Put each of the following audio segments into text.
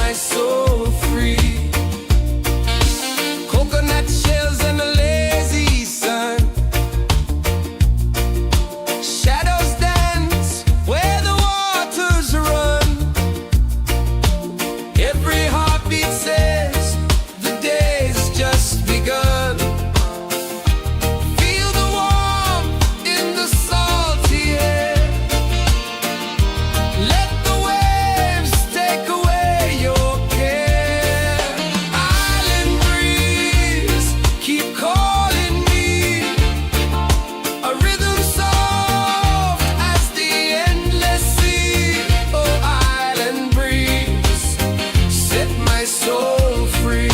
my soul free. Coconut shells and a lazy sun, shadows dance where the waters run. Every heartbeat says the day's just begun. Feel the warmth in the salty air. Let the waves take away your care. Island breeze, keep calling me. A rhythm soft as the endless sea. Oh, island breeze, set my soul free.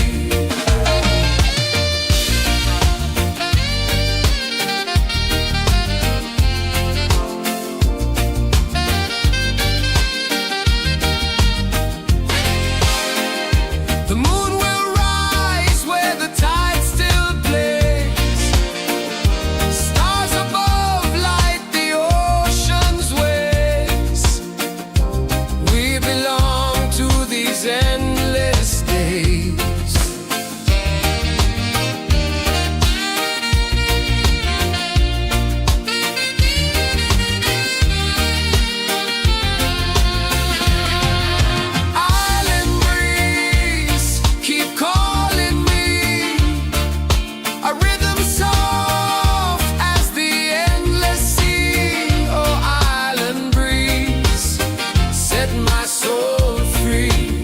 The moon will rise where the tide still plays. Stars above light the ocean's waves. We belong to these endless days. Island breeze, keep calling me. A rhythm soft as the endless sea. Oh, island breeze, set my soul free.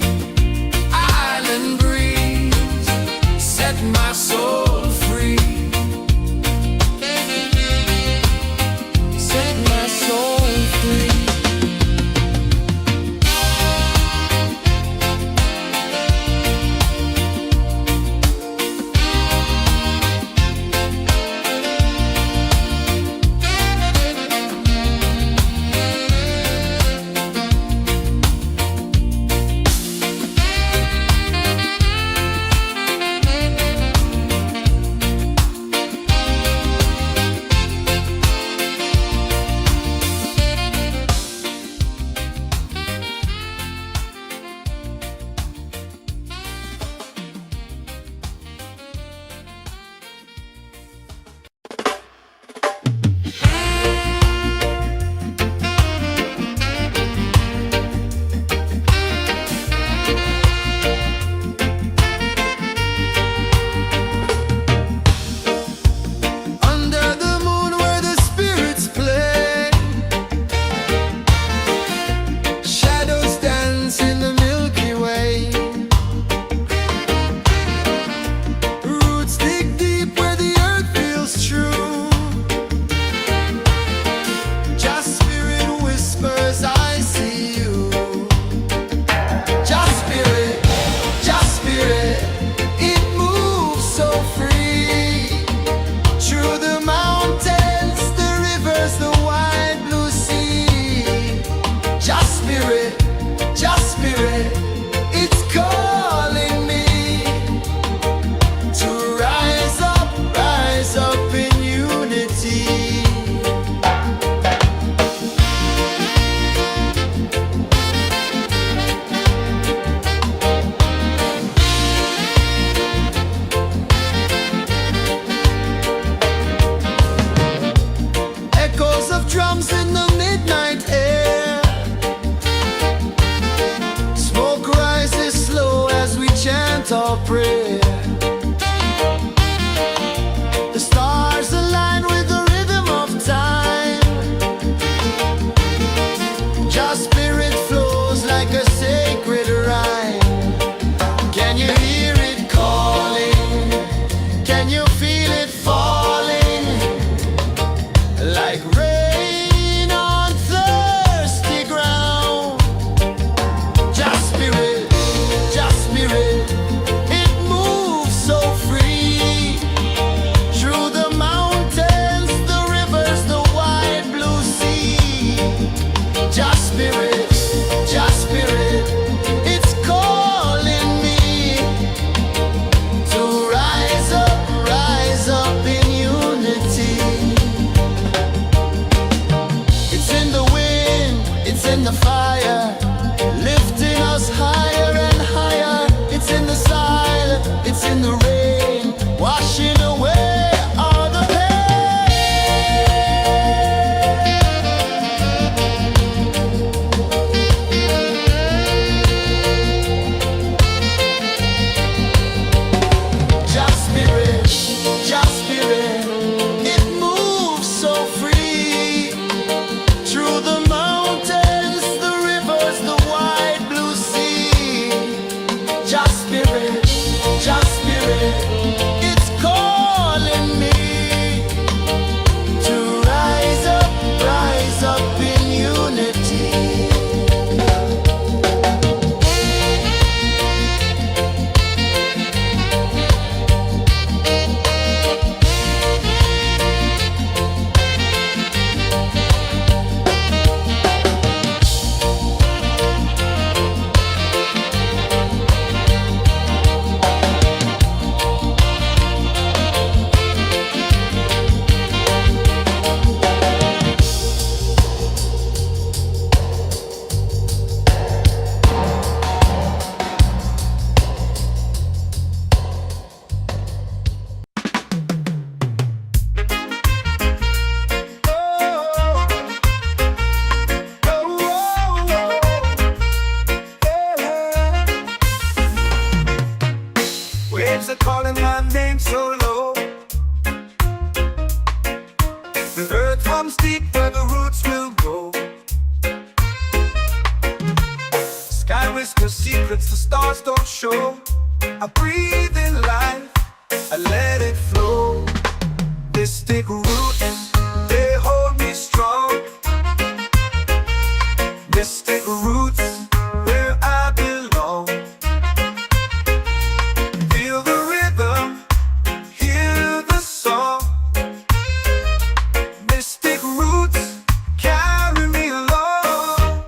waves the stars don't show. I breathe in life, I let it flow. Mystic roots, they hold me strong. Mystic roots, where I belong. Feel the rhythm, hear the song. Mystic roots carry me along.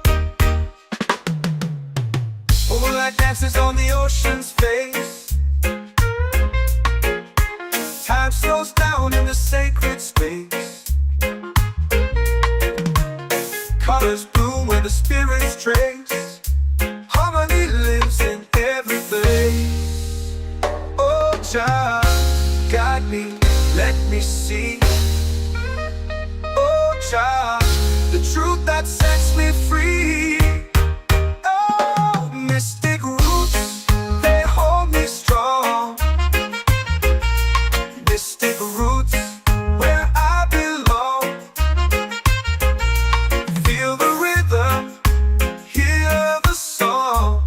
Moonlight dances on the ocean's face. Time slows down in the sacred space. Colors bloom where the spirits trace. Harmony lives in every place. Oh, Jah, guide me, let me see. Oh, Jah, the truth that sets me free. Oh, mystic roots, they hold me strong. Mystic roots, where I belong. Feel the rhythm, hear the song.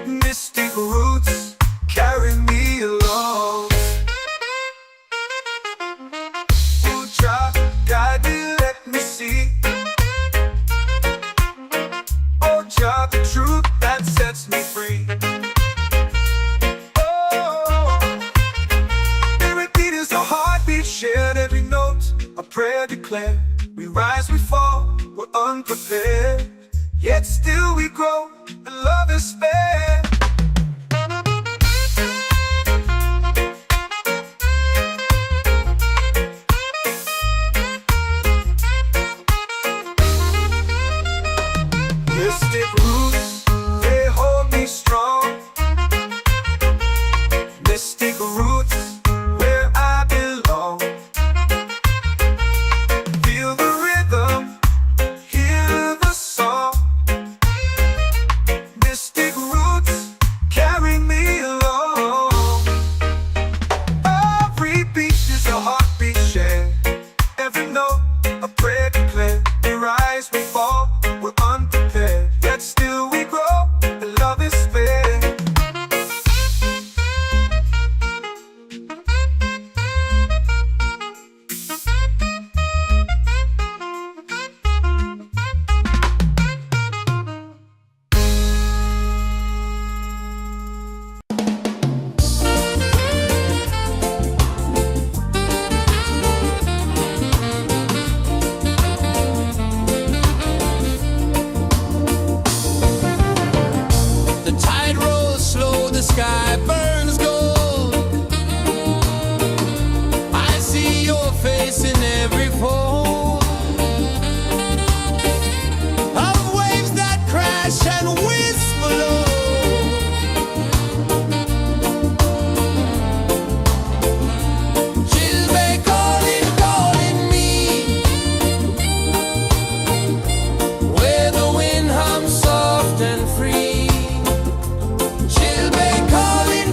Mystic roots carry me along. Oh, Jah, guide me, let me see. Oh, Jah, the truth that sets me free. Oh, every beat is a heartbeat shared, every note a prayer declared. We rise, we fall, we're unprepared, yet still we grow, and love is spared. Mystic roots, they hold me strong. Mystic roots, where I belong. Feel the rhythm, hear the song. Mystic roots carry me along. Every beat is a heartbeat shared, every note a prayer declared. We rise, we fall, we're unprepared, yet still we grow, and love is spared. The tide rolls slow, the sky burns gold. I see your face in every fold of waves that crash and whisper low. She'll be calling, calling me, where the wind hums soft and free. She'll be calling,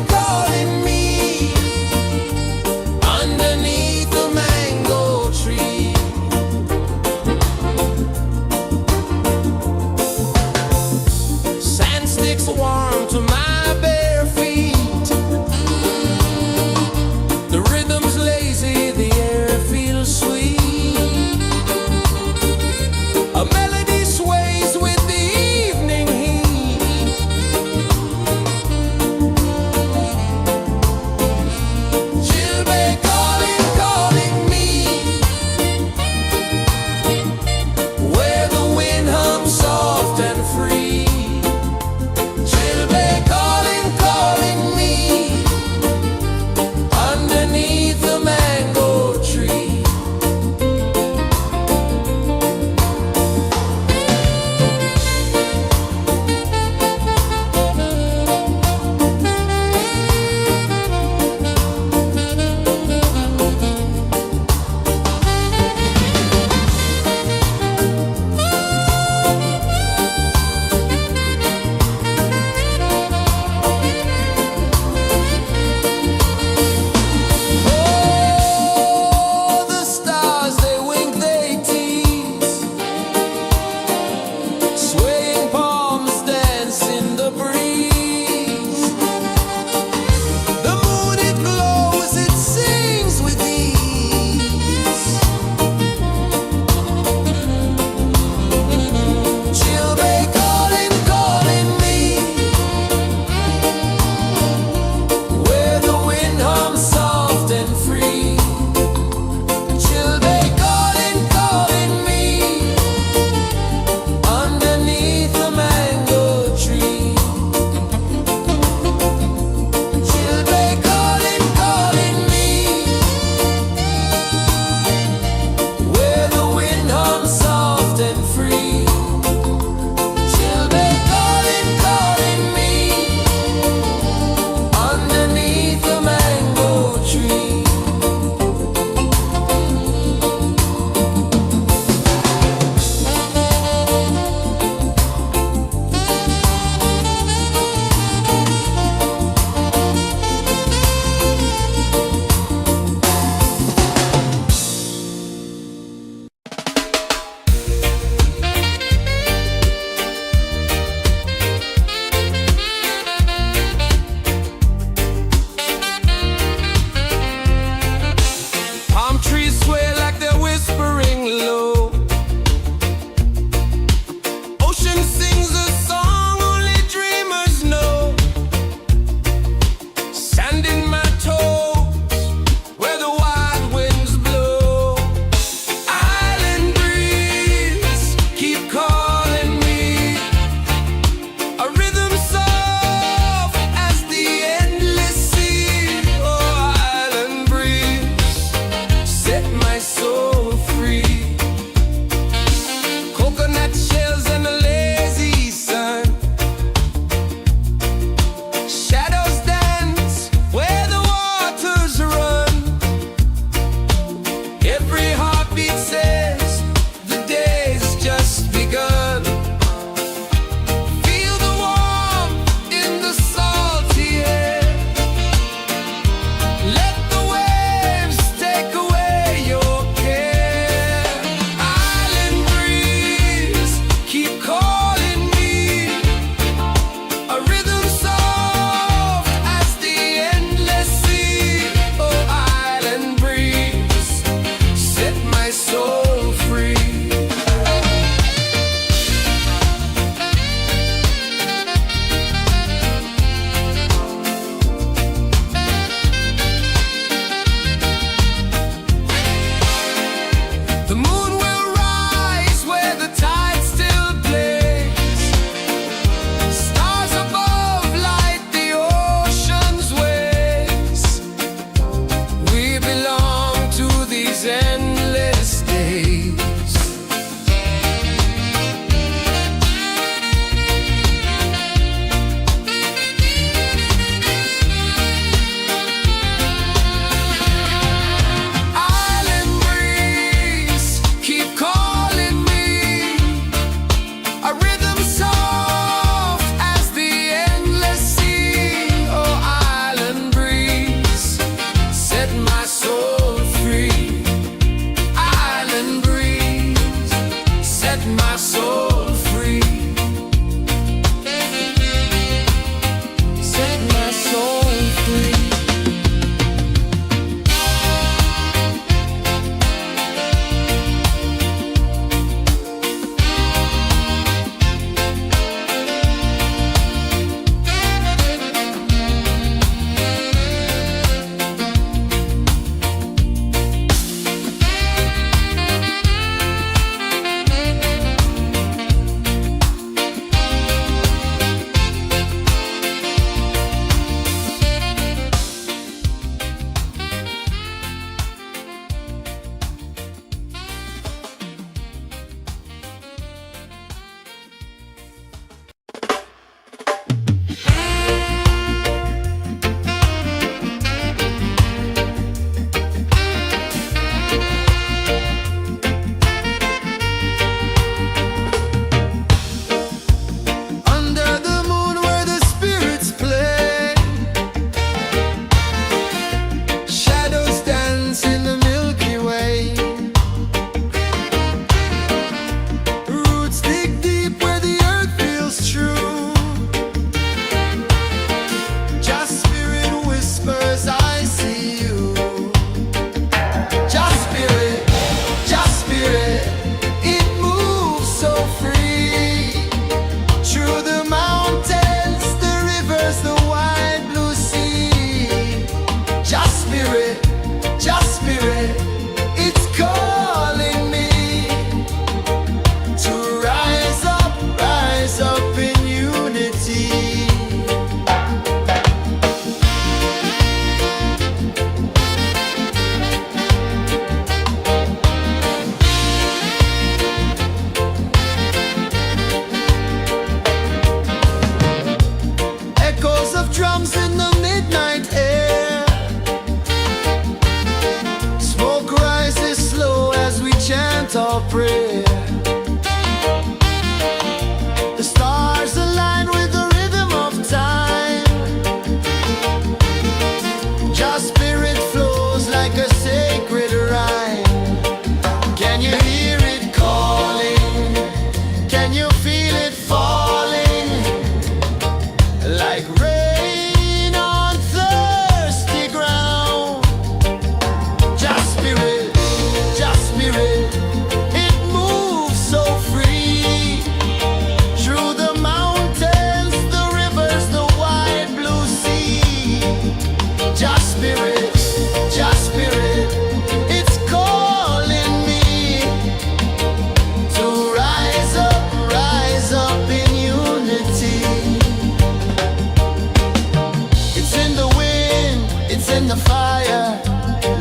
the fire,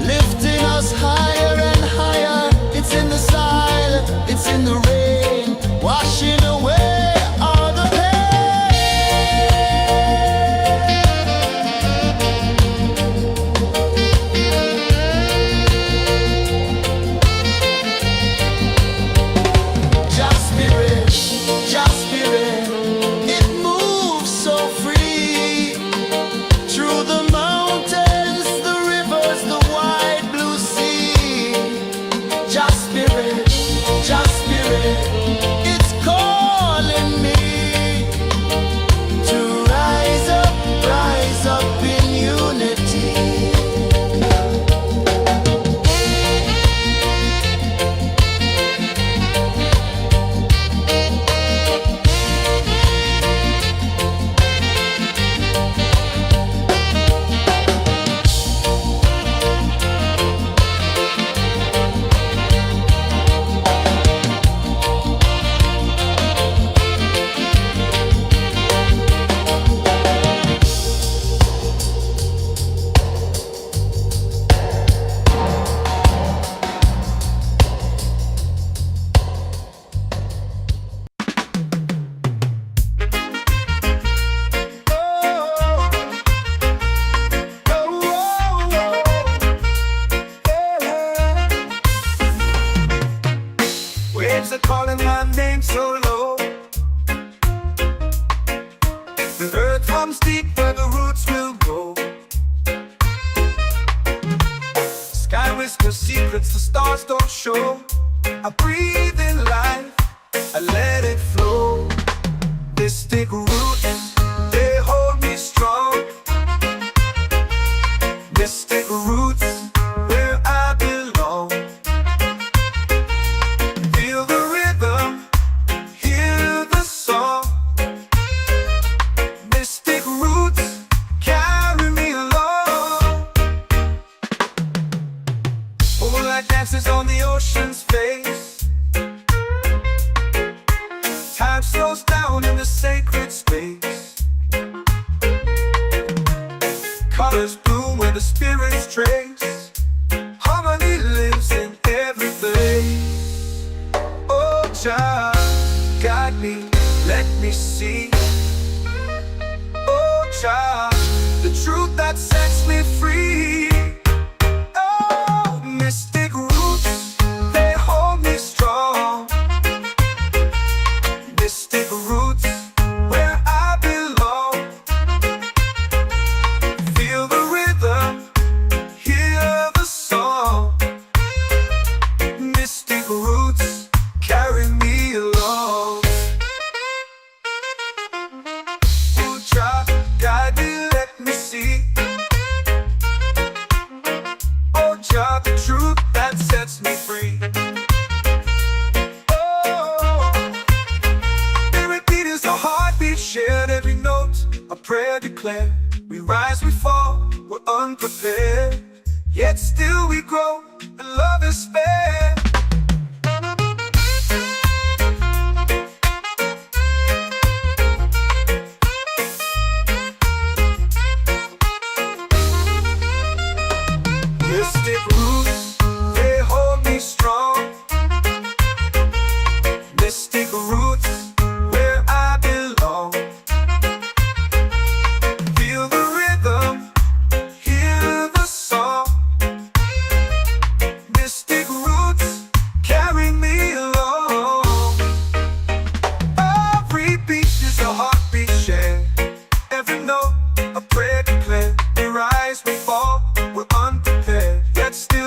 lifting us higher and higher. It's in the silence, it's in the rain, washing away all the pain. Just spirit, it moves so free through the mountains, the rivers, the wide blue sea. Just spirit, it's calling me to rise up in unity. Waves are calling my name so low. The earth hums deep where the roots will go. Sky whispers secrets the stars don't show. I breathe in life, I let it flow. Mystic roots, they hold me strong. Mystic roots, where I belong. Feel the rhythm, hear the song. Mystic roots, carry me along. Moonlight dances on the ocean's face. Time slows down in the sacred space. Colors bloom where the spirits trace. Harmony lives in every place. Oh, Jah, guide me, let me see. Oh, Jah, the truth that sets me free. Oh, mystic roots, they hold me strong. Mystic roots, where I belong. Feel the rhythm, hear the song. Mystic roots, carry me along. Oh, Jah, guide me, let me see. Oh, Jah, the truth that sets me free. Oh, every beat is a heartbeat shared, every note a prayer declared. We rise, we fall, we're unprepared, yet still we grow, and love is spared. Mystic roots, they hold me strong. Mystic roots, where I belong. Feel the rhythm, hear the song. Mystic roots, carry me along. Every beat is a heartbeat shared, every note a prayer declared. We rise, we fall, we're unprepared, yet still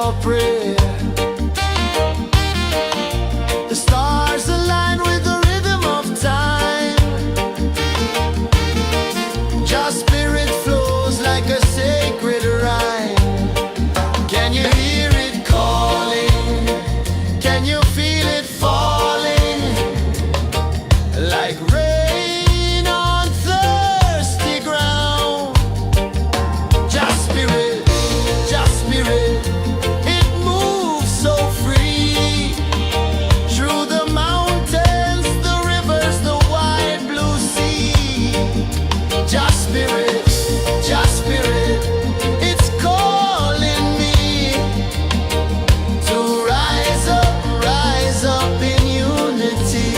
your prayer. The stars align with the rhythm of time. Your spirit flows like a sacred rhyme. Can you hear it calling? Can you feel it falling? Like rain on thirsty ground. Just spirit, it moves so free. Through the mountains, the rivers, the wide blue sea. Just spirit, it's calling me to rise up in unity.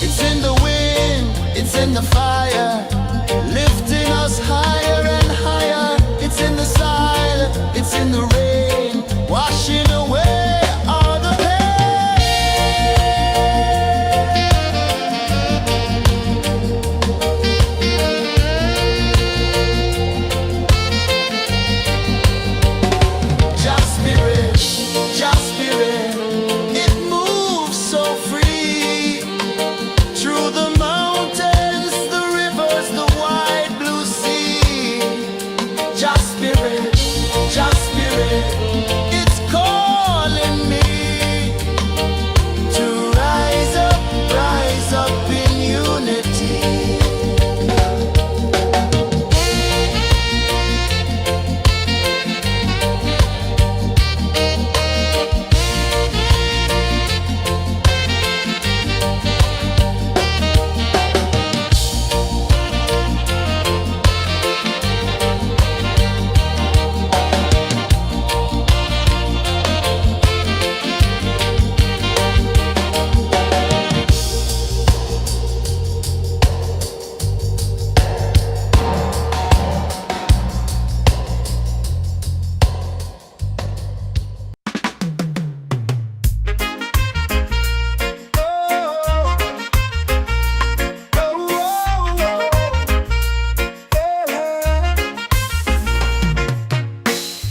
It's in the wind, it's in the fire, lifting us higher and higher. It's in the silence, it's in the rain, washing away all the pain. Just spirit, it moves so free. Through the mountains, the rivers, the wide blue sea. Just spirit, it's calling me to rise up in unity.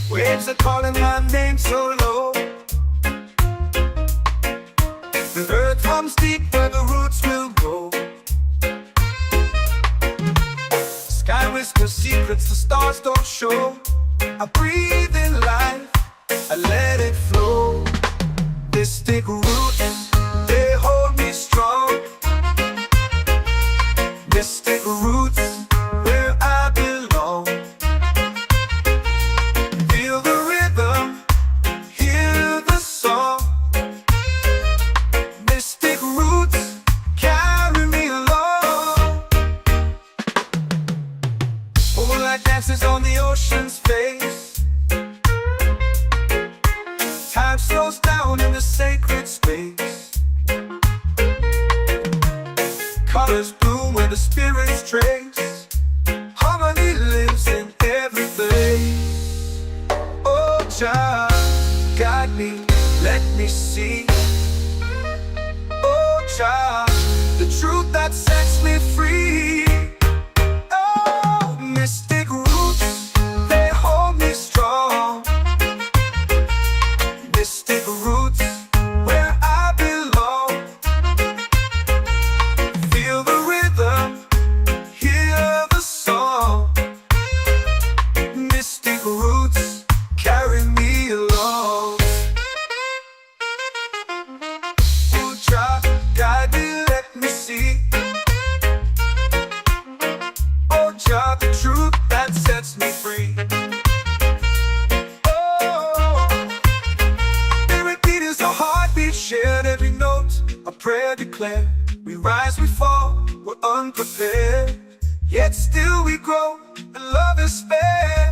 Waves are calling my name so low. The earth hums deep where the roots will go. Sky whispers secrets the stars don't show. I breathe in life, I let it flow. Mystic roots, they hold me strong. Mystic roots, where I belong. Feel the rhythm, hear the song. Mystic roots, carry me along. Moonlight dances on the ocean's face. Time slows down in the sacred space. Colors bloom where the spirits trace. Harmony lives in every place. Oh, child, guide me, let me see. Oh, child, the truth that sets me free. Oh, mystic roots, they hold me strong. Mystic roots, where I belong. Feel the rhythm, hear the song. Mystic roots, carry me along. Oh, child, guide me, let me see. Oh, child, the truth that sets me free. Oh, every beat is a heartbeat shared, every note a prayer declared. We rise, we fall, we're unprepared, yet still we grow, and love is fair.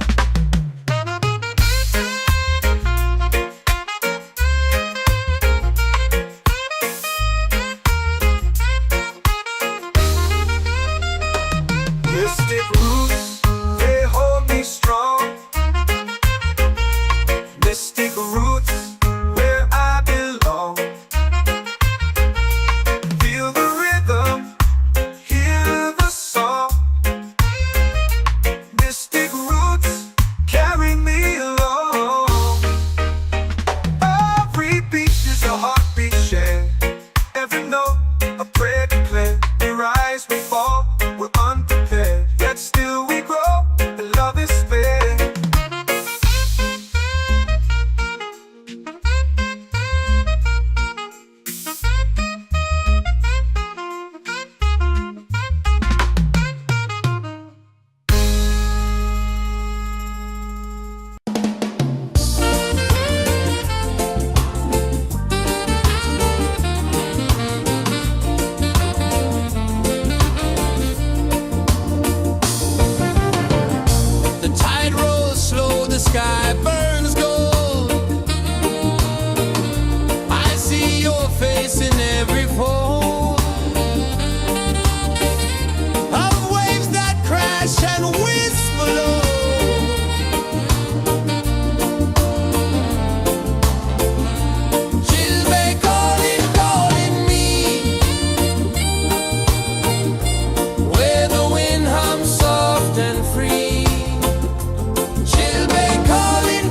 Mystic roots, they hold me strong. Mystic roots, where I belong. Feel the rhythm, hear the song. Mystic roots, sky burns gold. I see your face in every fold of waves that crash and whisper low. Chilbay calling, calling me, where the wind hums soft and free. Chilbay calling,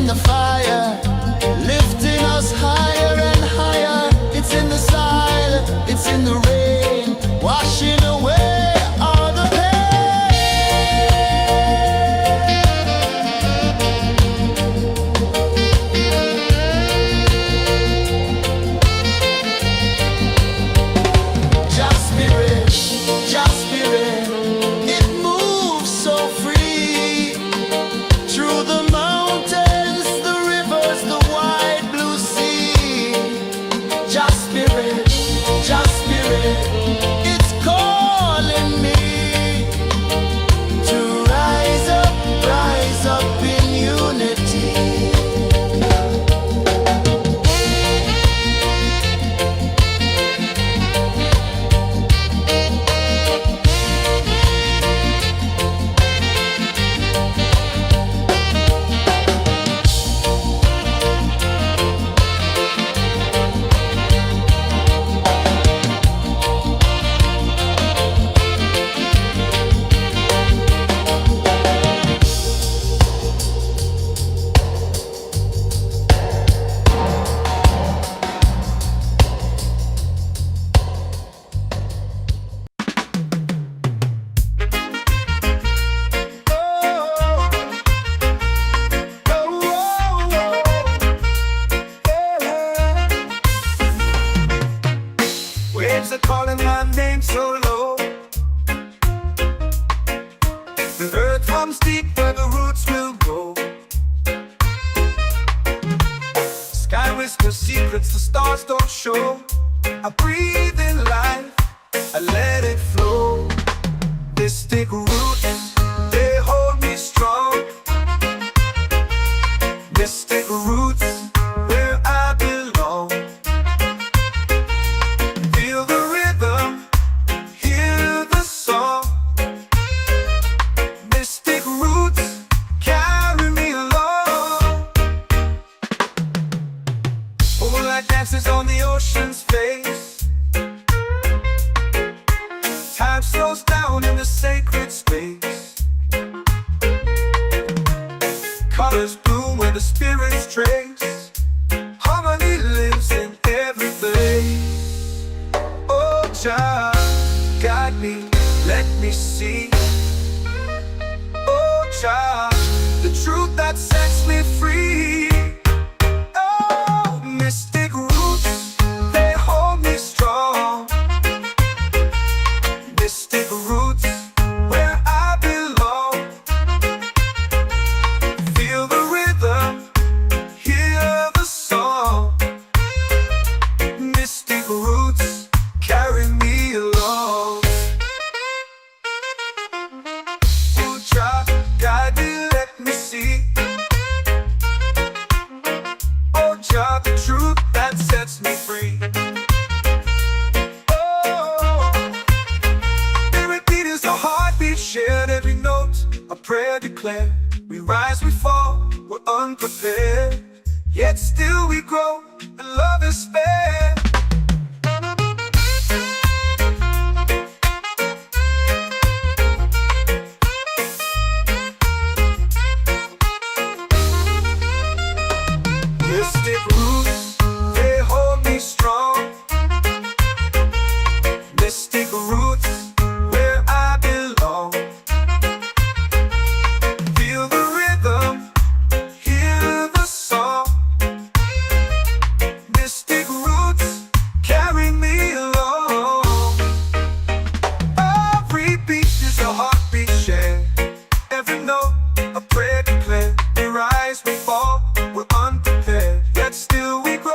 in the fire, lifting us higher and higher. It's in the silence, it's in the rain, washing away all the Just spirit, just spirit, it moves so free through the mountains, the rivers, the wide blue sea. Just spirit, it's calling me to rise up in unity. Waves are calling my name so low. The earth hums deep where the roots will go. Sky whispers secrets the stars don't show. I breathe in life, I let it flow. Mystic roots, they hold me strong. Mystic roots, where I belong. Feel the rhythm, hear the song. Mystic roots, carry me along. Moonlight dances on the ocean's face. Time slows down in the sacred space. Colors bloom where the spirits trace. Harmony lives in every face. Oh, Jah, guide me, let me see. Oh, Jah, the truth that sets me free. Oh, mystic roots, they hold me strong. Mystic roots, where I belong. Feel the rhythm, hear the song. Mystic roots, carry me along. Oh, Jah, guide me, let me see. Oh, Jah, the truth that sets me free. Oh, spirit beat is a heartbeat, shared every note, a prayer declared. We rise, we fall, we're unprepared, yet still we grow, and love is spared. Mystic roots, they hold me strong. Mystic roots, where I belong. Feel the rhythm, hear the song. Mystic roots, carry me along. Every beat is a heartbeat shared. Every note, a prayer declared. We rise, we fall, we're unprepared, yet still we grow.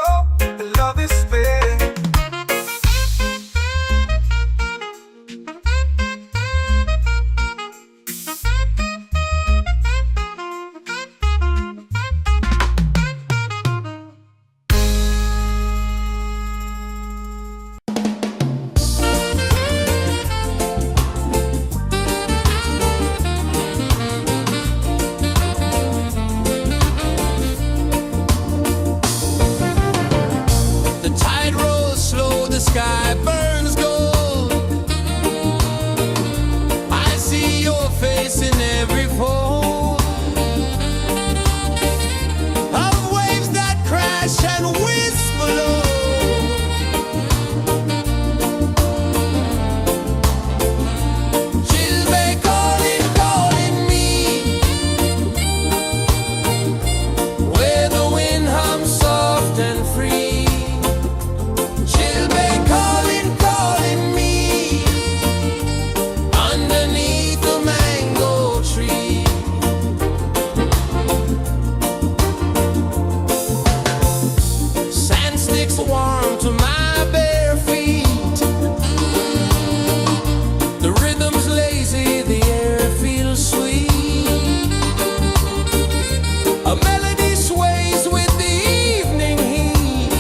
A melody sways with the evening heat.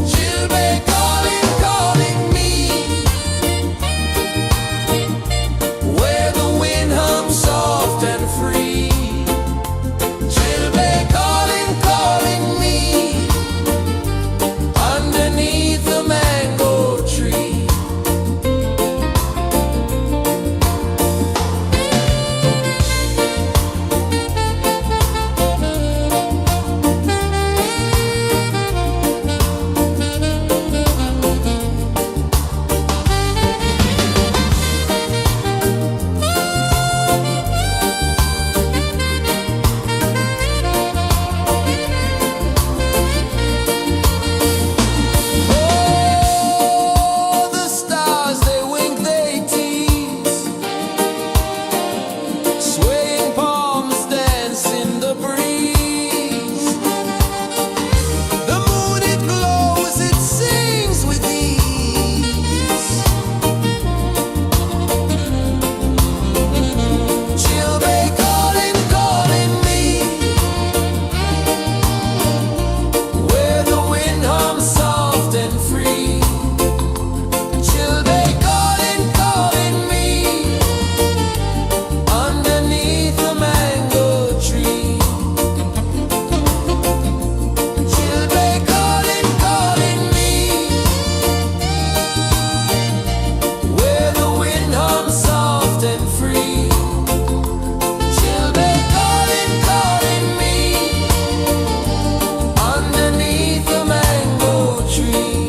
Chilbay calling, calling me, where the wind hums soft and free. Chilbay calling, calling me, underneath the mango tree. Oh, the stars, they wink, they tease, swaying palms dance in the breeze. The moon, it glows, it sings with ease. Chilbay calling, calling me, where the wind hums soft and free. Chilbay calling, calling me, underneath the mango tree. Chilbay calling, calling me, where the wind hums soft and free. Chilbay calling, calling me, underneath the mango tree.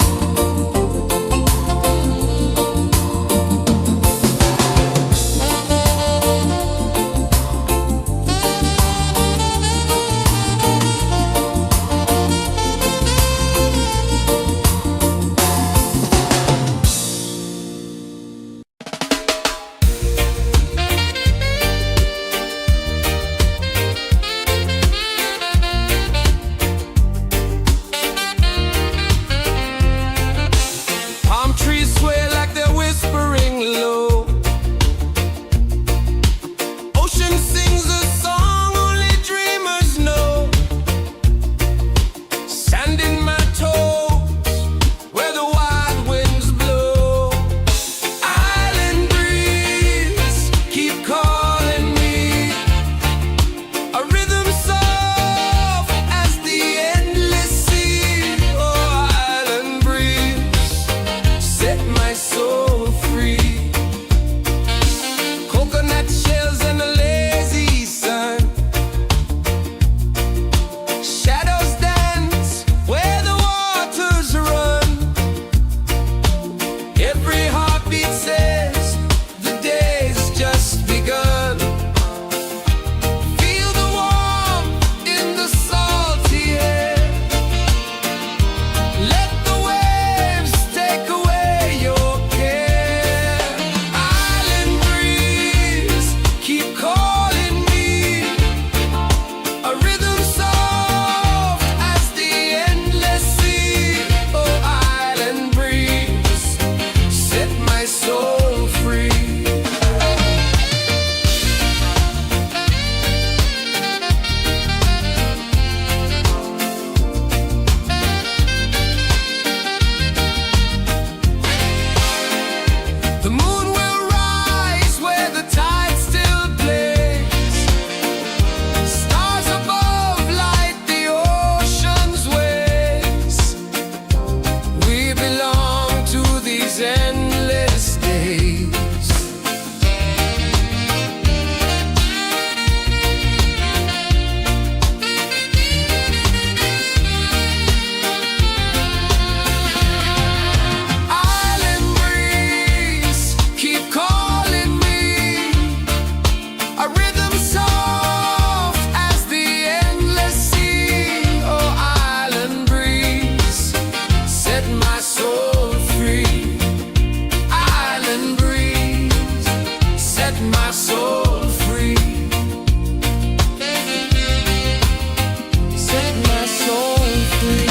Palm trees sway like they're whispering low. Ocean sings a song only dreamers know. Sand in my toes, where the wild winds blow. Island breeze, keep calling me. A rhythm soft as the endless sea. Oh, island breeze, set my soul free. Coconut shells and a lazy sun. Shadows dance where the waters run. Every heartbeat says the day's just begun. Feel the warmth in the salty air. Let the waves take away your care. Island breeze, keep calling me. A rhythm soft as the endless sea. Oh, island breeze, set my soul free. The moon will rise where the tide still plays. Stars above light the ocean's waves. We belong to these endless days. Island breeze, keep calling me. A rhythm soft as the endless sea. Oh, island breeze, set my soul free. Island breeze, set my soul free. Set my soul free.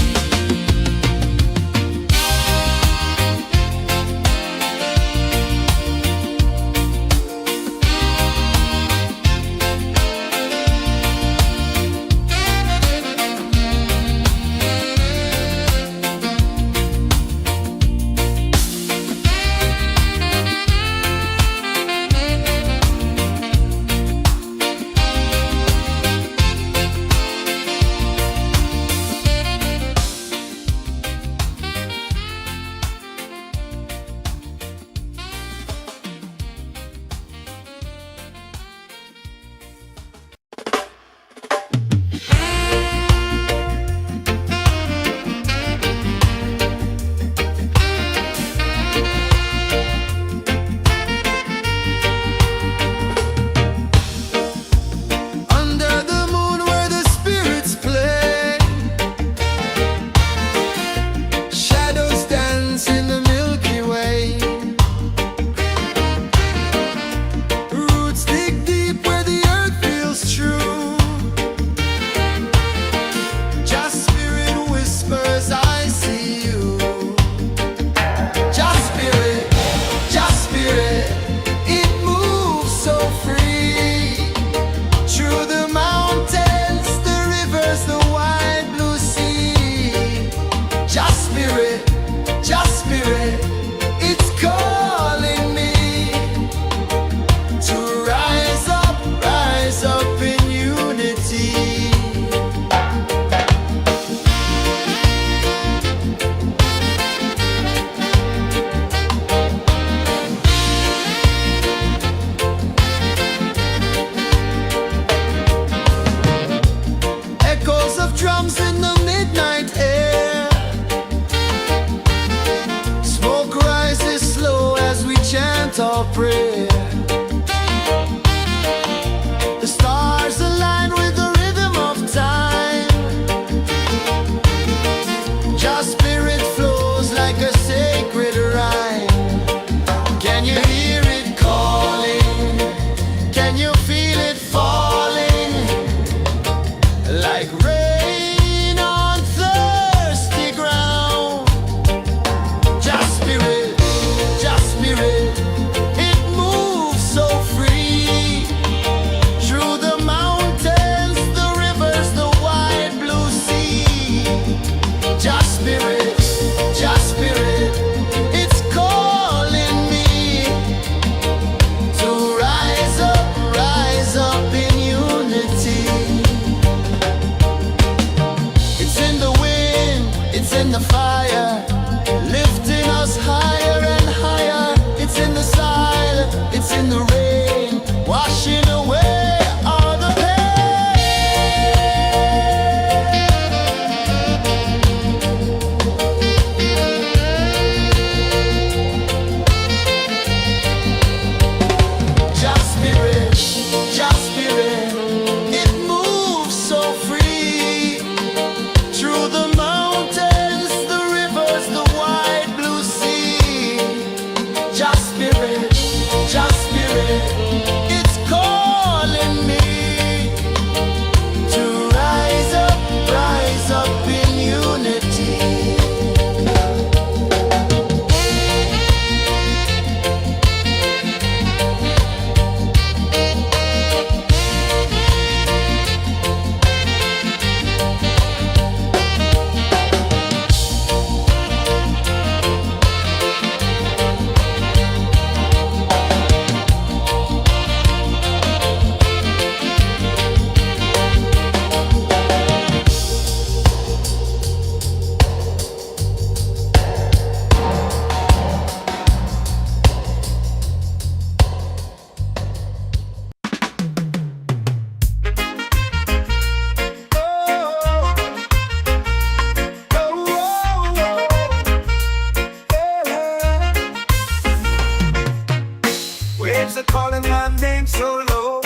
my name so low.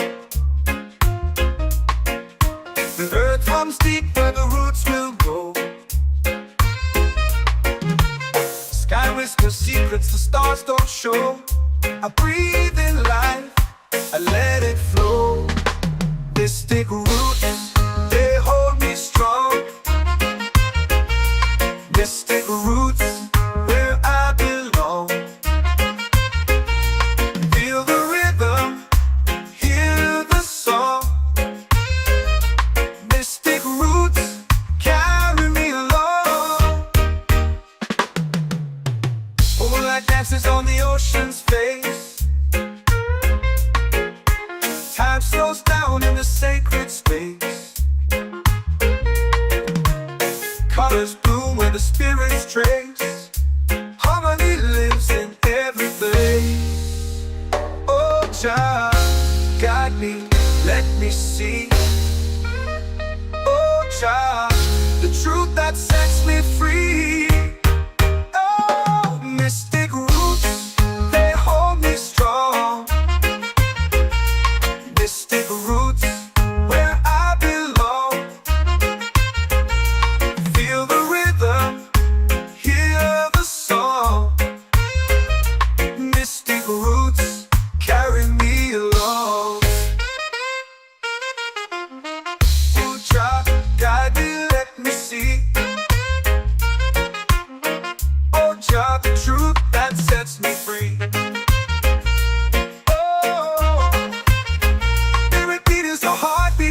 The earth comes deep where the roots will go. Sky whispers secrets the stars don't show. I breathe in life, I let it flow. Mystic roots, they hold me strong. Mystic roots, where I belong. Feel the rhythm, hear the song. Mystic roots, carry me along. Moonlight dances on the ocean's face. Time slows down in the sacred space. Colors bloom where the spirits trace. Harmony lives in every place. Oh, child, guide me, let me see. Oh, child, the truth that sets me free. Oh, mystic roots, they hold me strong. Mystic roots, where I belong. Feel the rhythm, hear the song. Mystic roots, carry me along. Oh, child, guide me, let me see. Oh, child, the truth that sets me free.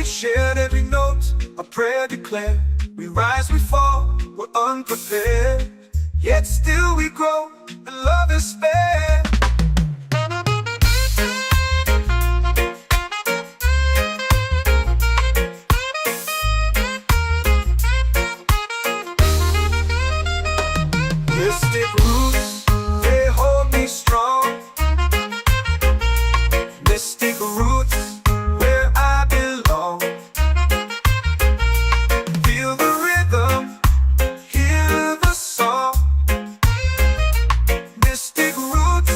Shared every note, a prayer declared. We rise, we fall, we're unprepared. Yet still we grow, and love is spared. Mystic roots, they hold me strong. Mystic roots, where I belong. Feel the rhythm, hear the song. Mystic roots,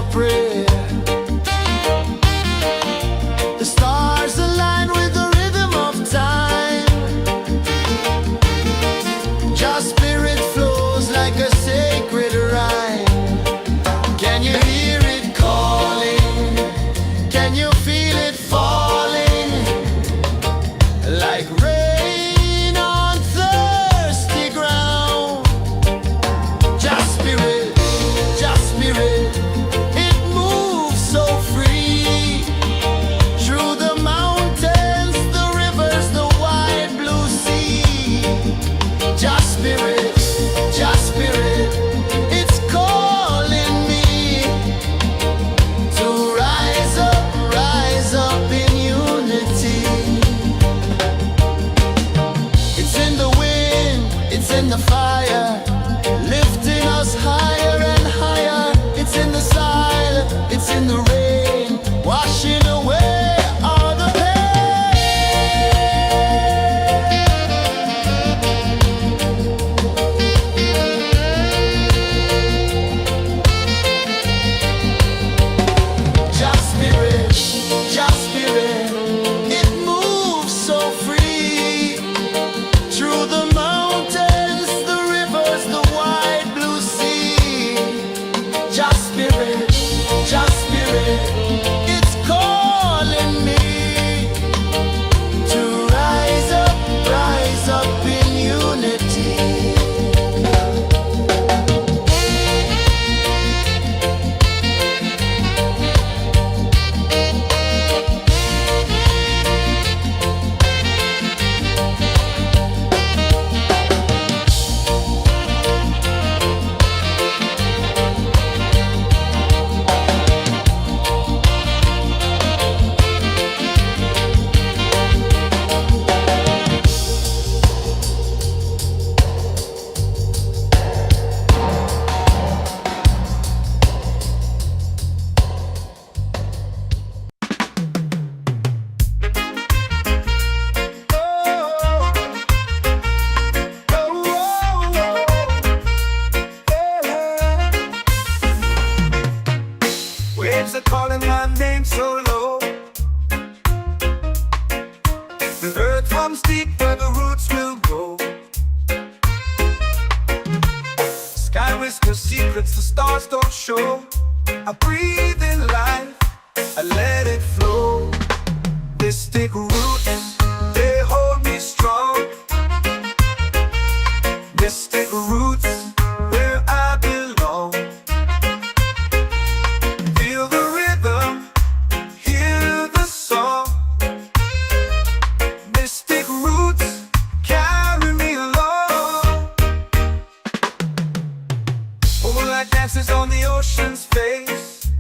our prayer. The stars align with the rhythm of time. Just spirit flows like a sacred rhyme. Can you hear it calling? Can you feel it falling? Like rain on thirsty ground. Just spirit, it moves so free. Through the mountains, the rivers, the wide blue sea. Just spirit, it's calling me to rise up in unity. It's in the wind, it's in the fire, lifting us higher and higher. It's in the silence, it's in the rain, washing away all the Just spirit, it moves so free. Through the mountains, the rivers, the wide blue sea. Just spirit, it's calling me to rise up in unity. Waves are calling my name so low. The earth runs deep where the roots will grow. Sky whispers secrets the stars don't show. I breathe in life, I let it flow. Mystic roots, they hold me strong. Mystic roots, where I belong. Feel the rhythm, hear the song. Mystic roots, carry me along. Moonlight dances on the ocean's face.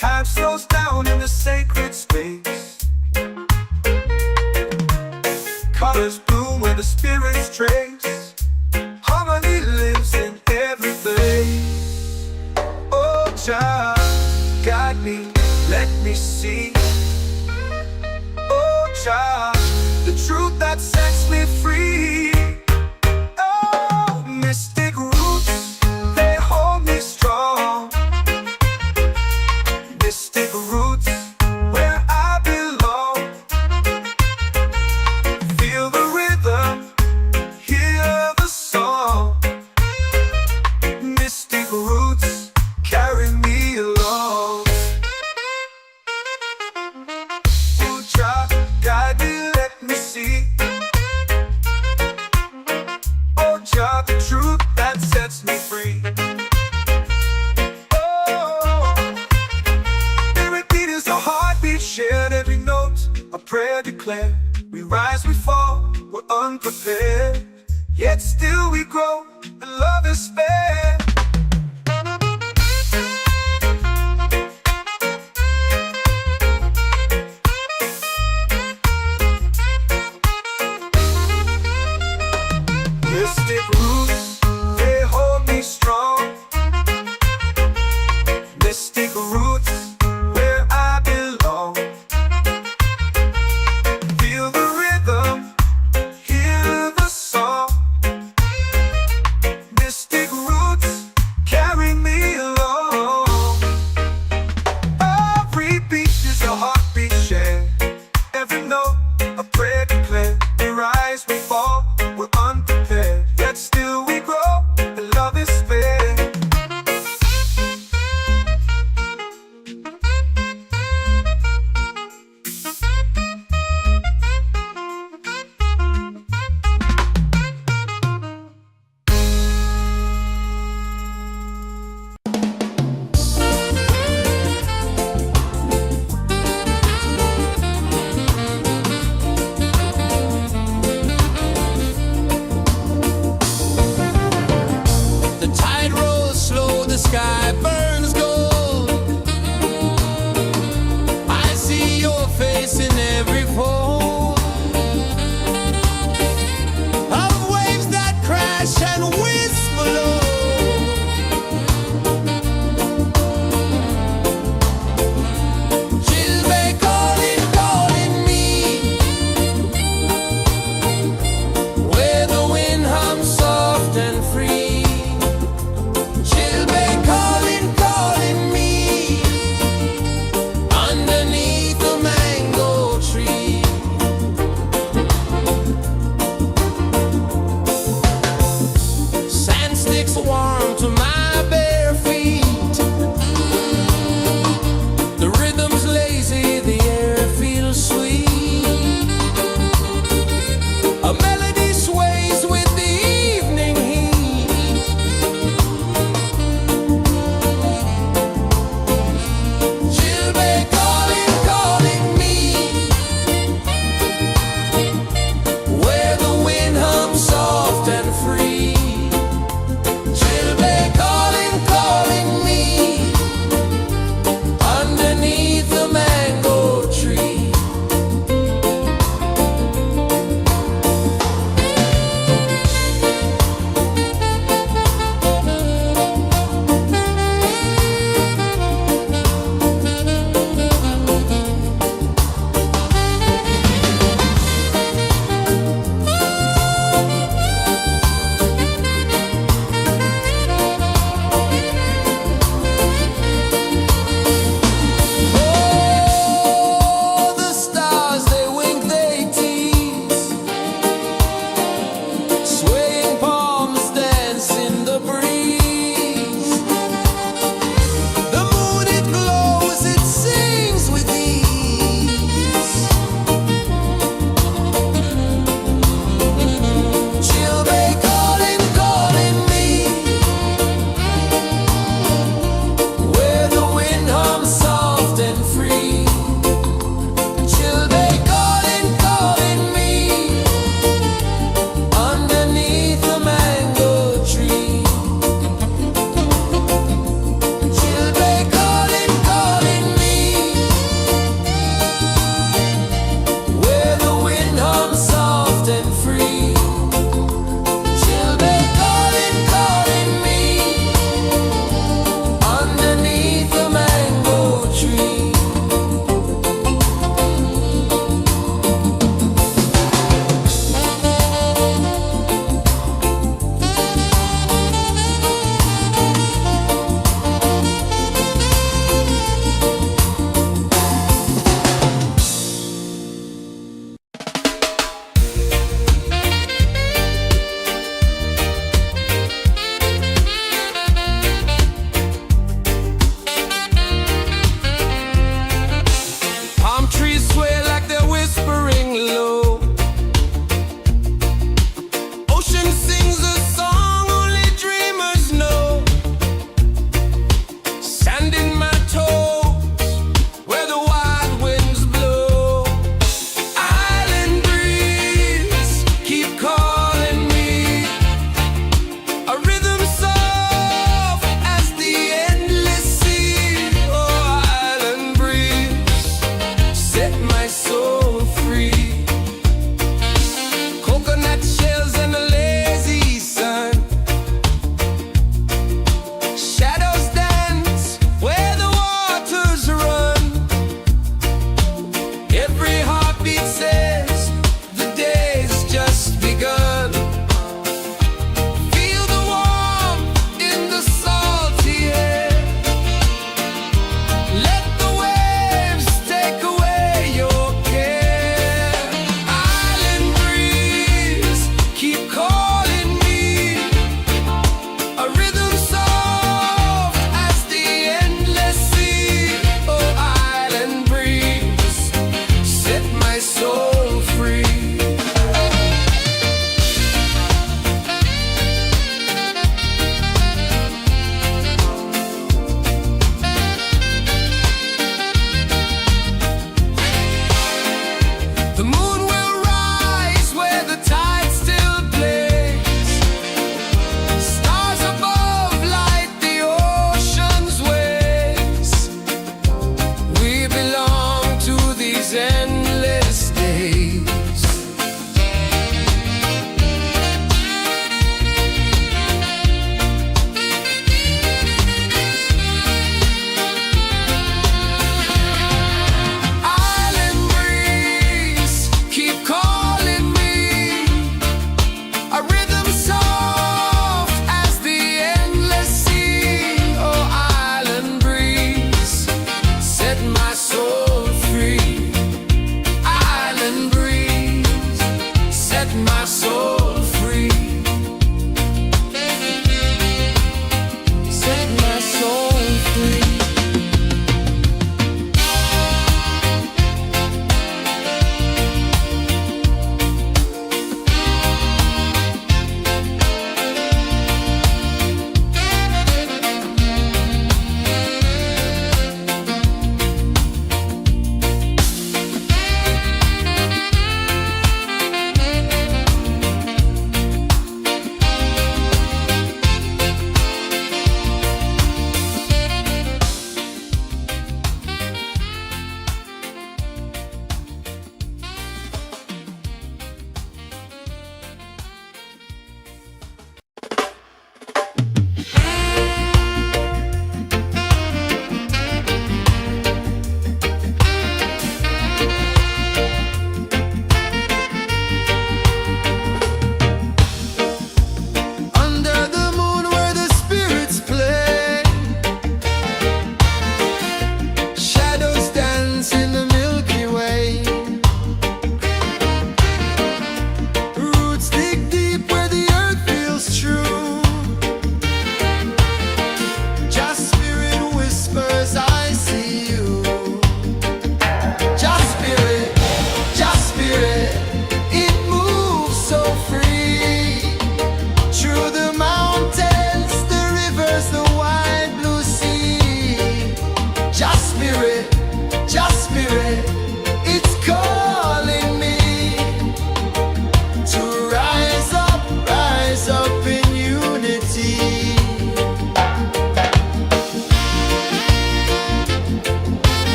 Time slows down in the sacred space. Colors bloom where the spirits trace. Harmony lives in every place. Oh, child, guide me, let me see. Oh, child, the truth that sets me free. Oh, mystic roots, they hold me strong. Mystic roots, where I belong. Feel the rhythm, hear the song. Mystic roots, carry me along. Oh, child, guide me, let me see. Oh, child, the truth that sets me free. Oh, every beat is a heartbeat shared, every note a prayer declared. We rise, we fall, we're unprepared, yet still we grow, and love is fair. Mystic roots, they hold me strong. Mystic roots, where I belong. Feel the rhythm, hear the song. Mystic roots, carry me makes warm to my bare feet. The rhythm's lazy, the air feels sweet. A melody sways with the evening heat. Children calling, calling me, where the wind hums soft and free. Children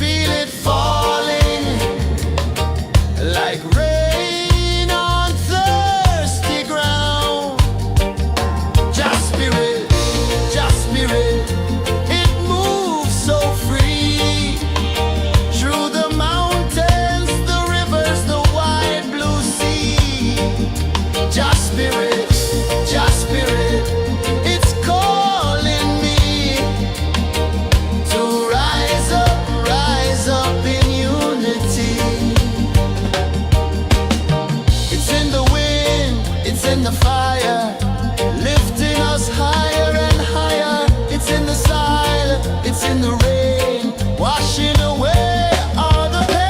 feel it falling like rain on thirsty ground. Just spirit, it moves so free through the mountains, the rivers, the wide blue sea. Just spirit, it's calling me to rise up in unity. It's in the wind, it's in the fire, lifting us higher and higher. It's in the silence, it's in the rain, washing away all the pain.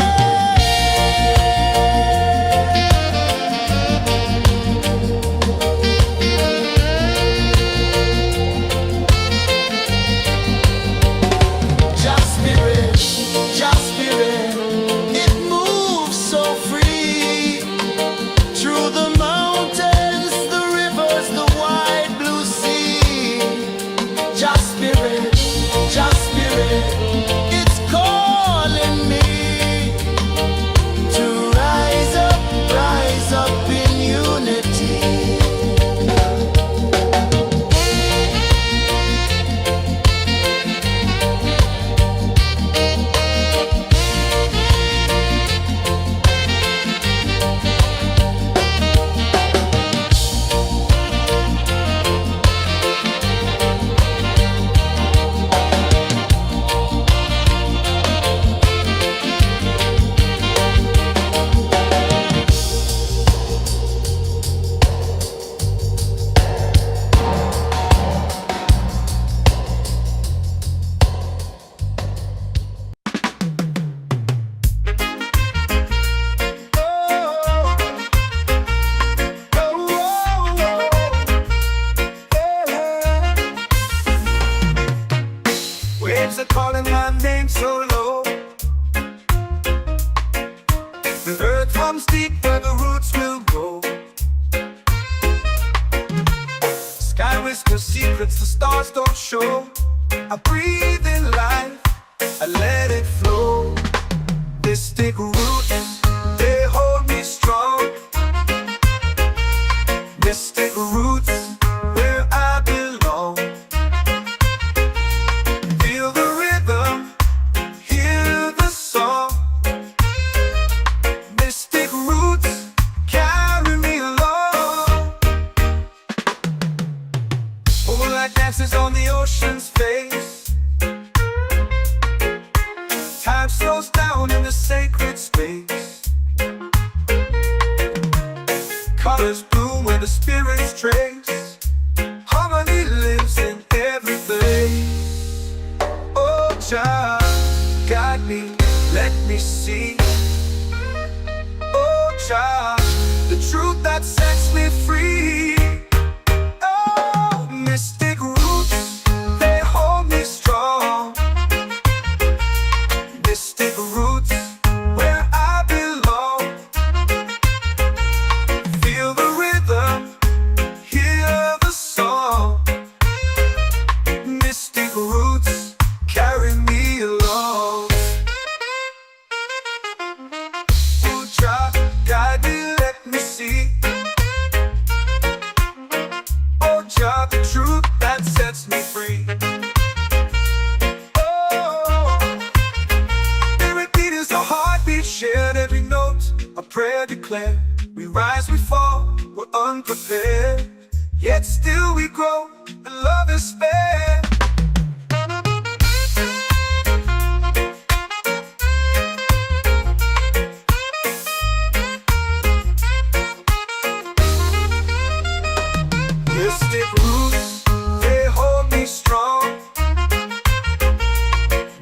Just spirit, it moves so free through the mountains, the rivers, the wide blue sea. Just spirit, it's calling me to rise up in unity. Waves are calling my name so low. The earth runs deep where the roots will grow. Sky whispers secrets the stars don't show. I breathe in life, I let it flow. Mystic roots, they hold me strong. Mystic roots, where I belong. Feel the rhythm, hear the song. Mystic roots, carry me along. Moonlight dances on the ocean's face. Time slows down in the sacred space. Colors bloom where the spirits trace. Harmony lives in every place. Oh, Jah, guide me, let me see. Oh, Jah, the truth that sets me free. Oh, mystic roots, they hold me strong. Mystic roots, where I belong. Feel the rhythm, hear the song. Mystic roots, carry me along. Oh, Jah, guide me, let me see. Oh, Jah, the truth that sets me free. Shared every note, a prayer declared. We rise, we fall, we're unprepared. Yet still we grow, and love is spared. Mystic roots, they hold me strong.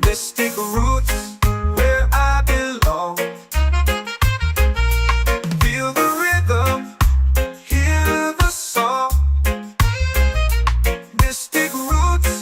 Mystic roots, where I belong. Feel the rhythm, hear the song. Mystic roots,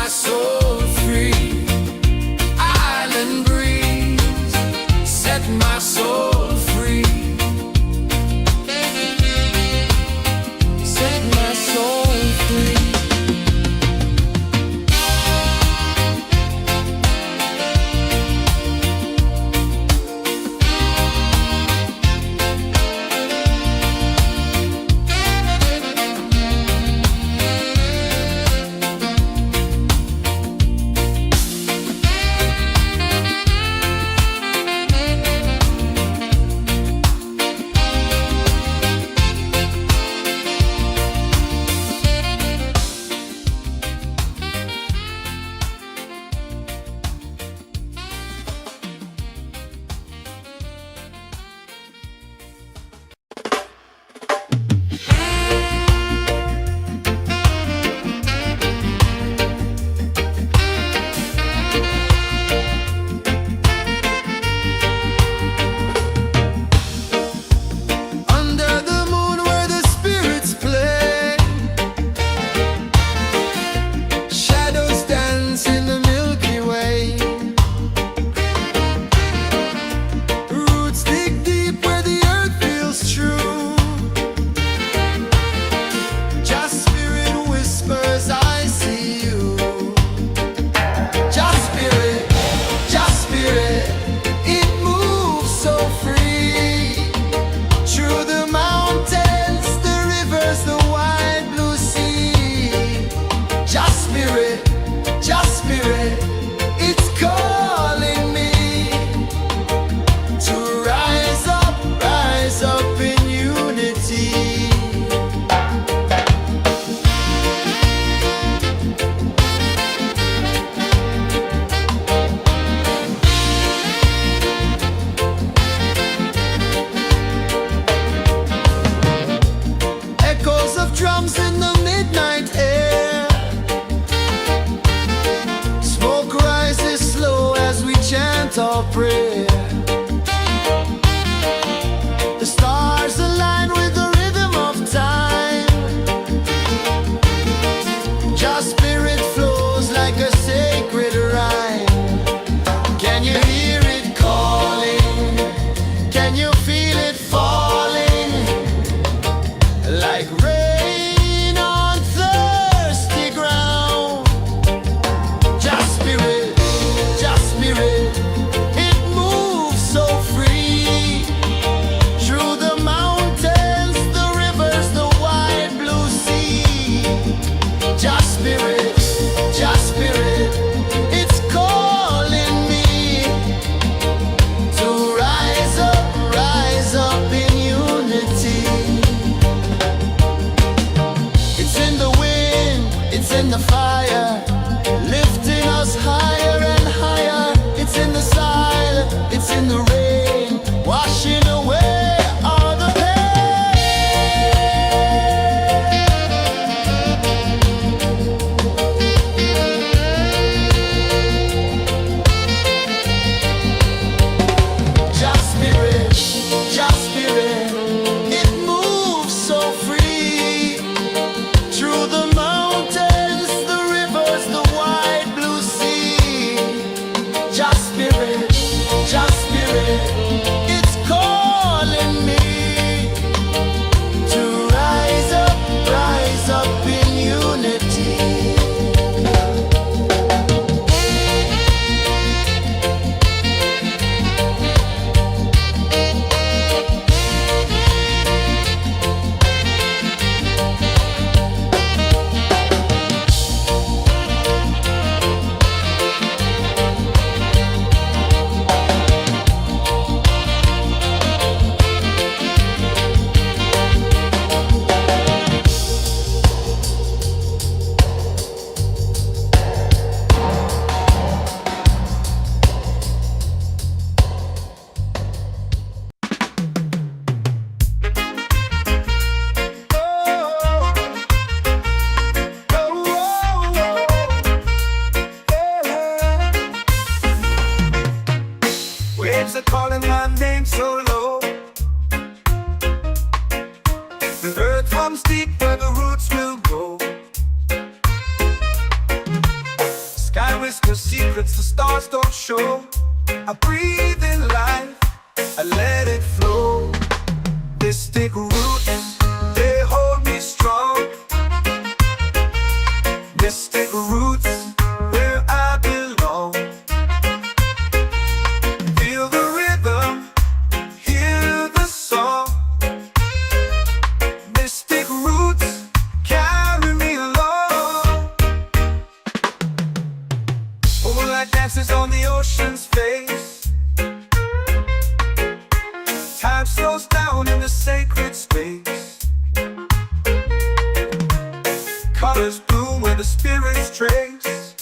soul free. Island breeze, set my soul free. Set my soul free. Under the moon where the spirits play, shadows dance in the Milky Way. Roots dig deep where the earth feels true. Just spirit whispers, I see you. Just spirit, it moves so free. Through the mountains, the rivers, the wide blue sea. Just spirit, it's calling me to rise up in unity. Echoes of drums in the midnight air. Smoke rises slow as we chant our prayer. The stars align with the rhythm of time. Just spirit flows like a sacred rhyme. Can you hear it calling? Can you feel it falling? Like rain on thirsty ground. Just spirit, it moves whisper secrets the stars don't show. I breathe in life, I let it flow. Mystic roots, they hold me strong. Mystic roots, where I belong. Feel the rhythm, hear the song. Mystic roots, carry me along. Moonlight dances on the ocean's face. Time slows down in the sacred space. Colors bloom where the spirits trace.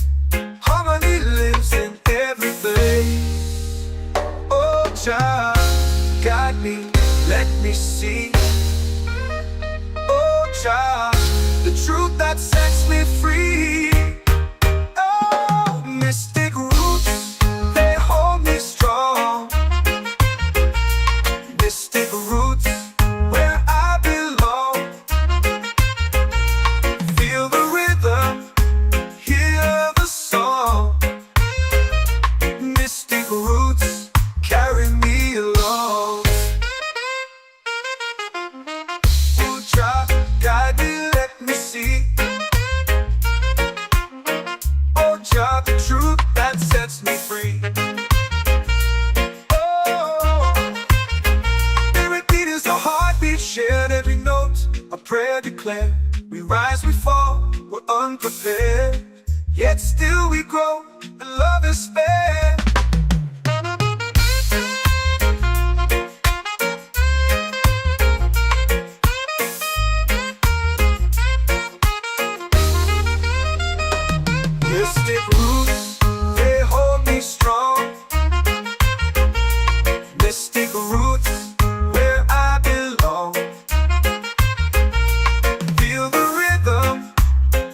Harmony lives in every place. Oh, Jah, guide me, let me see. Oh, Jah, the truth that sets me free. Oh, mystic roots, they hold me strong. Mystic roots, where I belong. Feel the rhythm, hear the song. Mystic roots, carry me along. Oh, Jah, guide me, let me see. Oh, Jah, the truth that sets me free. Oh, every beat is a heartbeat shared, every note a prayer declared. We rise, we fall, we're unprepared, yet still we grow, and love is spared. Mystic roots, they hold me strong. Mystic roots, where I belong. Feel the rhythm,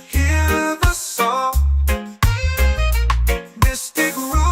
hear the song. Mystic roots.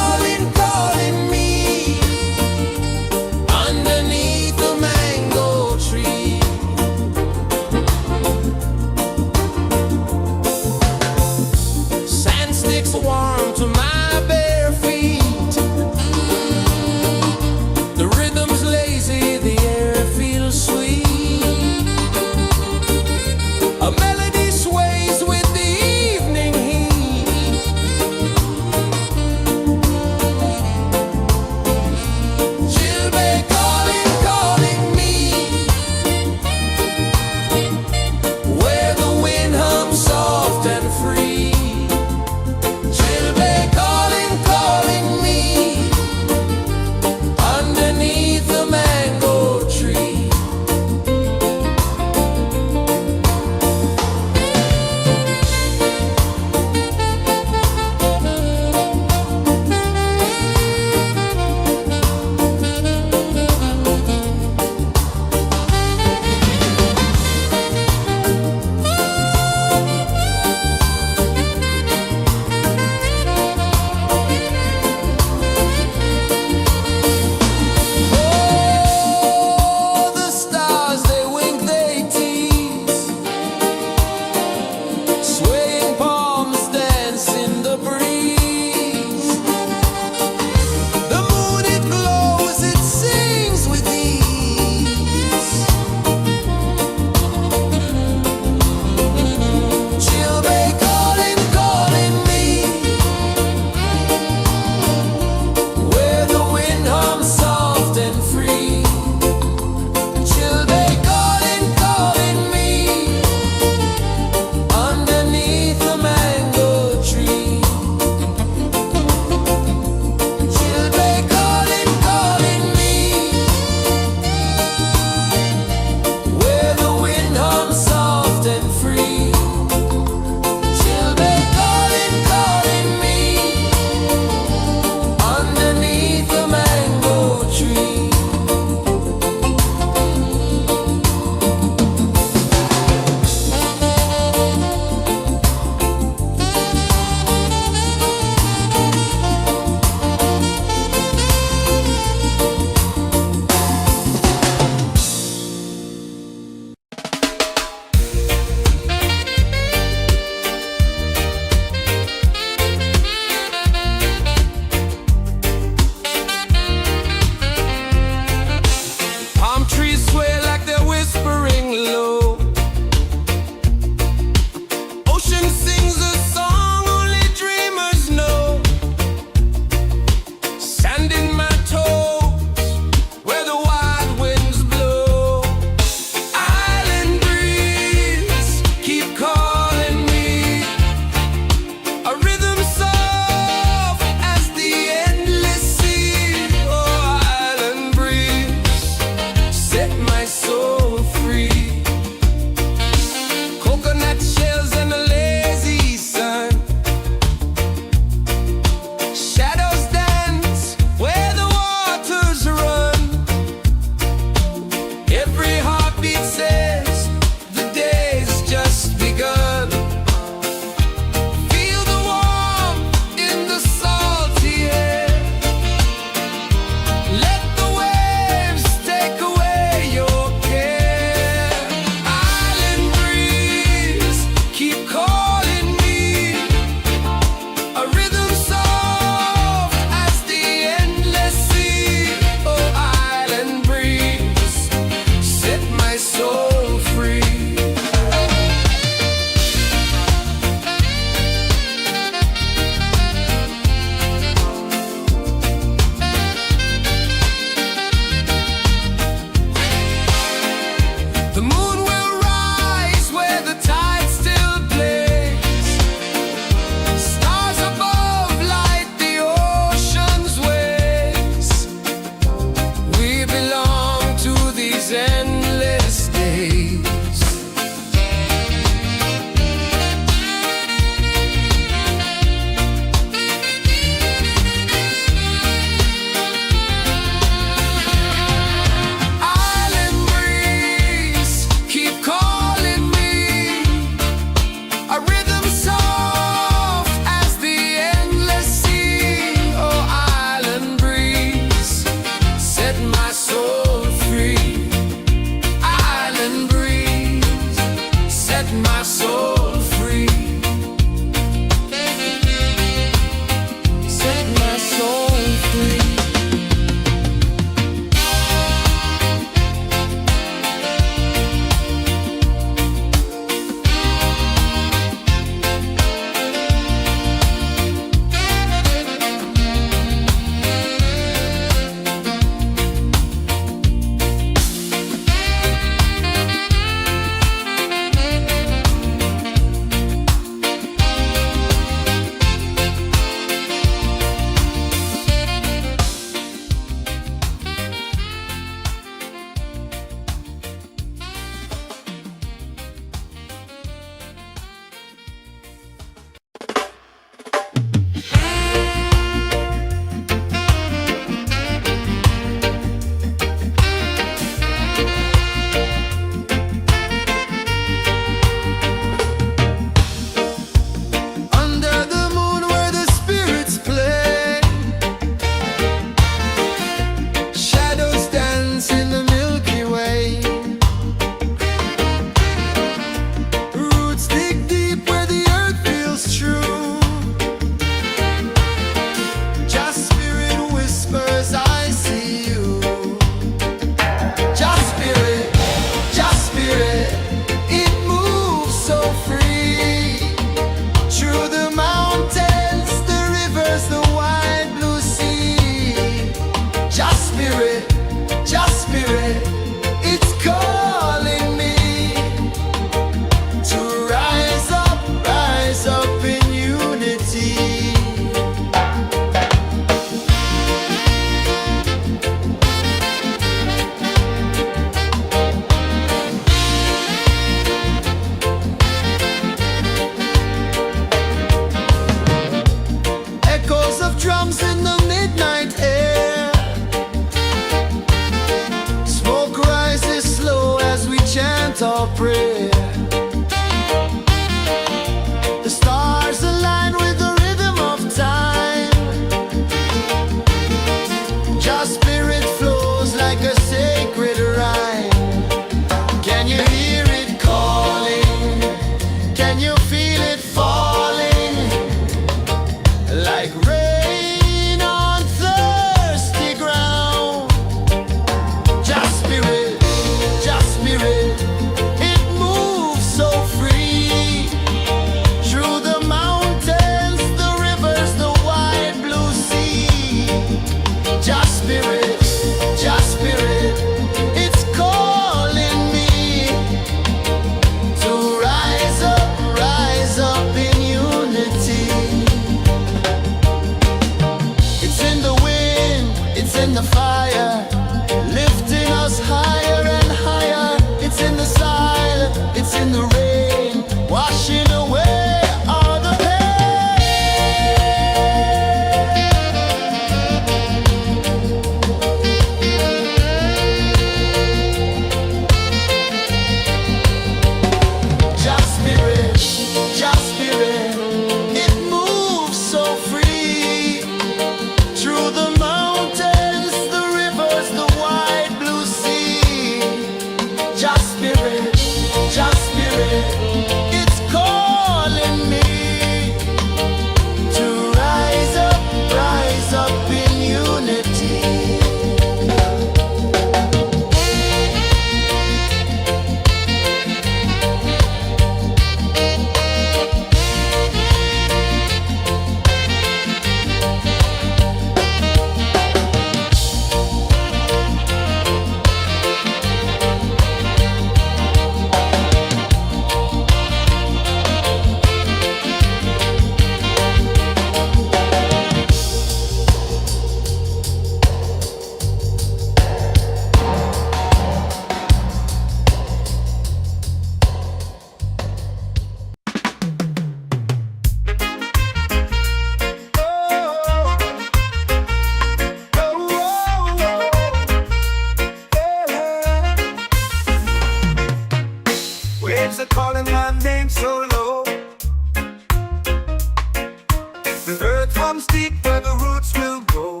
comes deep where the roots will grow.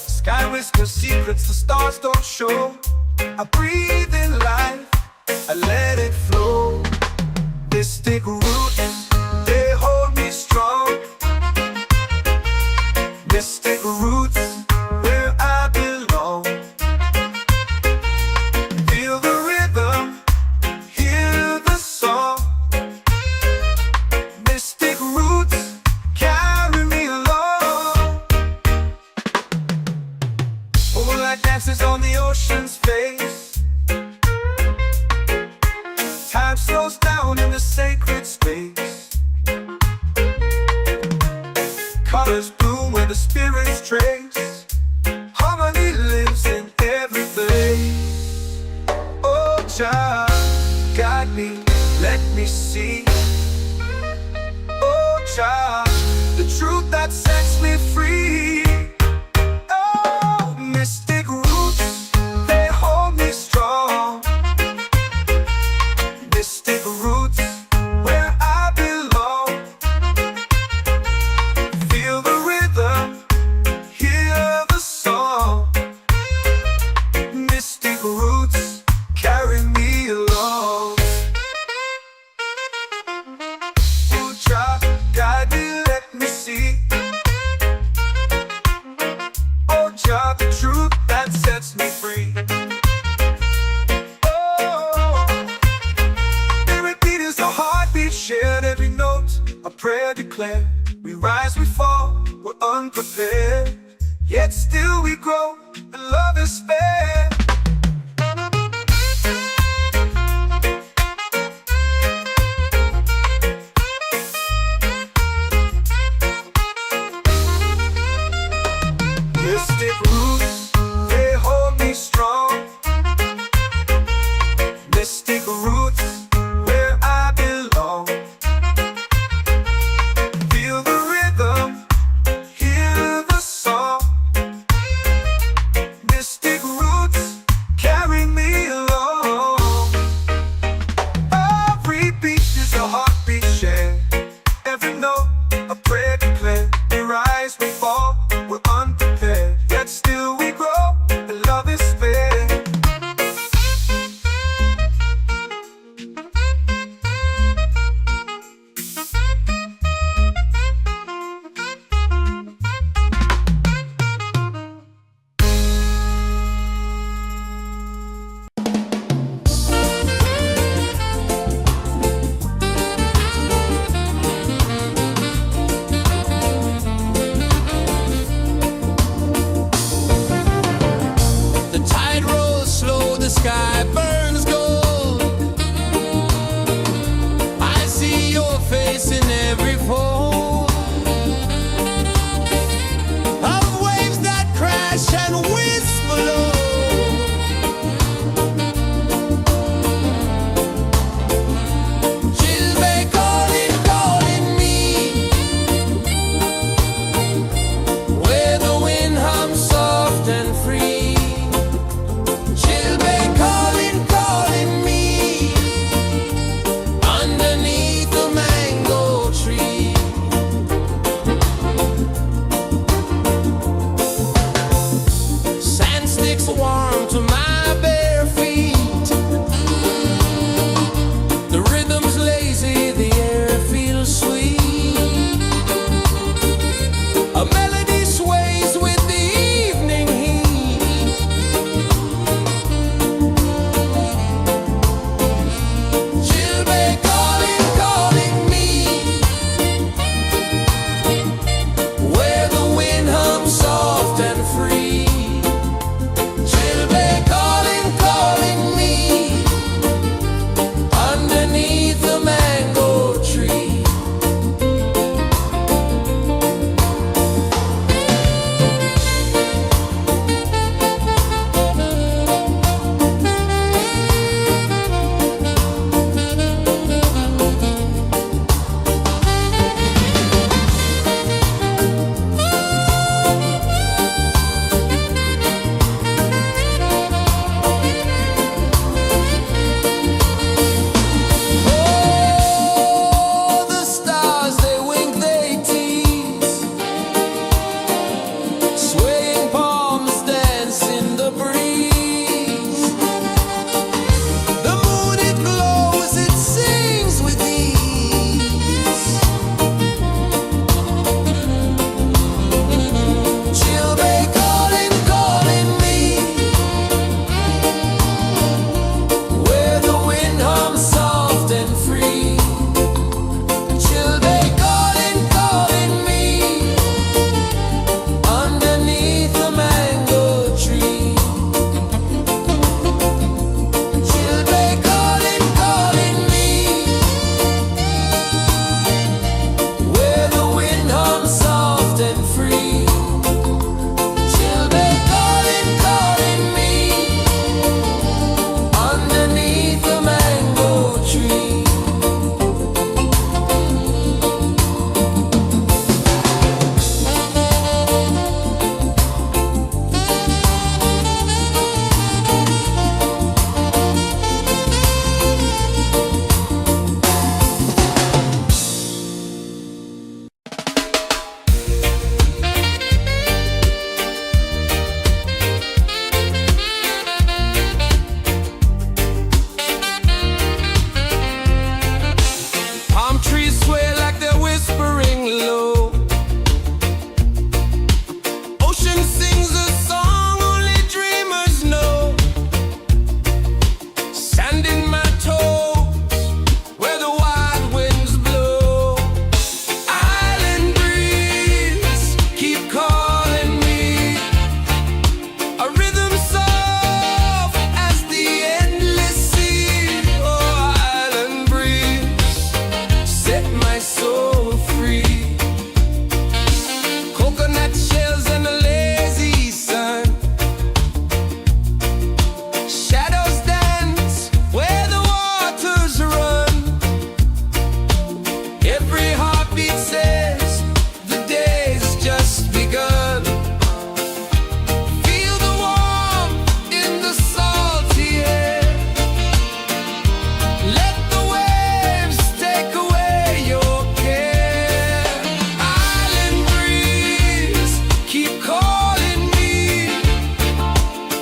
Sky whispers secrets the stars don't show. I breathe in life, I let it flow. Mystic roots, they hold me strong. Mystic roots, where I belong. Feel the rhythm, hear the song. Mystic roots, carry me along. Moonlight dances on the ocean's face. Time slows down in the sacred space. Colors bloom where the spirits trace. Harmony lives in every place. Oh, child, guide me, let me see. Oh, child, the truth that sets me free. Oh, mystic roots, they hold me strong. Mystic roots, where I belong. Feel the rhythm, hear the song. Mystic roots, carry me along. Oh, child, guide me, let me see. Oh, child, the truth that sets me free. Oh, every beat is a heartbeat shared, every note a prayer declared. We rise, we fall, we're unprepared, yet still we grow, and love is spared. Mystic roots, they hold me strong. Mystic roots, where I belong. Feel the rhythm, hear the song. Mystic roots, carry me along. Every beat is a heartbeat shared, every note a prayer declared. We rise, we fall, we're unprepared, yet still we grow, and love is spared. says the day's just begun. Feel the warmth in the salty air. Let the waves take away your care. Island breeze, keep calling me.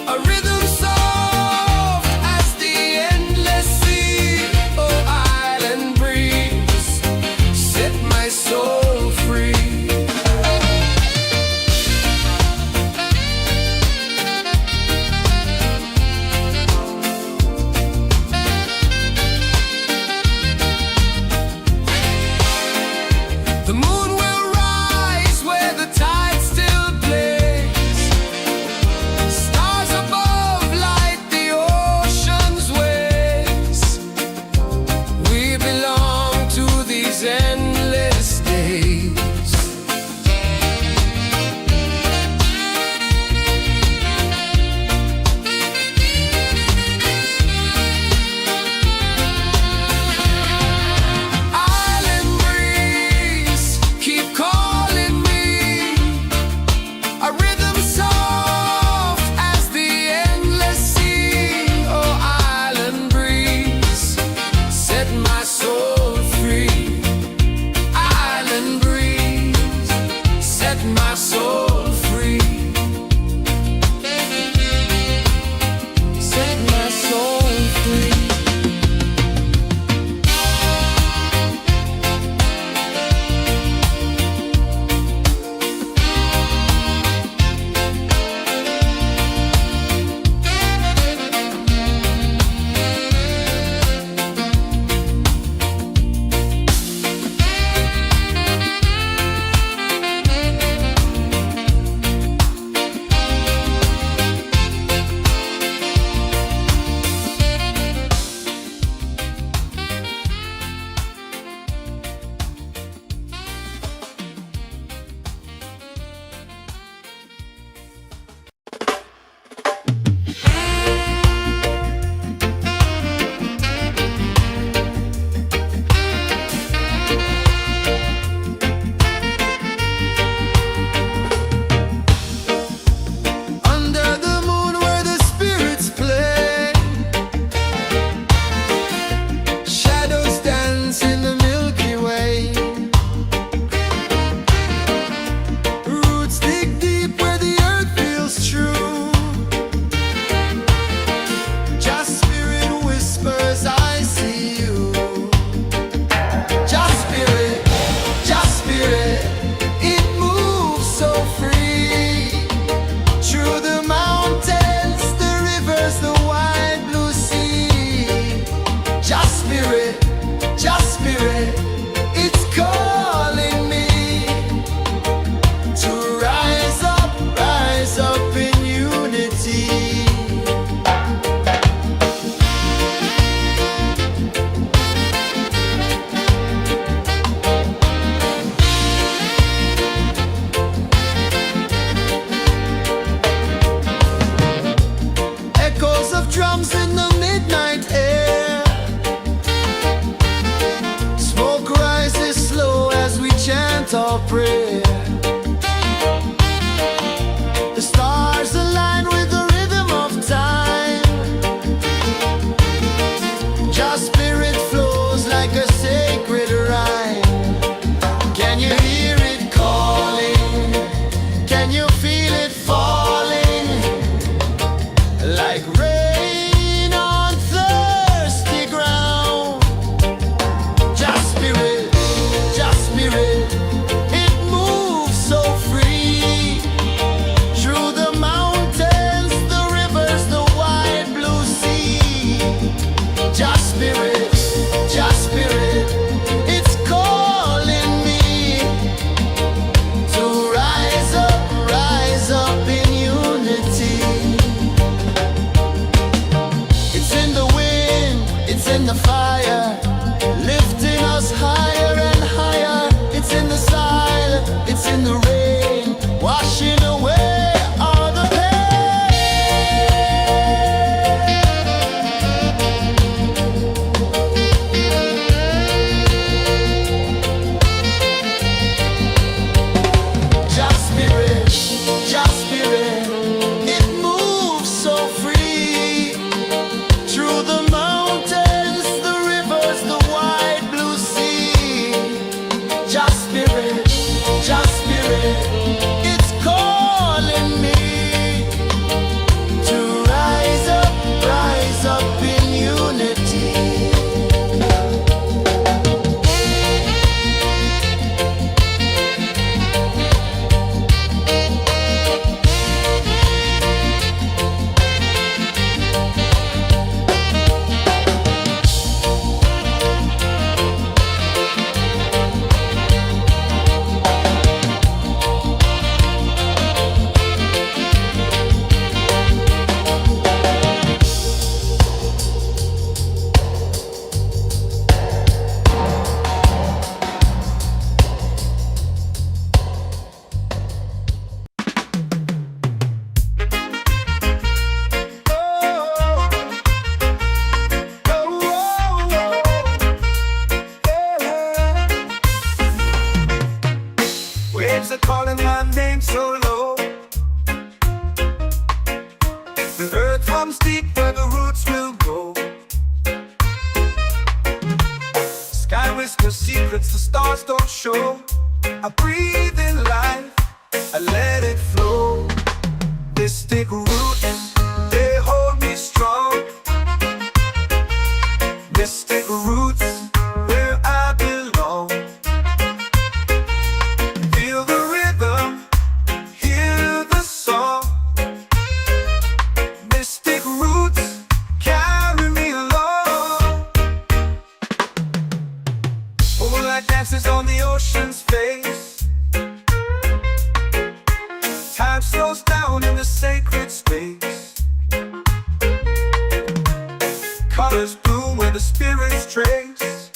A rhythm soft as the endless sea. Oh, island breeze, set my soul free. The moon will rise where the tide still plays. Stars above light the ocean's waves. We belong to these endless days. Island breeze, keep calling me. A rhythm soft as the endless sea. Oh, island breeze, set my soul free. Island breeze, set my soul free. Set my soul free. Under the moon where the spirits play, shadows dance in the Milky Way. Roots dig deep where the earth feels true. Just spirit whispers, I see you. Just spirit, it moves so free. Through the mountains, the rivers, the wide blue sea. Just spirit, it's calling me to rise up in unity. Echoes of drums in the midnight air. Smoke rises slow as we chant our prayer. The stars align with the rhythm of time. Just spirit flows like a sacred rhyme. Can you hear it calling? Can you feel it falling? Like rain on thirsty ground. Just spirit, it moves waves are calling my name so low. The earth comes deep where the roots will go. Sky whispers secrets the stars don't show. I breathe in life, I let it flow. Mystic roots, they hold me strong. Mystic roots, where I belong. Feel the rhythm, hear the song. Mystic roots, carry me along. Moonlight dances on the ocean's face. Time slows down in the sacred space. Colors bloom where the spirits trace.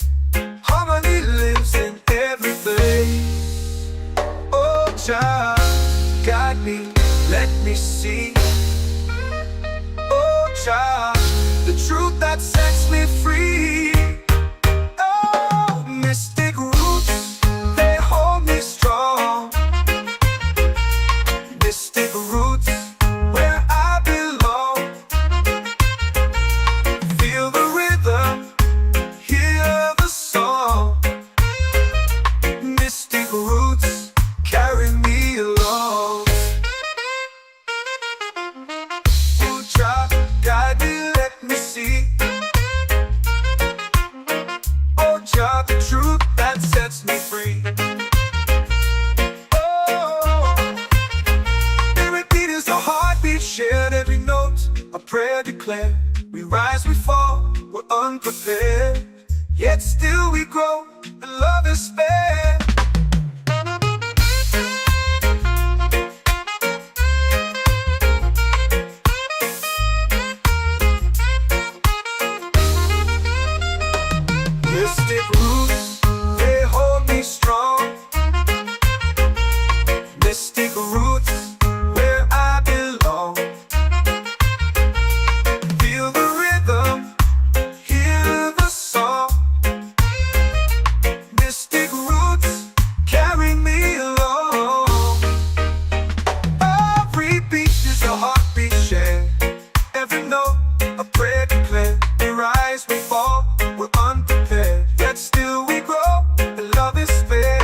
Harmony lives in every place. Oh, Jah, guide me, let me see. Oh, Jah, the truth that sets me free. Oh, mystic roots, they hold me strong. Mystic roots, where I belong. Feel the rhythm, hear the song. Mystic roots, carry me along. Oh, Jah, guide me, let me see. Oh, Jah, the truth that sets me free. Shared every note, a prayer declared. We rise, we fall, we're unprepared. Yet still we grow, and love is spared. Mystic roots, they hold me strong. Mystic roots, where I belong. Feel the rhythm, hear the song. Mystic roots, carry me along. Every beat is a heartbeat shared. Every note, a prayer declared. We rise, we fall, we're unprepared. Yet still we grow, and love is spared.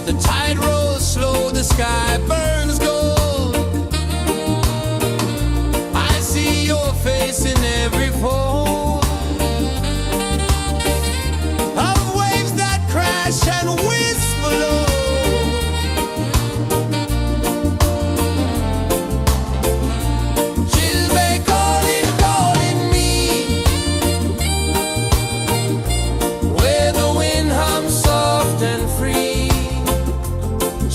The tide rolls slow, the sky burns gold. I see your face in every fold of waves that crash and whisper low. Chilbay calling, calling me, where the wind hums soft and free.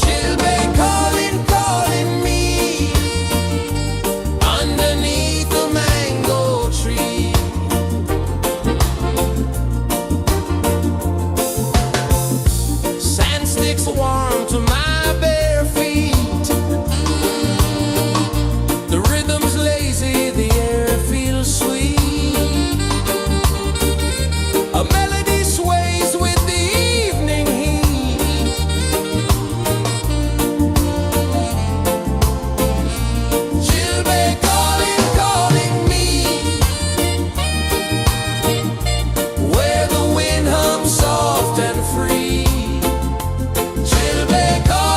Chilbay calling, calling me, underneath the mango tree. Sand sticks warm to my bare feet. The rhythm's lazy, the air feels sweet. A melody sways with the evening heat. Chilbay calling, calling me, where the wind hums soft and free. Chilbay calling.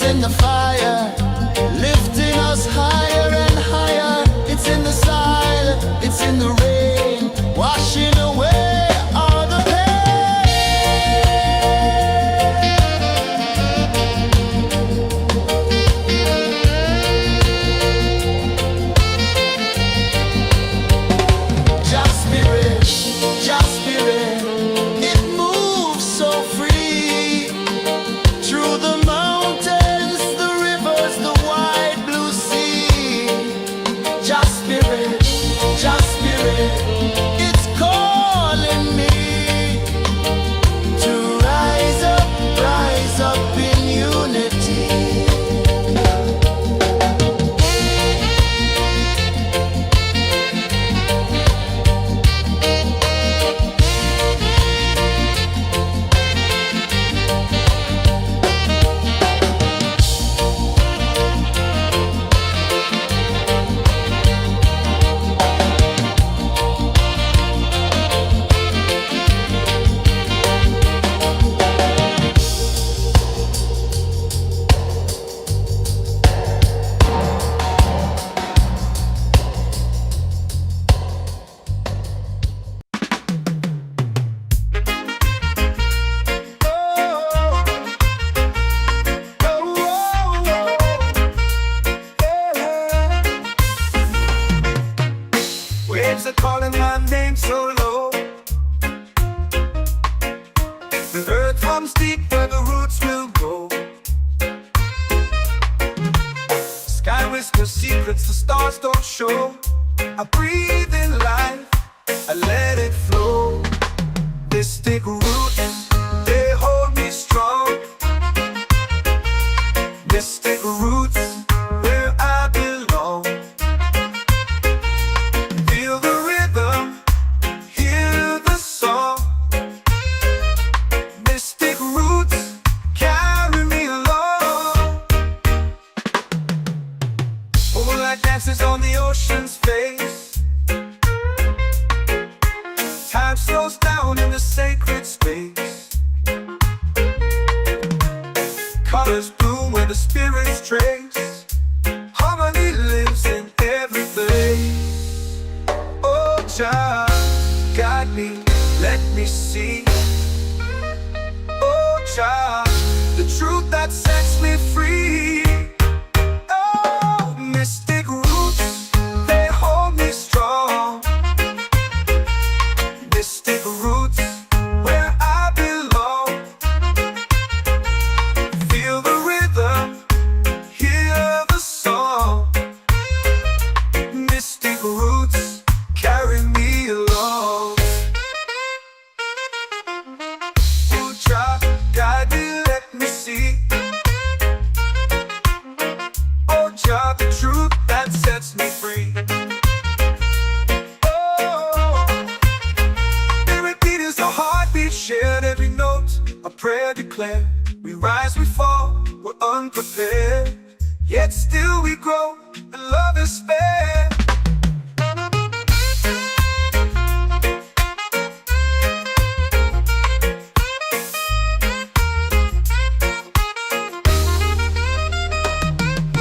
in the fire, lifting us higher and higher. It's in the silence, it's in the rain, washing away all the Just spirit, just spirit, it moves so free through the mountains, the rivers, the wide blue sea. Just spirit, it's calling me to rise up in unity. Waves are calling my name so low. The earth hums deep where the roots will go. Sky whispers secrets the stars don't show. I breathe in life, I let it flow. Mystic roots, they hold me strong. Mystic roots, where I belong. Feel the rhythm, hear the song. Mystic roots, carry me along. Moonlight dances on the ocean's face. Time slows down in the sacred space. Colors bloom where the spirits trace. Harmony lives in every place. Oh, child, guide me, let me see. Oh, child, the truth that sets me free. Oh, mystic roots, they hold me strong. Mystic roots, where I belong. Feel the rhythm, hear the song. Mystic roots, carry me along. Oh, child, guide me, let me see. Oh, child, the truth that sets me free. Oh, every beat is a heartbeat shared, every note a prayer declared. We rise, we fall, we're unprepared, yet still we grow, and love is spared.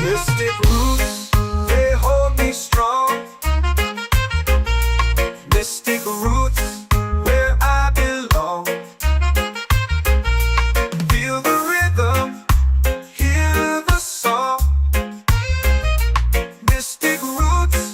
Mystic roots, they hold me strong. Mystic roots, where I belong. Feel the rhythm, hear the song. Mystic roots,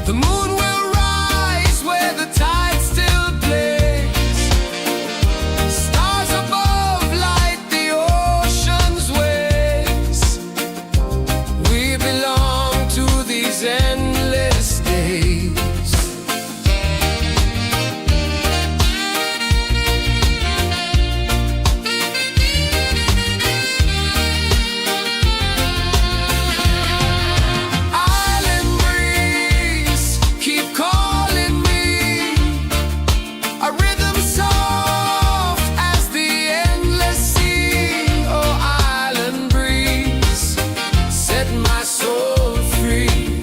The moon will rise where the tide still plays. Stars above light the ocean's waves. We belong to these endless days. Island breeze, keep calling me. A rhythm soft as the endless sea. Oh, island breeze, set my soul free.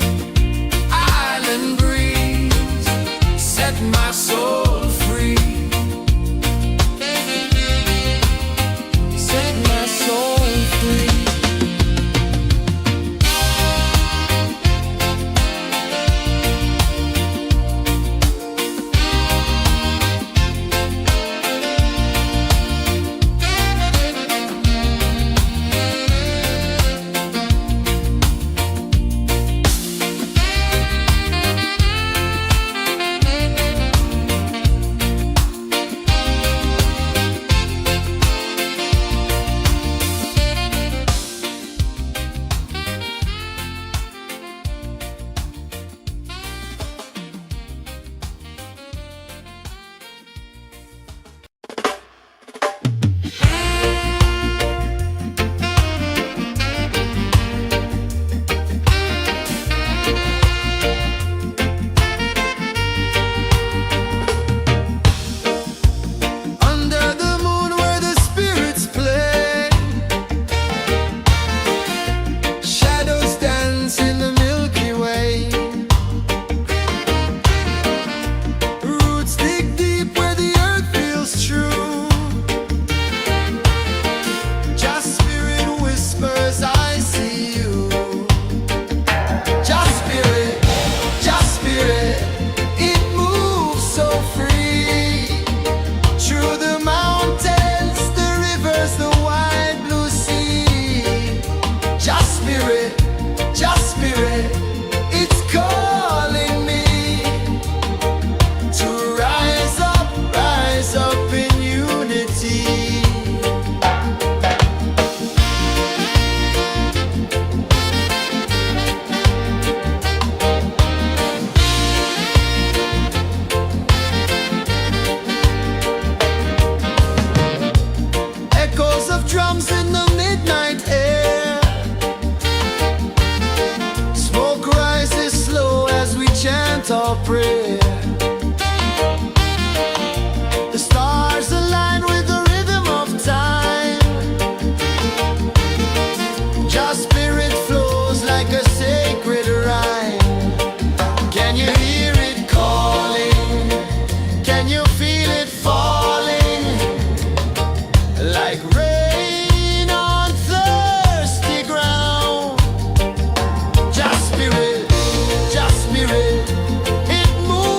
Island breeze, set my soul free. Set my soul free. Under the moon where the spirits play, shadows dance in the Milky Way. Roots dig deep where the earth feels true. Just spirit whispers, I see you. Just spirit, it moves so free. Through the mountains, the rivers, the wide blue sea. Just spirit, it's calling me to rise up in unity. Echoes of drums in the midnight air. Smoke rises slow as we chant our prayer. The stars align with the rhythm of time. Just spirit flows like a sacred rhyme. Can you hear it calling? Can you feel it falling? Like rain on thirsty ground. Just spirit, it moves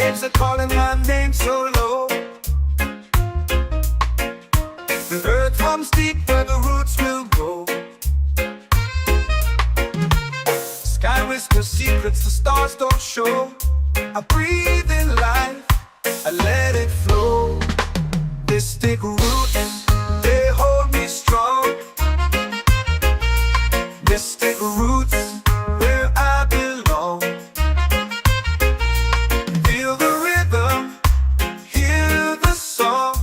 waves are calling my name so low. The earth hums deep where the roots will go. Sky whispers secrets the stars don't show. I breathe in life, I let it flow. Mystic roots, they hold me strong. Mystic roots, where I belong. Feel the rhythm, hear the song.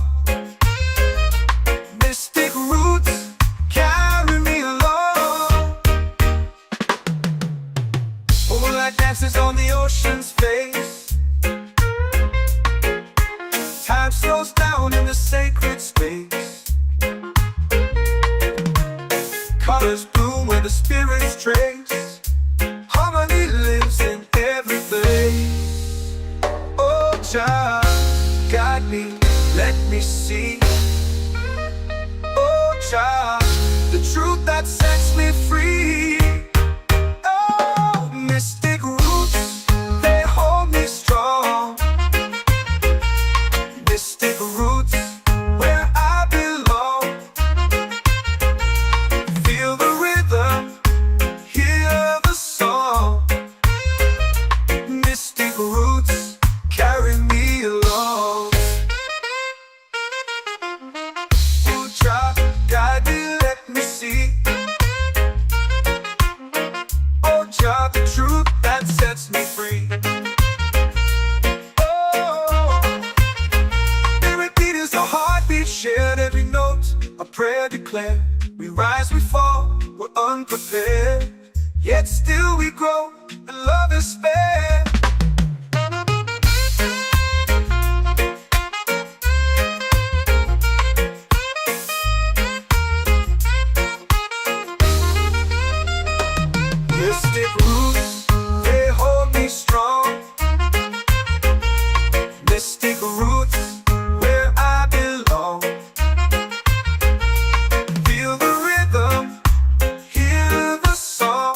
Mystic roots, carry me along. Moonlight dances on the ocean's face. Time slows down in the sacred space. Colors bloom where the spirits trace. Harmony lives in every place. Oh, child, guide me, let me see. Oh, child, the truth that sets me free. Oh, mystic roots, they hold me strong. Mystic roots, where I belong. Feel the rhythm, hear the song. Mystic roots, carry me along. Oh, child, guide me, let me see. Oh, child, the truth that sets me free. Shared every note, a prayer declared. We rise, we fall, we're unprepared. Yet still we grow, and love is spared. Mystic roots, they hold me strong. Mystic roots, where I belong. Feel the rhythm, hear the song.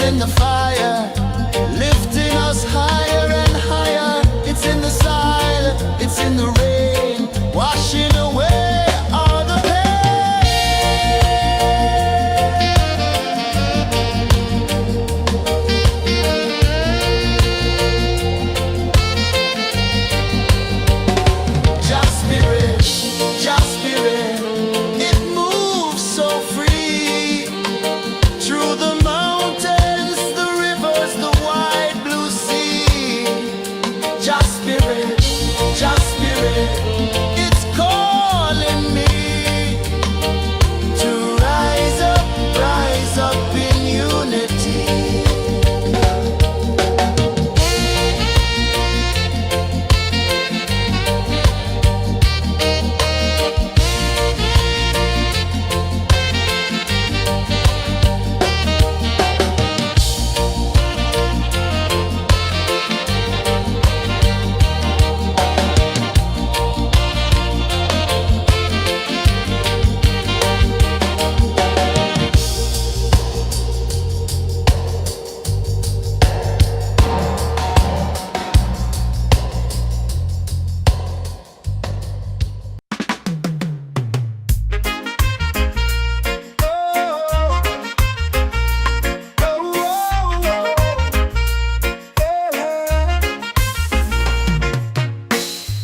in the fire, lifting us higher and higher. It's in the silence, it's in the rain, washing away all the Just spirit, just spirit, it moves so free through the mountains, the rivers, the wide blue sea. Just spirit, it's calling me to rise up in unity.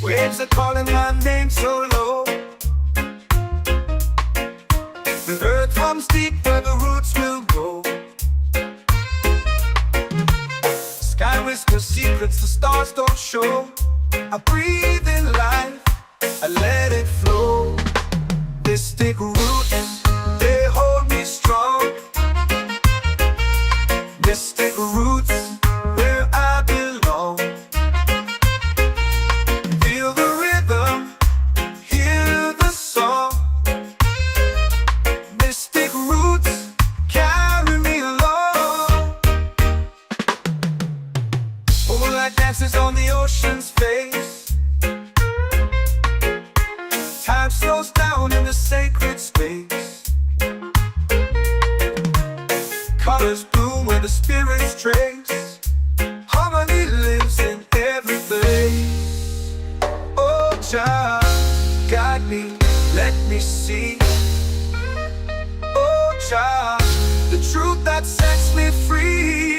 Waves are calling my name so low. The earth hums deep where the roots will go. Sky whispers secrets the stars don't show. I breathe in life, I let it flow. They stick root and they hold me strong. They stick roots where I belong. Feel the rhythm, hear the song. Mystic roots carry me along. Moonlight dances on the ocean's face. Time slows down in the sacred space. Colors bloom where the spirits trace. Harmony lives in every place. Oh, Jah, guide me, let me see. Oh, Jah, the truth that sets me free.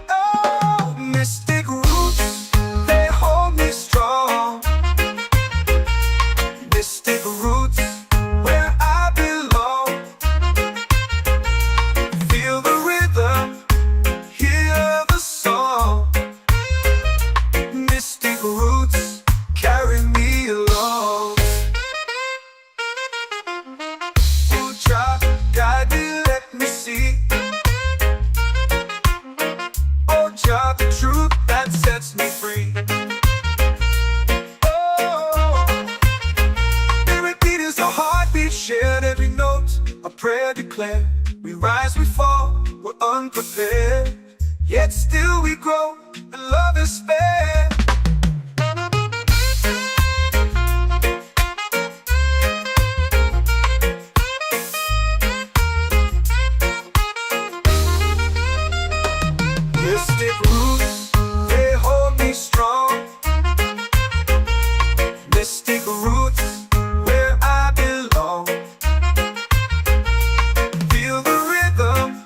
Oh, mystic roots, they hold me strong. Mystic roots, where I belong. Feel the rhythm, hear the song. Mystic roots carry me along. Oh, Jah, guide me, let me see. Oh, Jah, the truth that sets me free. Oh, spirit beat is a heartbeat, shared every note. A prayer declared. We rise, we fall, we're unprepared. Yet still we grow, and love is spared. Mystic roots, they hold me strong. Mystic roots, where I belong. Feel the rhythm,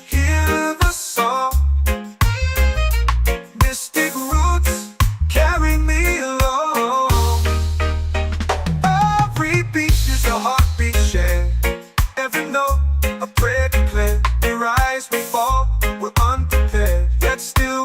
hear the song. Mystic roots carry me along. Every beat is a heartbeat shared. Every note, a prayer declared. We rise, we fall, we're unprepared. Yet still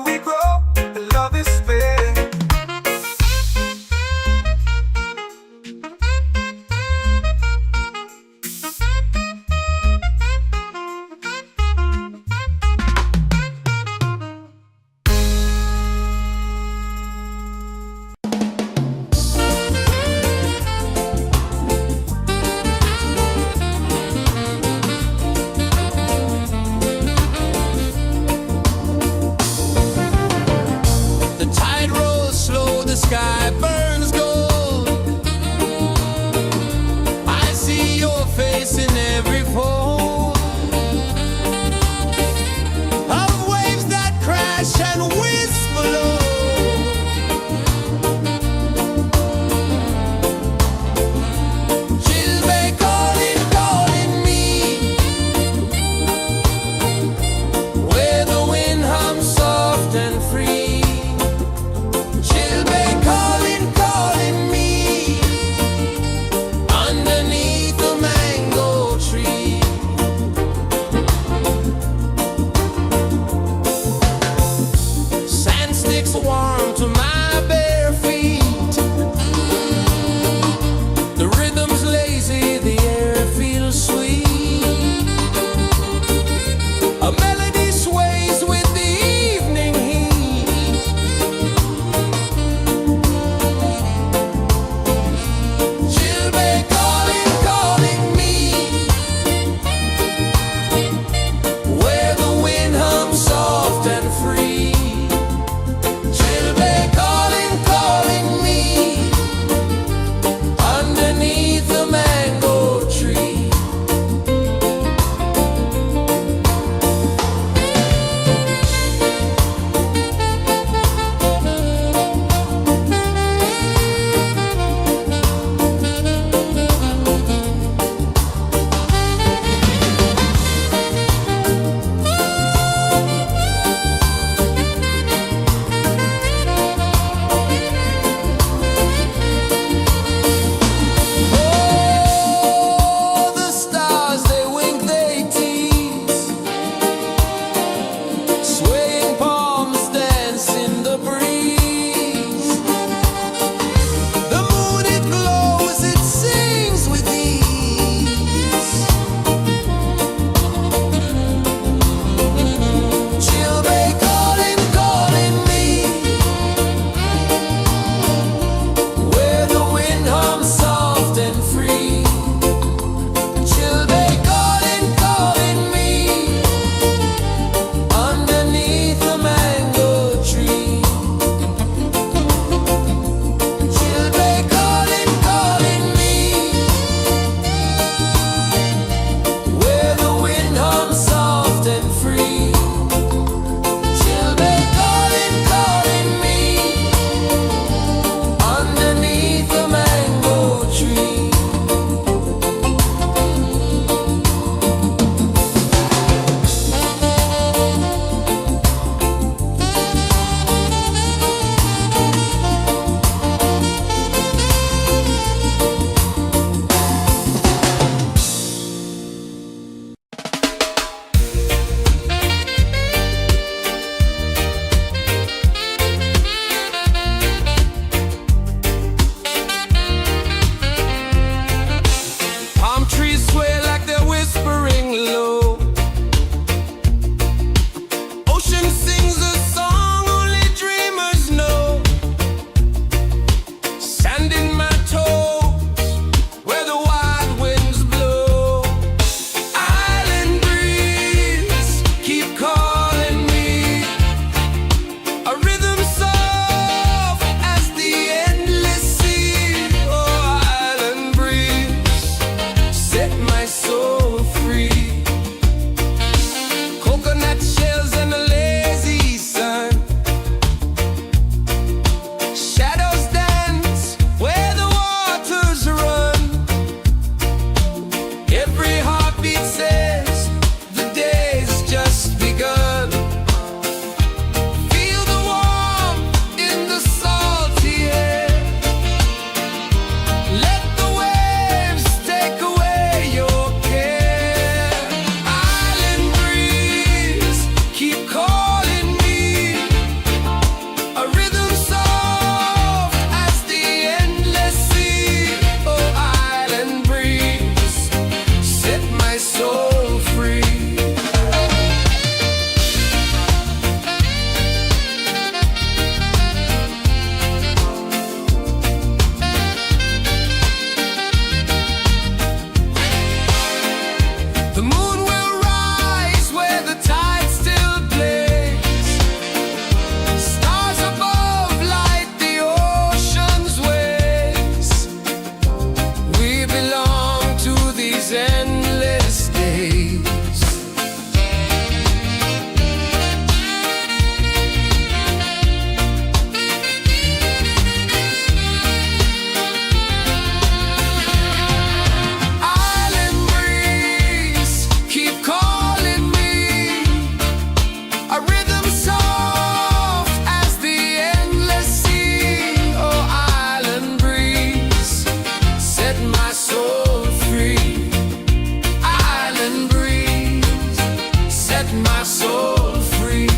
my soul free.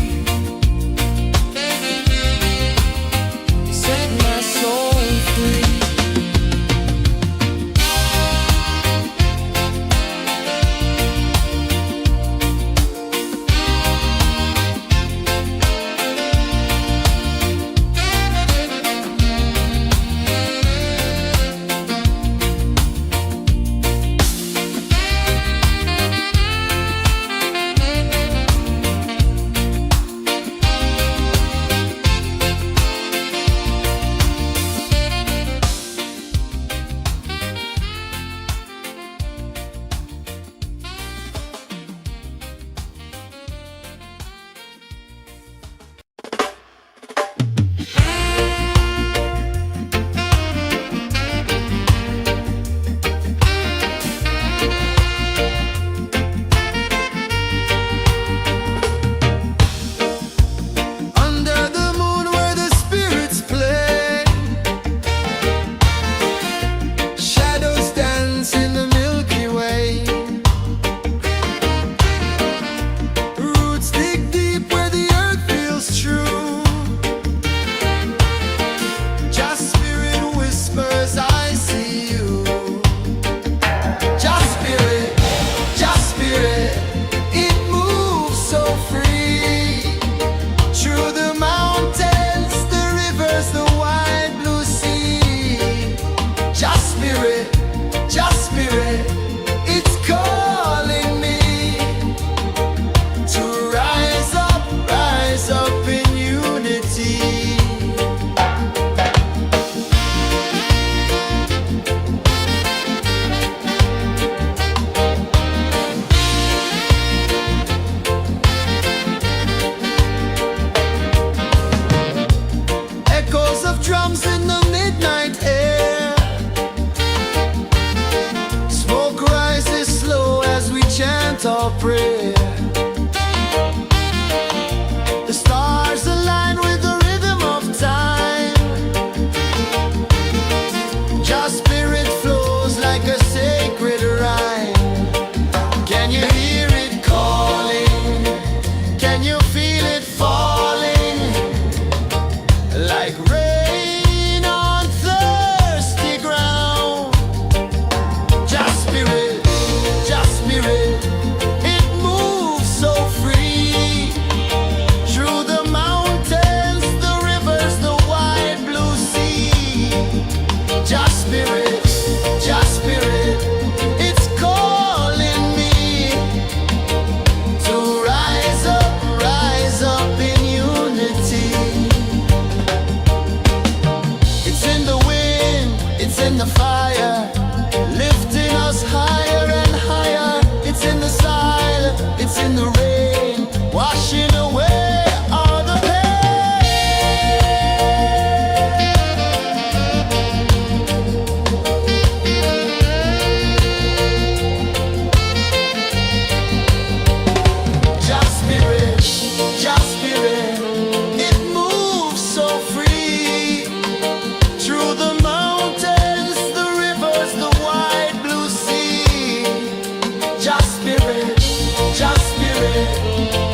Set my soul free. Under the moon where the spirits play, shadows dance in the Milky Way. Roots dig deep where the earth feels true. Just spirit whispers, I see you. Just spirit, it moves so free. Through the mountains, the rivers, the wide blue sea. Just spirit, it's calling me to rise up in unity. Echoes of drums in the midnight air. Smoke rises slow as we chant our prayer. The stars align with the rhythm of time. Just spirit flows like a sacred rhyme. Can you hear it calling? Can you feel it falling? Like rain on thirsty ground. Just spirit, it moves so free. Through the mountains, the rivers, the wide blue sea. Just spirit, it's calling me to rise up in unity. It's in the wind, it's in the fire, lifting us higher and higher. It's in the silence, it's in the rain, washing away all the pain. Just spirit, it moves so free. Through the mountains, the rivers, the wide blue sea. Just spirit,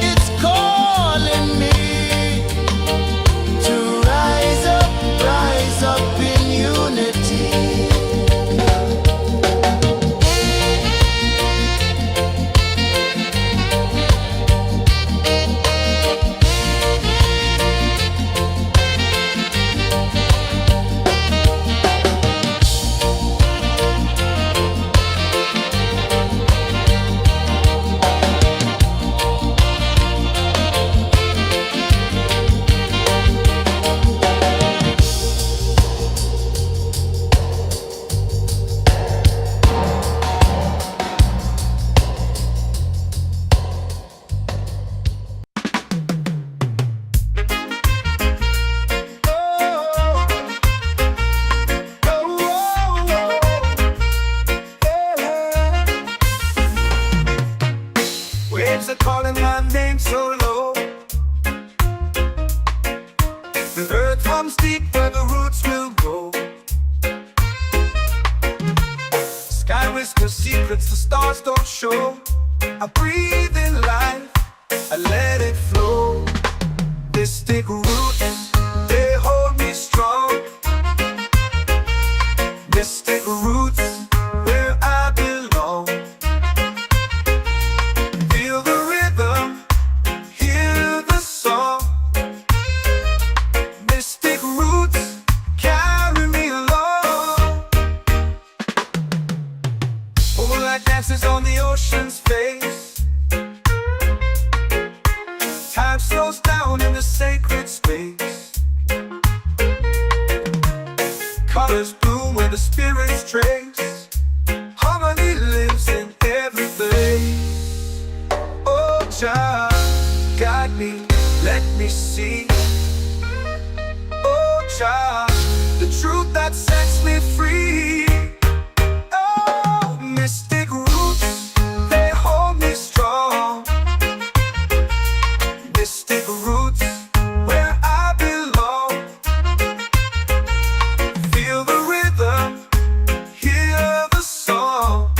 it's calling me to rise up in unity. Waves are calling my name so low. The earth hums deep where the roots will go. Sky whispers secrets the stars don't show. I breathe in life, trace. Harmony lives in every place. Oh, Jah, guide me, let me see. Oh, Jah, the truth that sets me free. Oh, mystic roots, they hold me strong. Mystic roots, where I belong. Feel the rhythm, hear the song.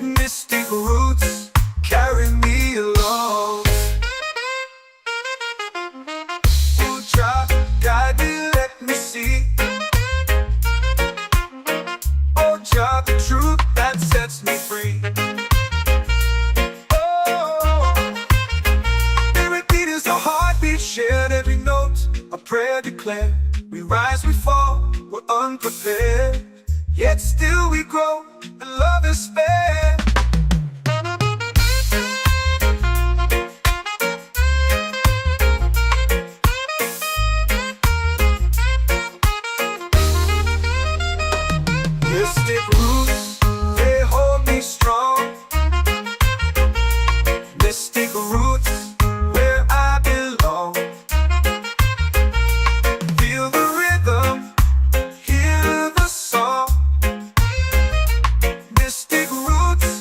Mystic roots, carry me along. Oh, Jah, guide me, let me see. Oh, Jah, the truth that sets me free. Oh, every beat is a heartbeat shared, every note a prayer declared. We rise, we fall, we're unprepared, yet still we grow, and love is spared. Mystic roots, they hold me strong. Mystic roots, where I belong. Feel the rhythm, hear the song. Mystic roots,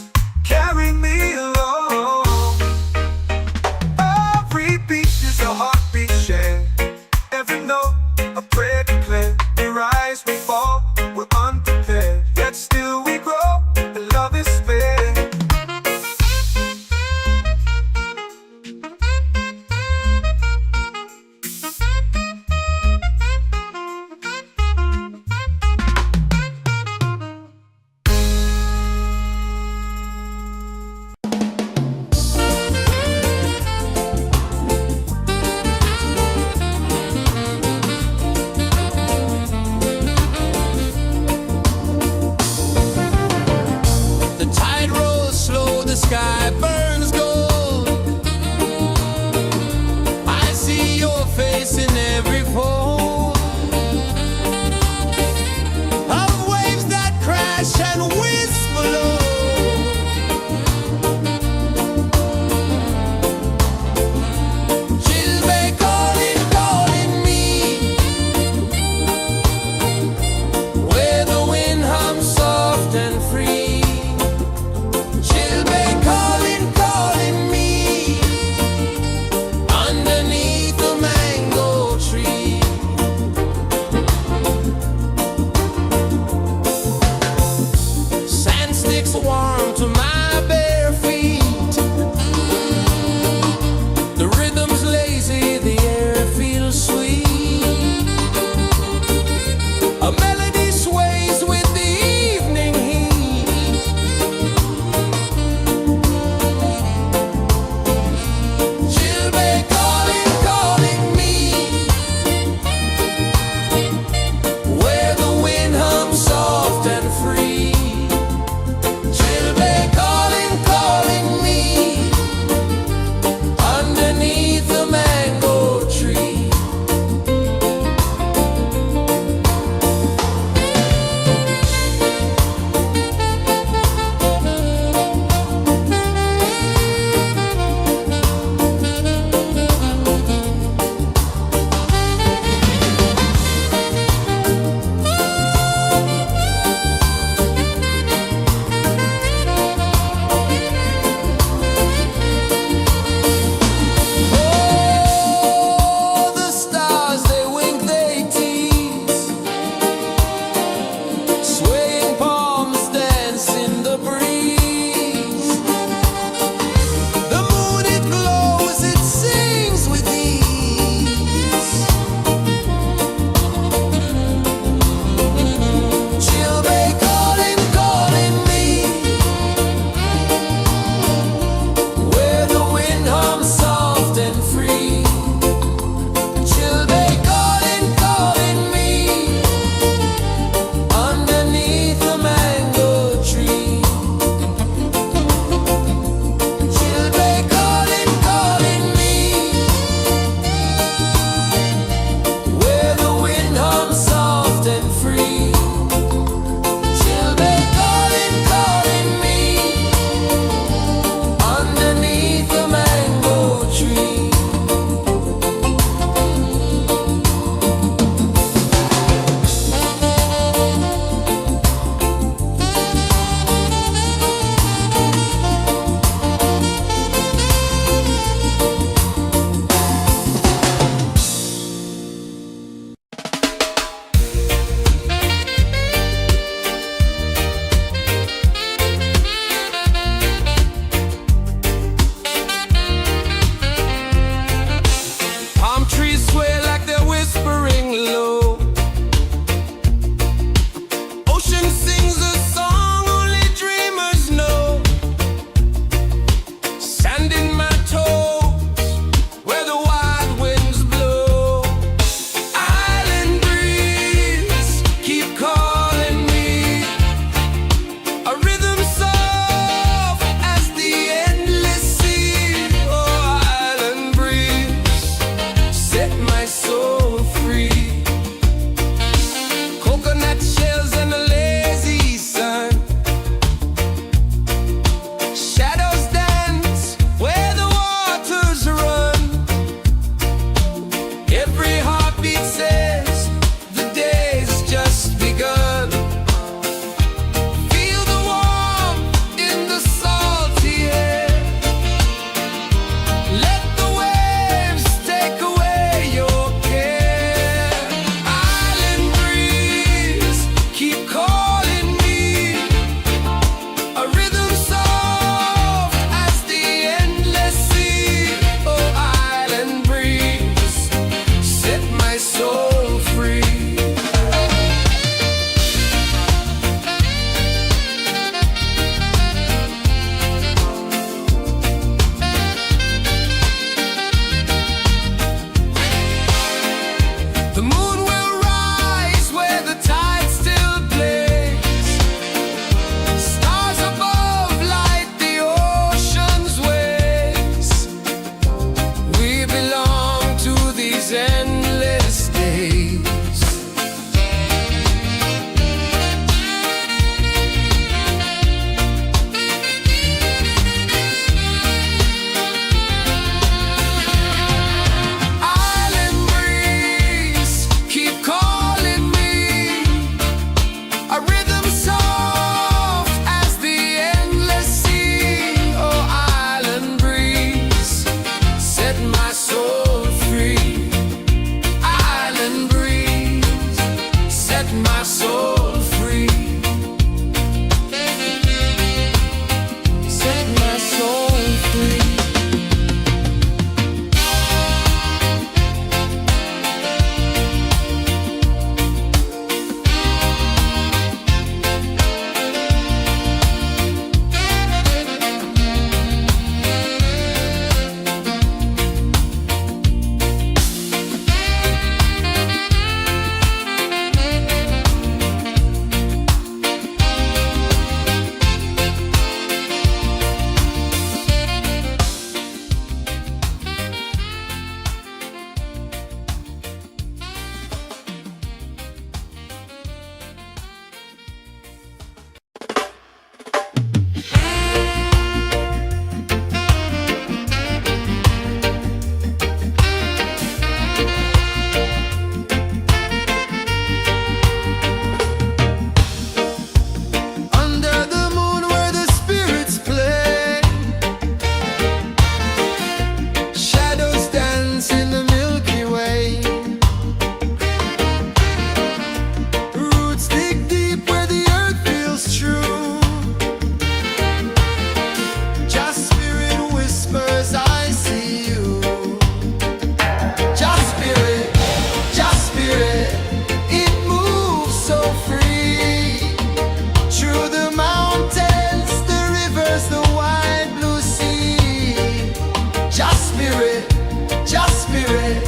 spirit,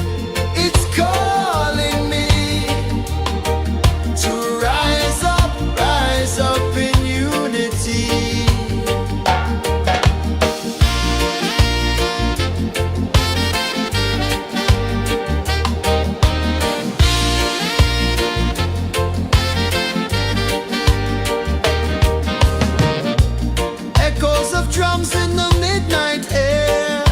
it's calling me to rise up in unity. Echoes of drums in the midnight air.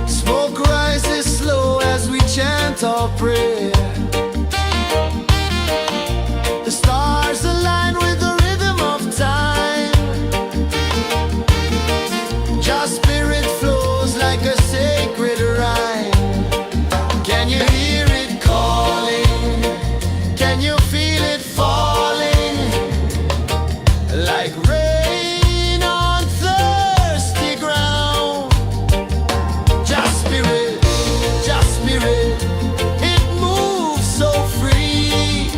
Smoke rises slow as we chant our prayer. The stars align with the rhythm of time. Your spirit flows like a sacred rhyme. Can you hear it calling? Can you feel it falling? Like rain on thirsty ground. Just spirit, it moves so free.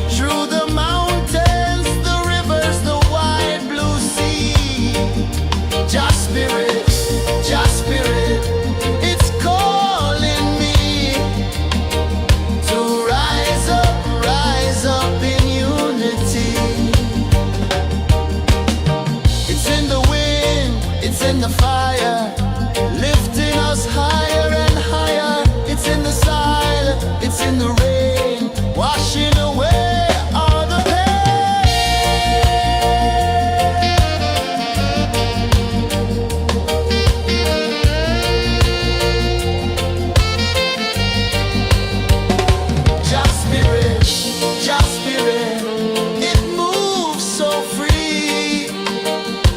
Through the mountains, the rivers, the wide blue sea. Just spirit, it's calling me to rise up in unity. It's in the wind, it's in the fire, lifting us higher and higher. It's in the silence, it's in the rain, washing away all the pain. Just spirit, it moves so free.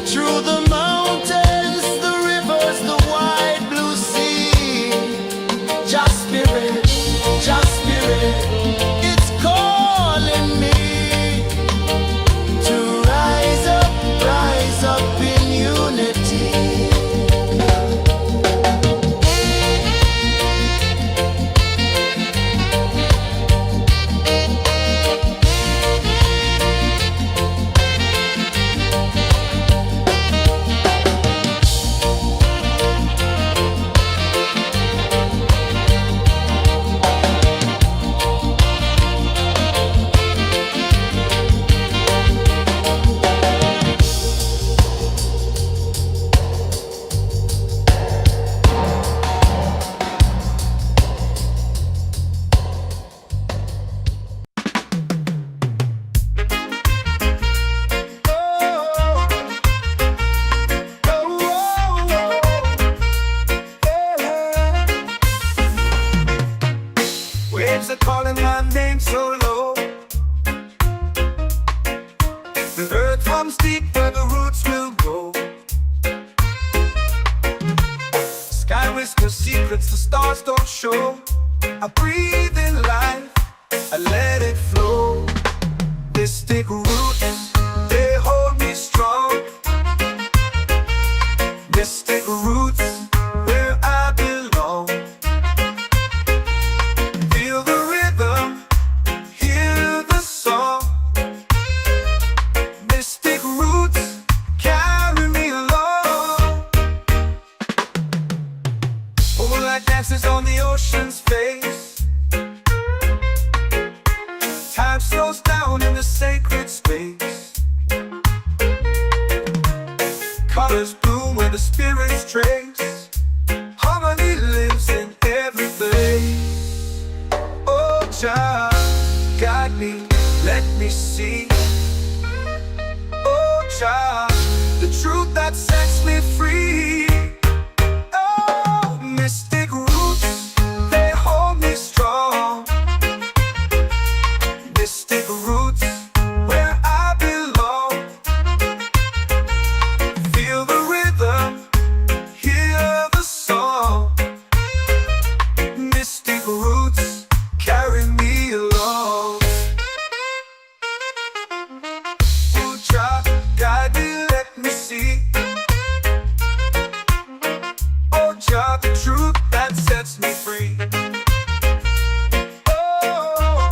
Through the mountains, the rivers, the wide blue sea. Just spirit, it's calling me to rise up in unity. Waves are calling my name so low. The earth hums deep where the roots will go. Sky whispers secrets the stars don't show. I breathe in life, I let it flow. Mystic roots, they hold me strong. Mystic roots, where I belong. Feel the rhythm, hear the song. Mystic roots, carry me along. Moonlight dances on the ocean's face. Time slows down in the sacred space. Colors bloom where the spirits trace. Harmony lives in every place. Oh, Jah, guide me, let me see. Oh, Jah, the truth that sets me free. Oh, mystic roots, they hold me strong. Mystic roots, where I belong. Feel the rhythm, hear the song. Mystic roots, carry me along. Oh, Jah, guide me, let me see. Oh, Jah, the truth that sets me free. Oh,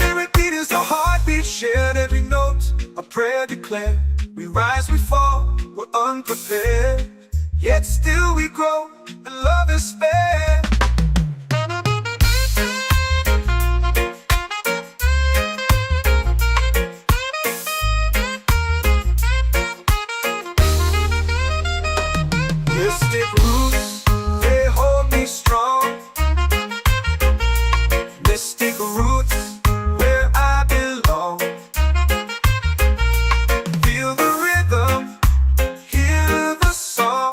every beat is a heartbeat, shared every note, a prayer declared. We rise, we fall, we're unprepared. yet still we grow, and love is fair. Mystic roots, they hold me strong. Mystic roots, where I belong. Feel the rhythm, hear the song.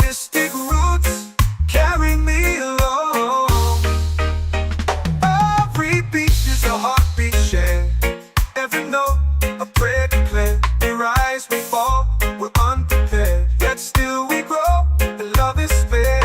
Mystic roots, carry me along. Every beat is a heartbeat shared. Every note, a prayer declared. We rise, we fall, we're unprepared, yet still we grow, and love is fair.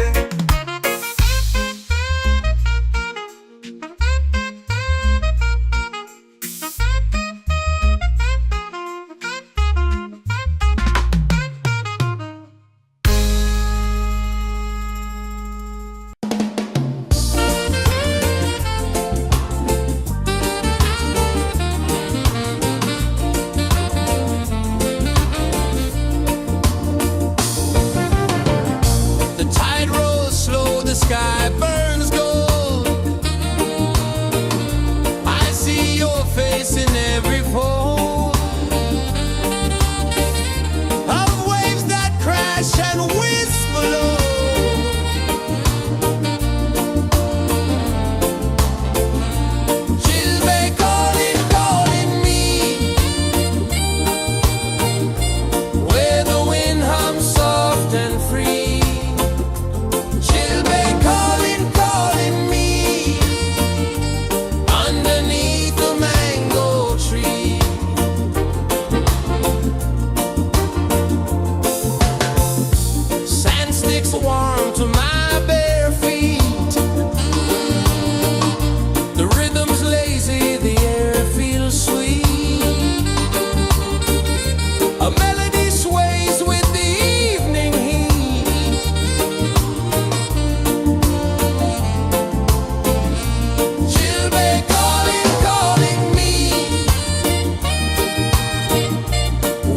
The tide rolls slow, the sky burns gold. I see your face in every fold of waves that crash and whisper low. She'll be calling, calling me, where the wind hums soft and free. She'll be calling, calling me, underneath the mango tree. Sand sticks warm to my bare feet. The rhythm's lazy, the air feels sweet. A melody sways with the evening heat. She'll be calling, calling me,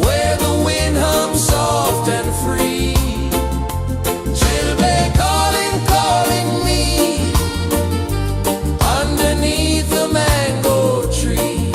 where the wind hums soft and free. She'll be calling, calling me, underneath the mango tree.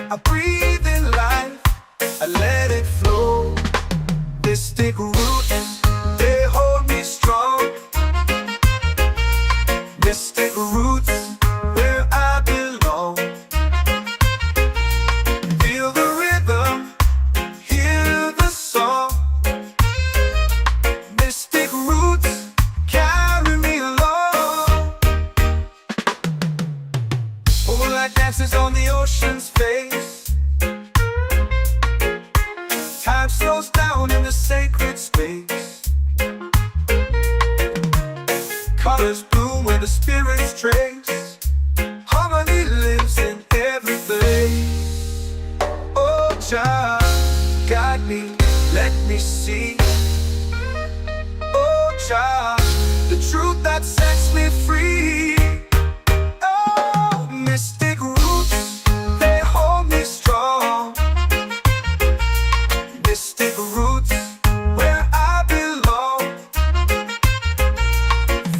I breathe in life, I let it flow. Mystic roots, they hold me strong. Mystic roots, where I belong. Feel the rhythm, hear the song. Mystic roots, carry me along. Moonlight dances on the ocean's face. Time slows down in the sacred space. Colors bloom where the spirits trace. Harmony lives in every place. Oh, child, guide me, let me see. Oh, child, the truth that sets me free. Oh, mystic roots, they hold me strong. Mystic roots, where I belong.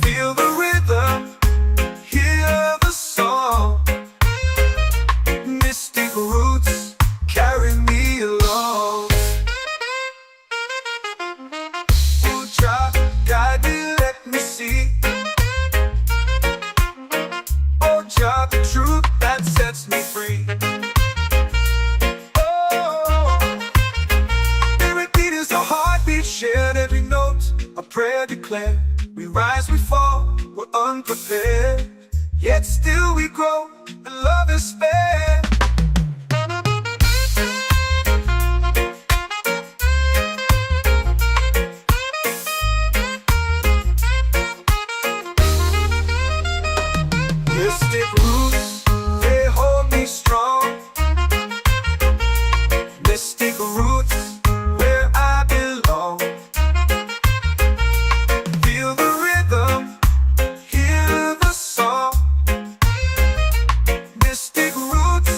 Feel the rhythm, hear the song. Mystic roots, carry me along. Oh, child, guide me, let me see. Oh, child, the truth that sets me free. Shared every note, a prayer declared. We rise, we fall, we're unprepared. Yet still we grow, and love is spared. Mystic roots, they hold me strong. Mystic roots, where I belong. Feel the rhythm, hear the song. Mystic roots,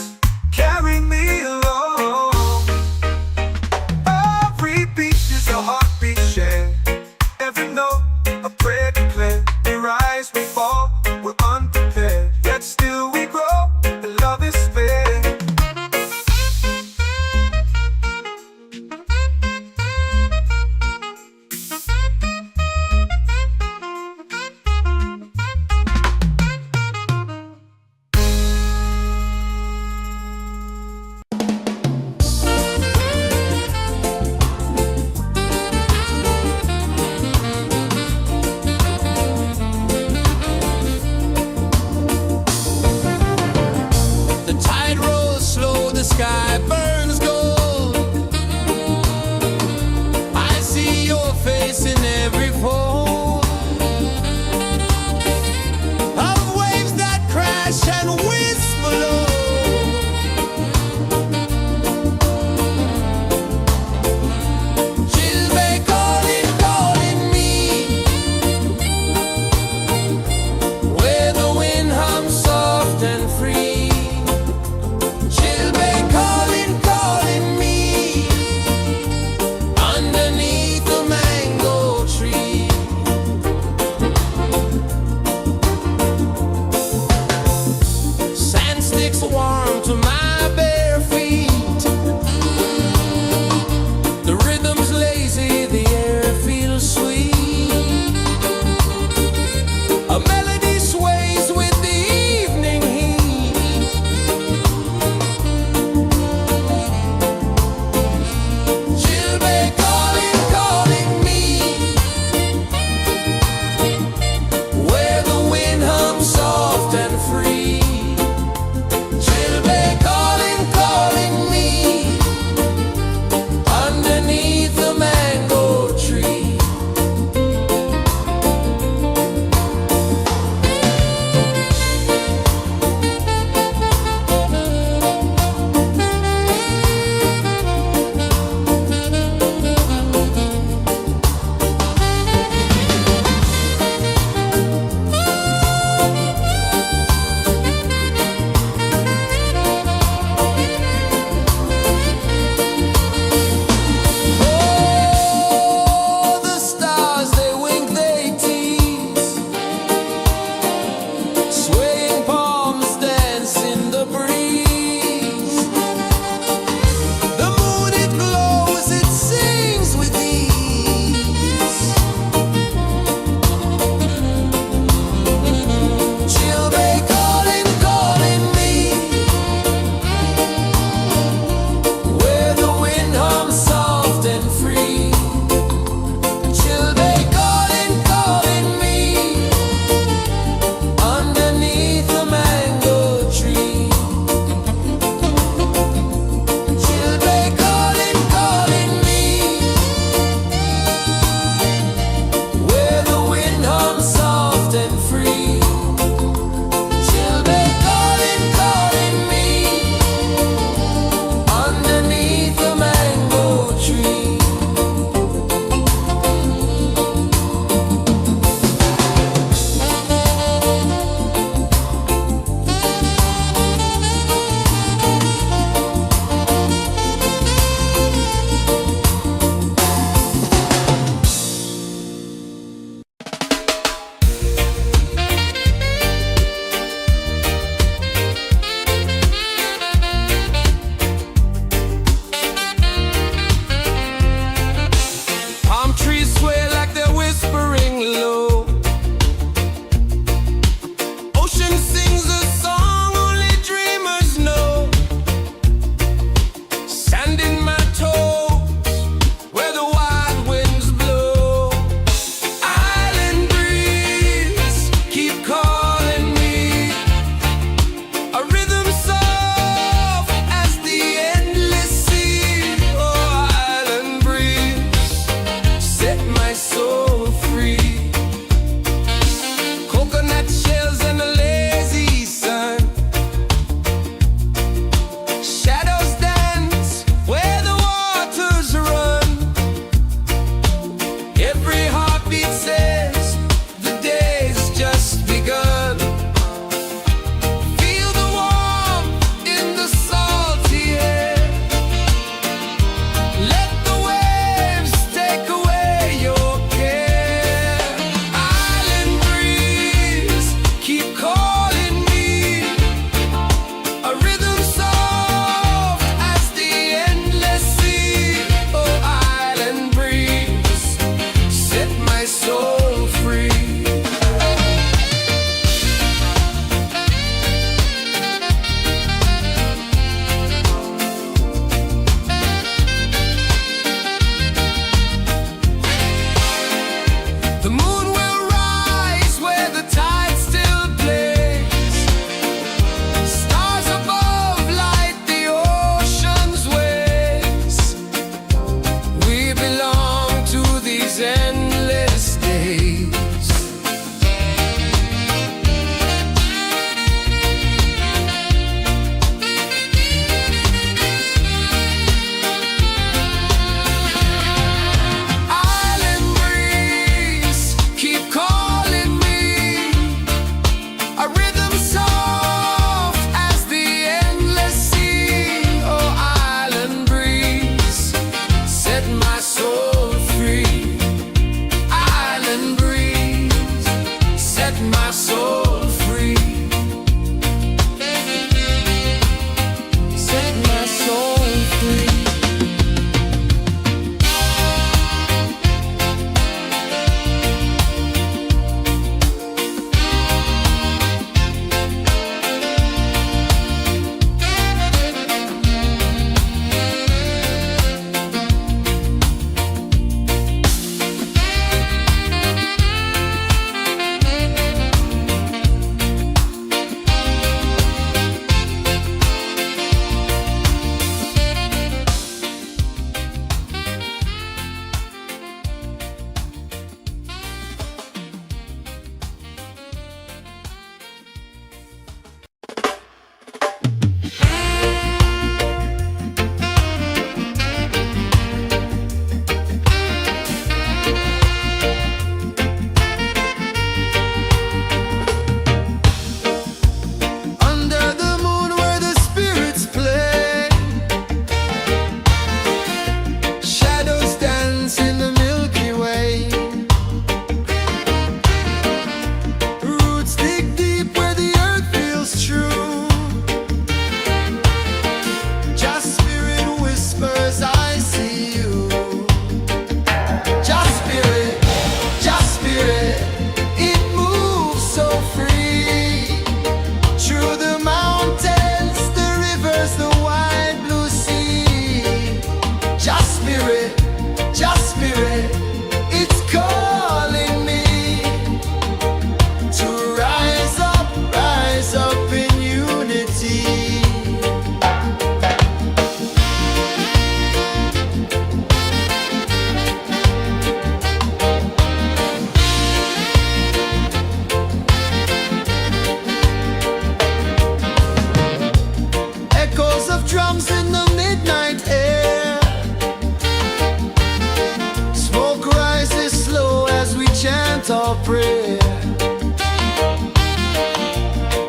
our prayer.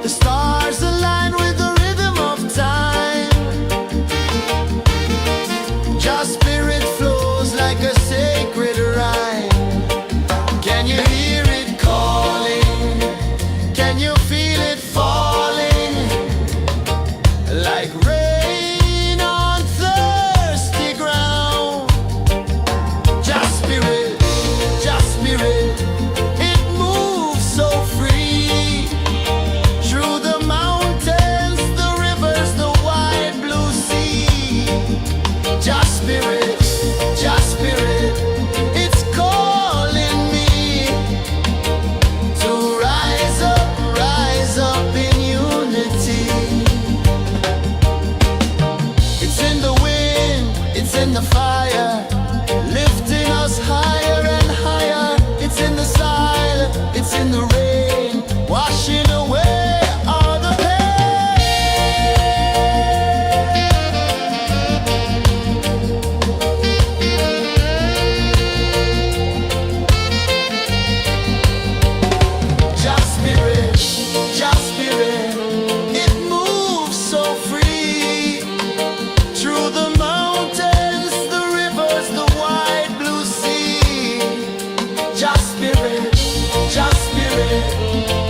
The stars align with the rhythm of time. Your spirit flows like a sacred rhyme. Can you hear it calling? Can you feel it falling? Like rain on thirsty ground. Just spirit, it moves so free. Through the mountains, the rivers, the wide blue sea. Just spirit, it's calling me to rise up in unity. It's in the wind, it's in the fire, lifting us higher and higher. It's in the silence, it's in the rain, washing away all the Just spirit, it moves so free. Through the mountains, the rivers, the wide blue sea. Just spirit,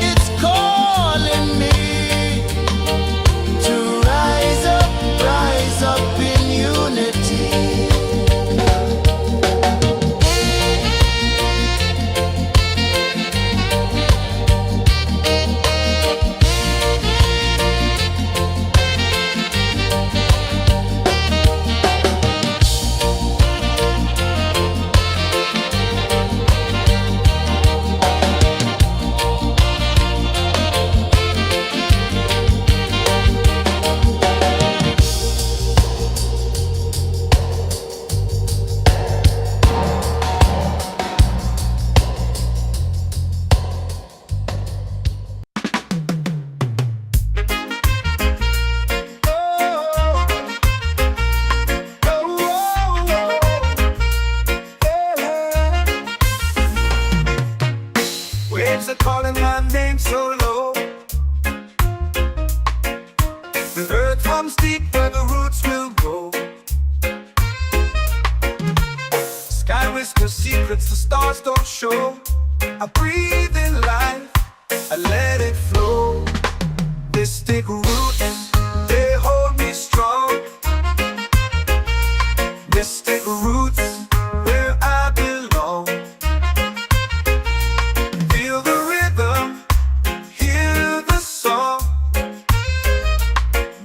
it's calling me to rise up in unity. Waves are calling my name so low. The earth comes deep where the roots will grow. Sky whispers secrets the stars don't show. I breathe in life, I let it flow. Mystic roots, they hold me strong. Mystic roots, where I belong. Feel the rhythm, hear the song.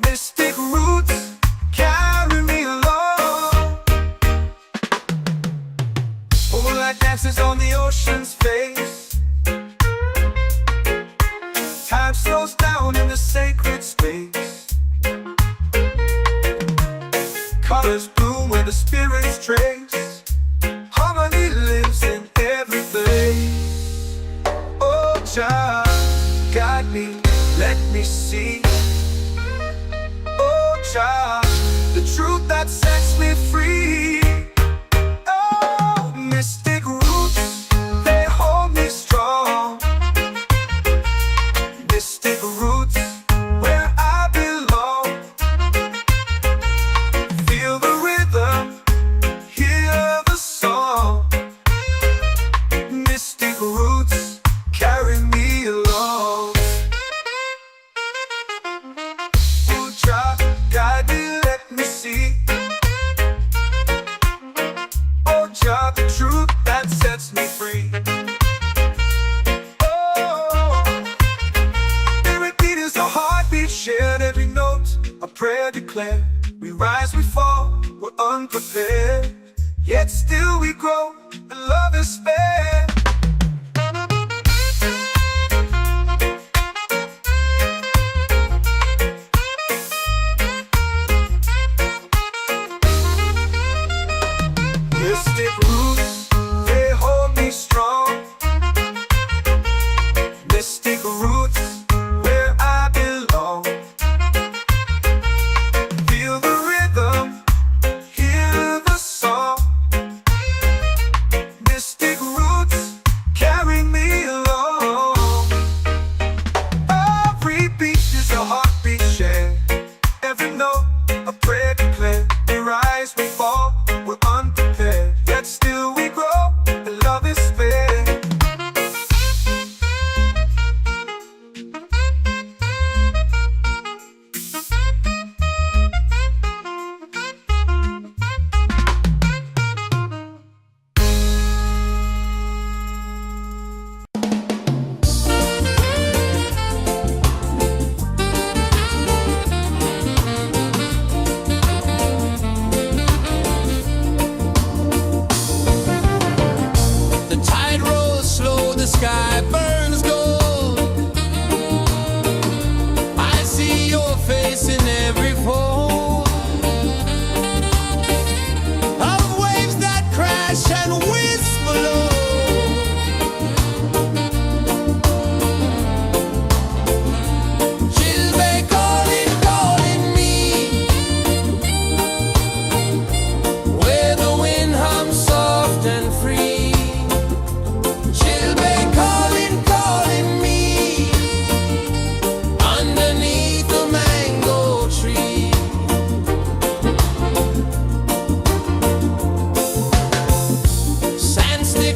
Mystic roots, carry me along. Moonlight dances on the ocean's face. Time slows down in the sacred space. Colors bloom where the spirits trace. Harmony lives in every place. Oh, Jah, guide me, let me see. Oh, Jah, the truth that sets me free. Oh, mystic roots, they hold me strong. Mystic roots, where I belong. Feel the rhythm, hear the song. Mystic roots, carry me along. Oh, Jah, guide me, let me see. Oh, Jah, the truth that sets me free. Oh, spirit beat is a heartbeat, shared every note. A prayer declared. We rise, we fall, we're unprepared. Yet still we grow, and love is spared. Mystic roots, they hold me strong. Mystic roots, where I belong. Feel the rhythm, hear the song. Mystic roots.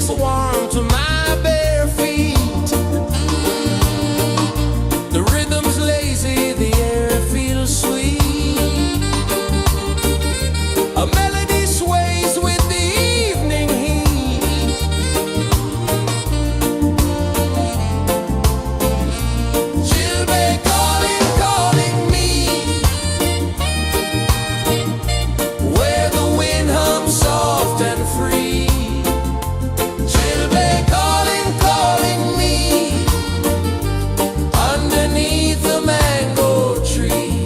feels warm to my bare feet. The rhythm's lazy, the air feels sweet. A melody sways with the evening heat. Children calling, calling me, where the wind hums soft and free. Children calling, calling me, underneath the mango tree.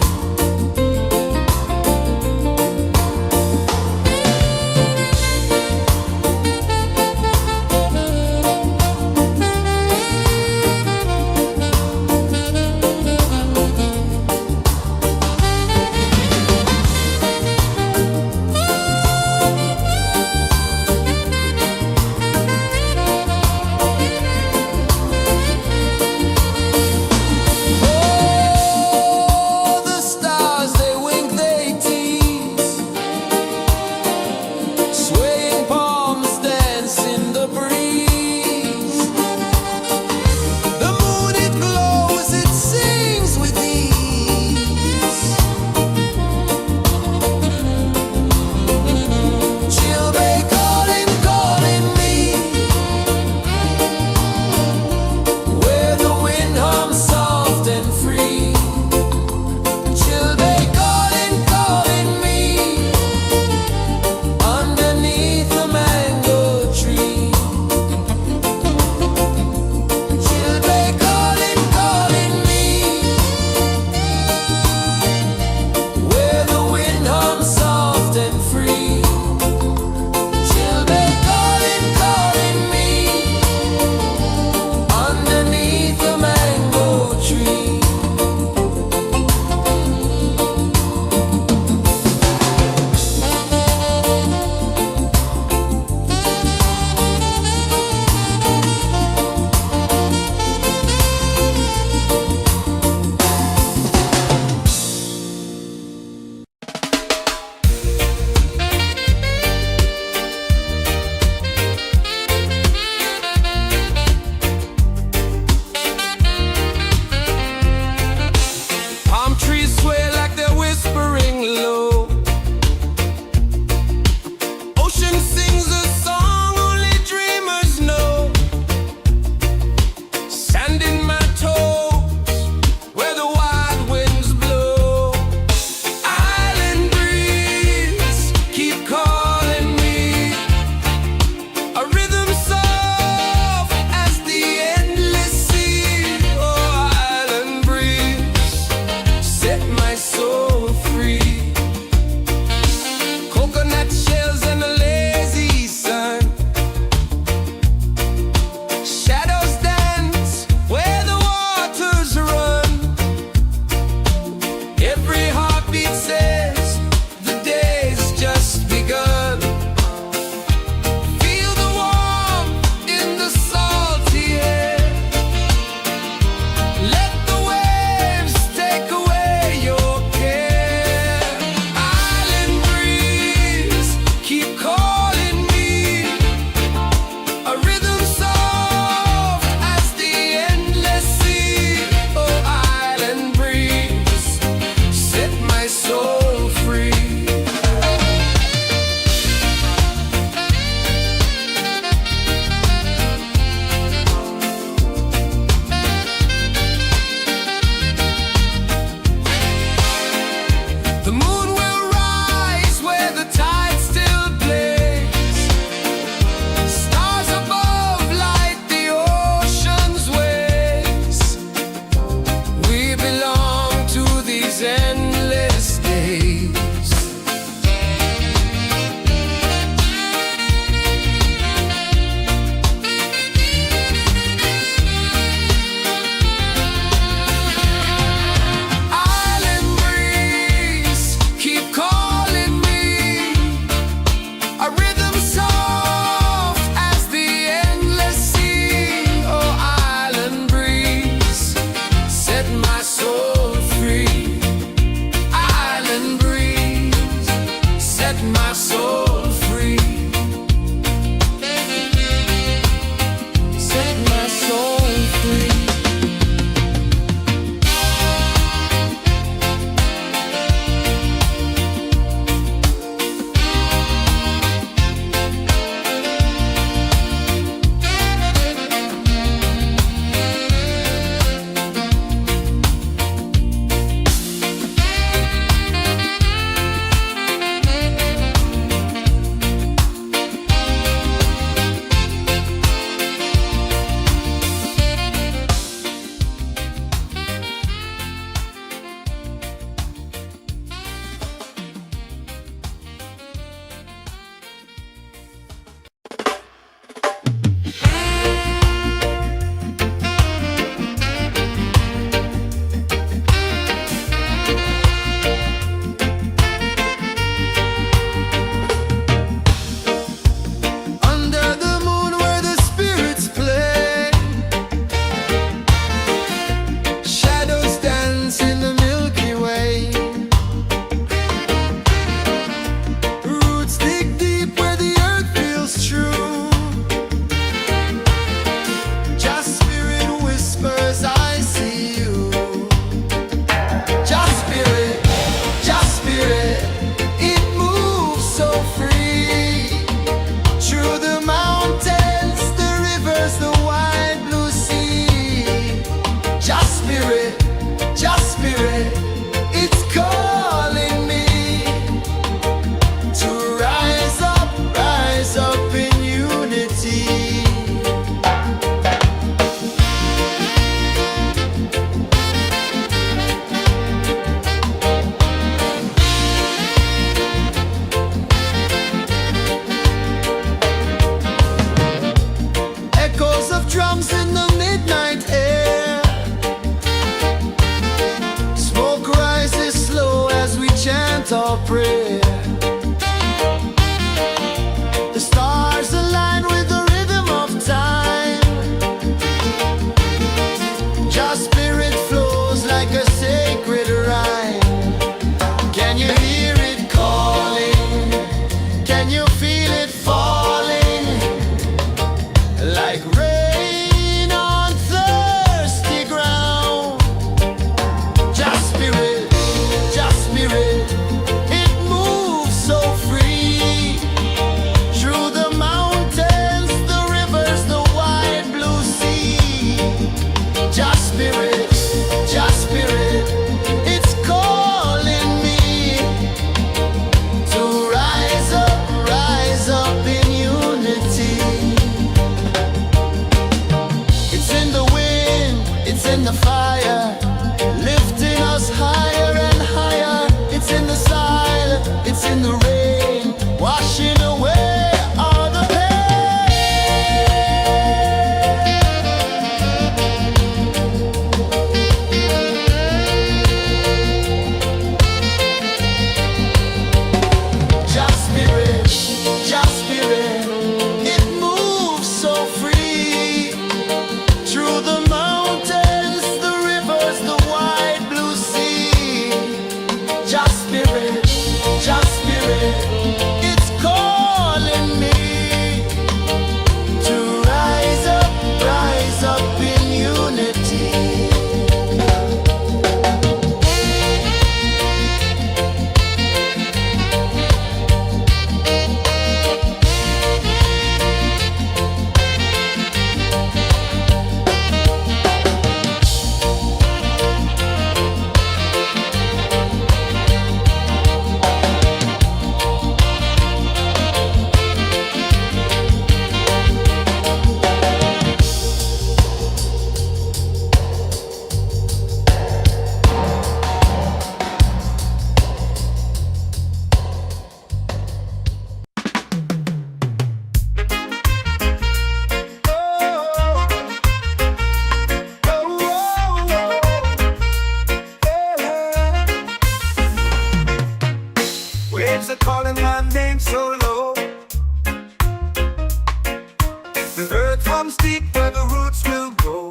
comes deep where the roots will go.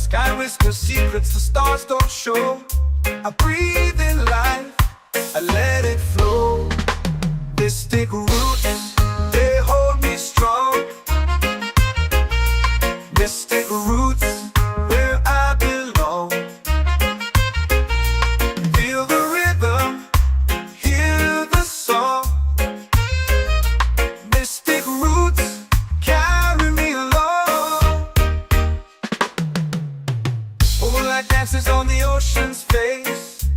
Sky whispers secrets the stars don't show. I breathe in life, I let it flow. Mystic roots, they hold me strong. Mystic roots, where I belong. Feel the rhythm, hear the song. Mystic roots, carry me along. Moonlight dances on the ocean's face.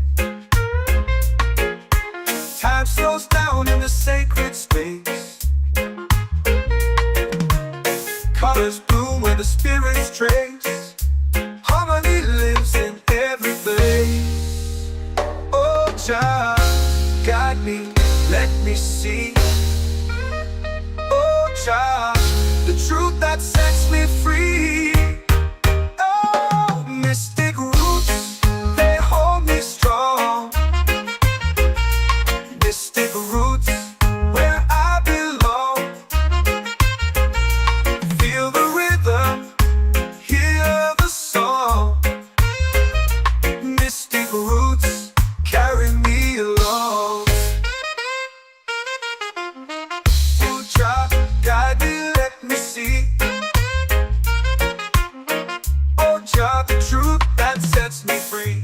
Time slows down in the sacred space. Colors bloom where the spirits trace. Harmony lives in every place. Oh, Jah, guide me, let me see. Oh, Jah, the truth that sets me free. Oh, mystic roots, they hold me strong. Mystic roots, where I belong. Feel the rhythm, hear the song. Mystic roots, carry me along. Oh, Jah, guide me, let me see. Oh, Jah, the truth that sets me free.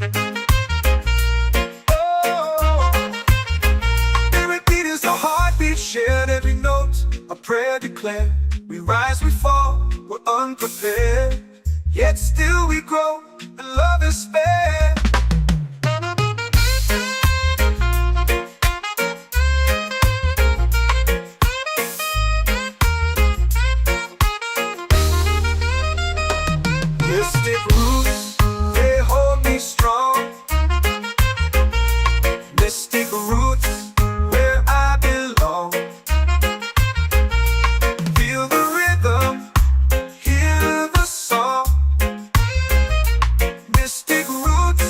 Shared every note, a prayer declared. We rise, we fall, we're unprepared. Yet still we grow, and love is spared. Mystic roots, they hold me strong. Mystic roots, where I belong. Feel the rhythm, hear the song. Mystic roots,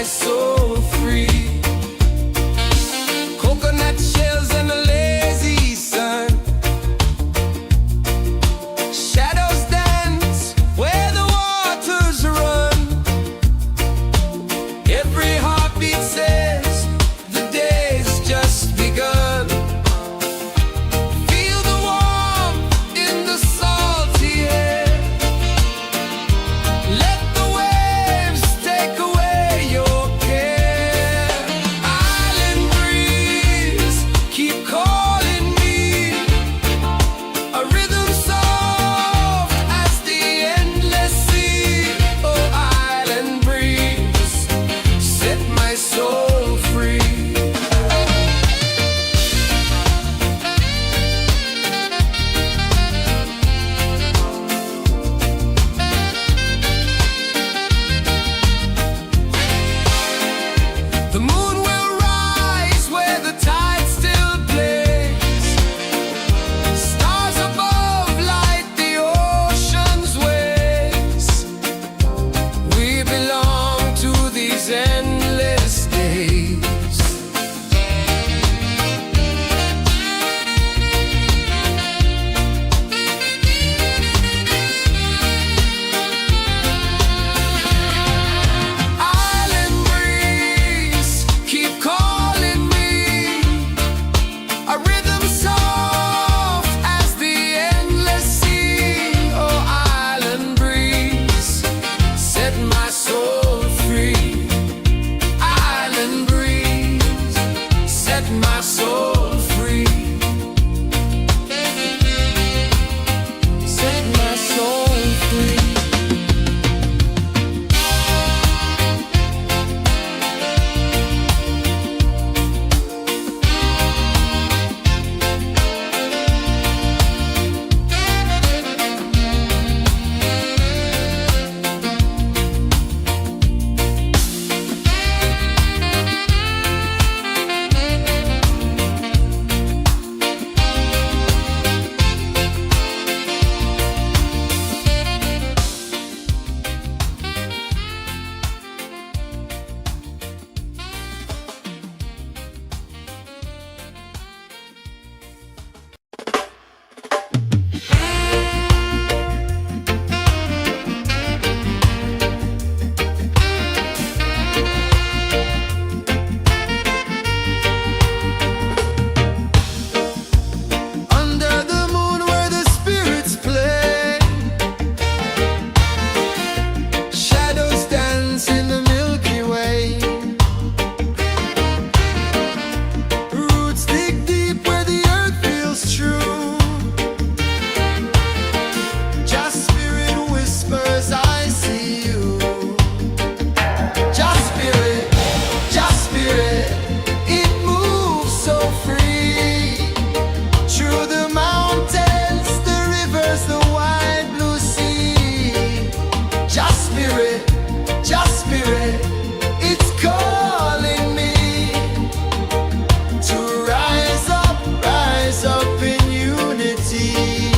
soul free. Coconut shells and a lazy sun. Shadows dance where the waters run. Every heartbeat says the day's just begun. Feel the warmth in the salty air. Let the waves take away your care. Island breeze, keep calling me. A rhythm soft as the endless sea. Oh, island breeze, set my soul free. The moon will rise where the tide still plays. Stars above light the ocean's waves. We belong to these endless days. Island breeze, keep calling me. A rhythm soft as the endless sea. Oh, island breeze, set my soul free. Island breeze, set my soul free. Set my soul free. Under the moon where the spirits play. Shadows dance in the Milky Way. Roots dig deep where the earth feels true. Just spirit whispers, I see you. Just spirit, it moves so free. Through the mountains, the rivers, the wide blue sea. Just spirit, it's calling me to rise up in unity.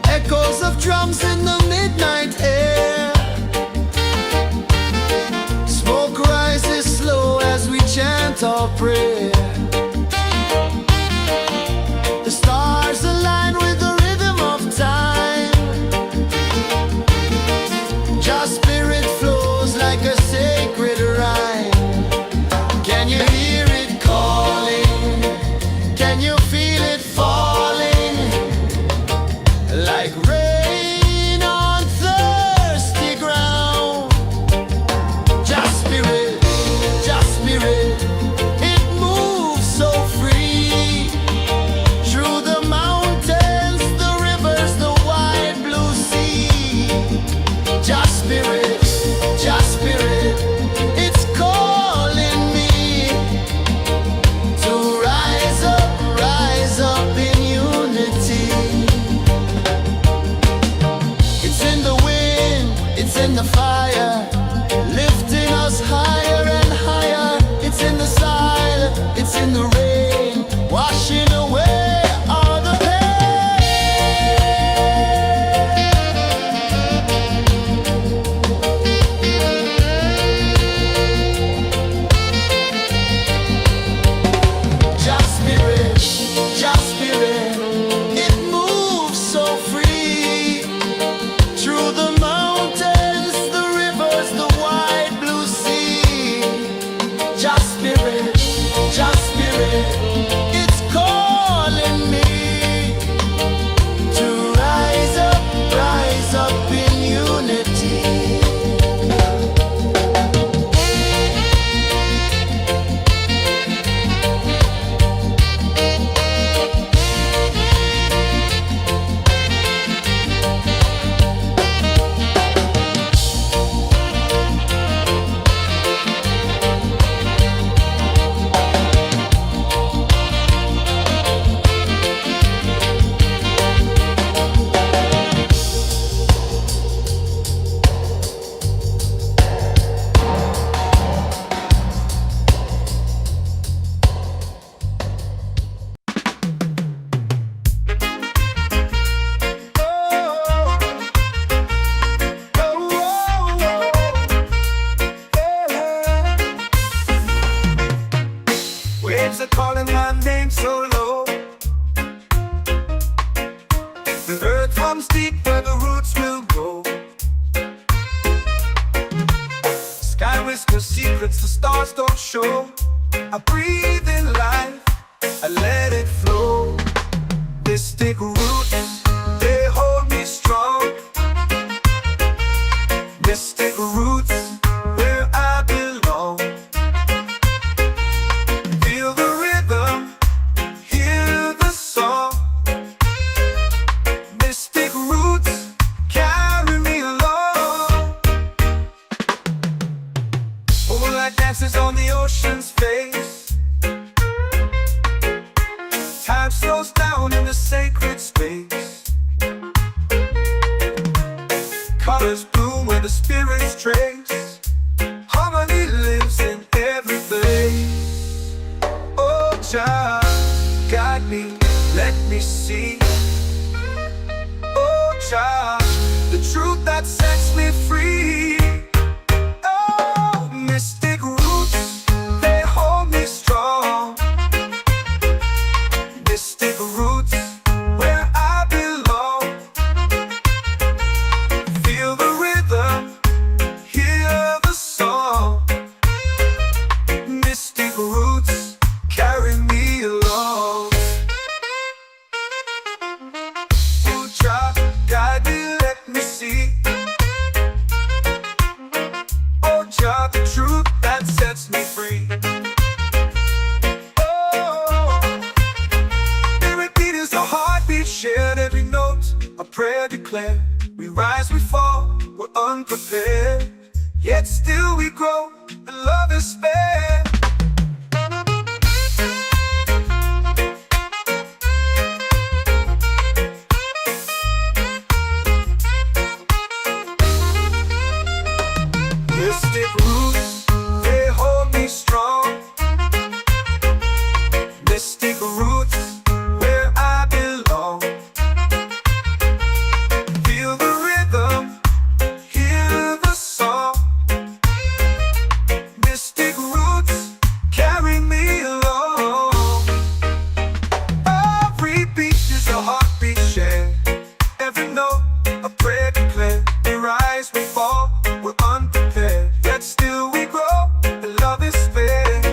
Echoes of drums in the midnight air. Smoke rises slow as we chant our prayer. The stars align with the rhythm of time. Just spirit flows like a sacred rhyme. Can you hear it calling? Can you feel it falling? Like rain on thirsty ground. Just spirit, it moves secrets the stars don't show. I breathe in life, I let it flow. Mystic roots, they hold me strong. Mystic roots, where I belong. Feel the rhythm, hear the song. Mystic roots, carry me along. Moonlight dances on the ocean's face. Time slows down in the sacred space. Colors bloom where the spirits trace. Harmony lives in every place. Oh, child, guide me, let me see. Oh, child, the truth that sets me free. Oh, mystic roots, they hold me strong. Mystic roots, where I belong. Feel the rhythm, hear the song. Mystic roots, carry me along. Oh, child, guide me, let me see. Oh, child, the truth that sets me free. Oh, every beat is a heartbeat shared, every note a prayer declared. We rise, we fall, we're unprepared, yet still we grow, and love is spared. Mystic roots, they hold me strong. Mystic roots, where I belong. Feel the rhythm, hear the song. Mystic roots, carry me along. Every beat is a heartbeat shared, every note a prayer declared. We rise, we fall, we're unprepared, yet still we grow, and love is spared.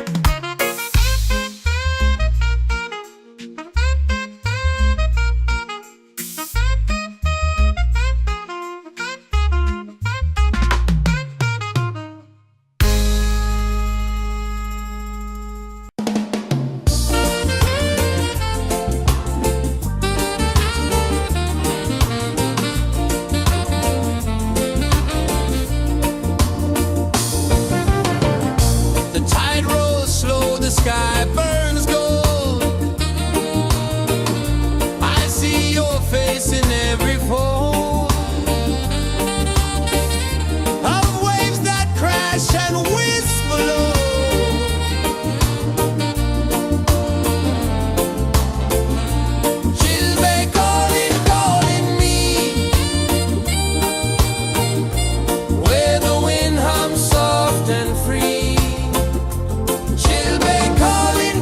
The tide rolls slow, the sky burns gold. I see your face in every fold of waves that crash and whisper low. She'll be calling, calling me, where the wind hums soft and free. She'll be calling,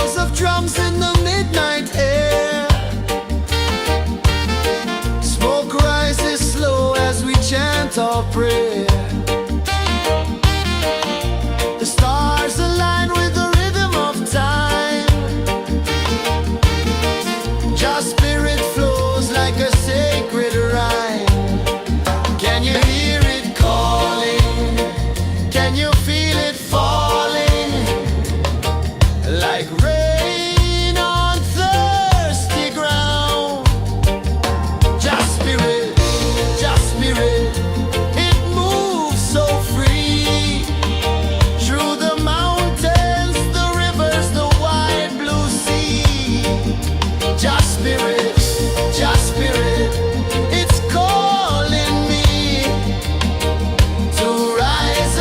Echoes of drums in the midnight air. Smoke rises slow as we chant our prayer. The stars align with the rhythm of time. Your spirit flows like a sacred rhyme. Can you hear it calling? Can you feel it falling? Like rain on thirsty ground. Just spirit, it moves so free. Through the mountains, the rivers, the wide blue sea. Just spirit, it's calling me to rise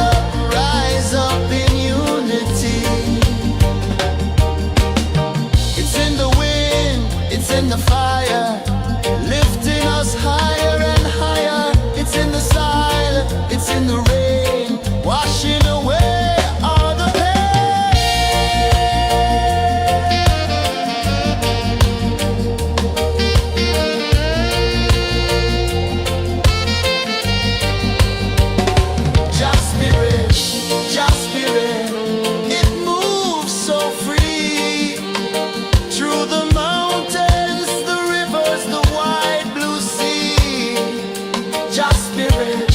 up in unity. It's in the wind, it's in the fire, lifting us higher and higher. It's in the silence, it's in the rain, washing away all the pain. Just spirit, it moves so free. Through the mountains, the rivers, the wide blue sea. Just spirit,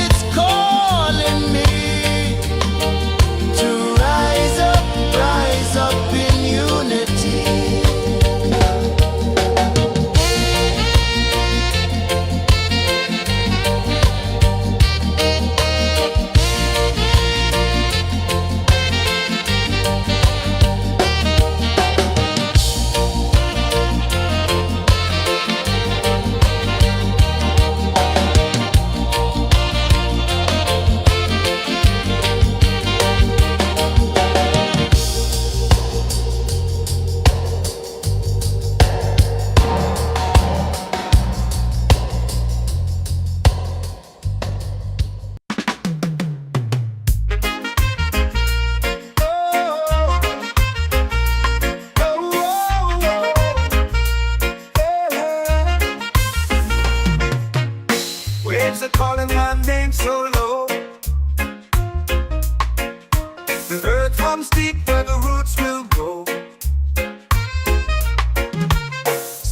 it's calling me to rise up in unity. Waves are calling my name so low. The earth comes deep where the roots will go.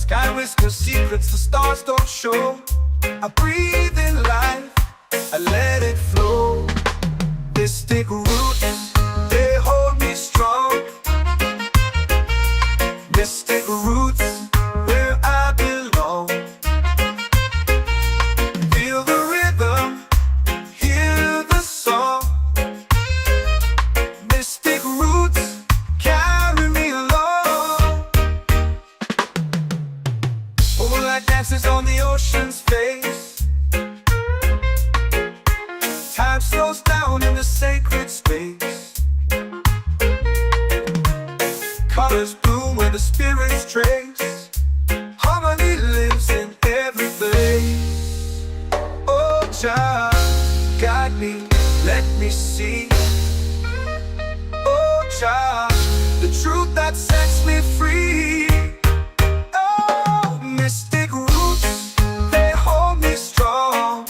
Sky whispers secrets the stars don't show. I breathe in life, I let it flow. Mystic roots, they hold me strong. Mystic roots, where I belong. Feel the rhythm, hear the song. Mystic roots, carry me along. Moonlight dances on the ocean's face. Time slows down in the sacred space. Colors bloom where the spirits trace. Harmony lives in every place. Oh, child, guide me, let me see. Oh, child, the truth that sets me free. Oh, mystic roots, they hold me strong.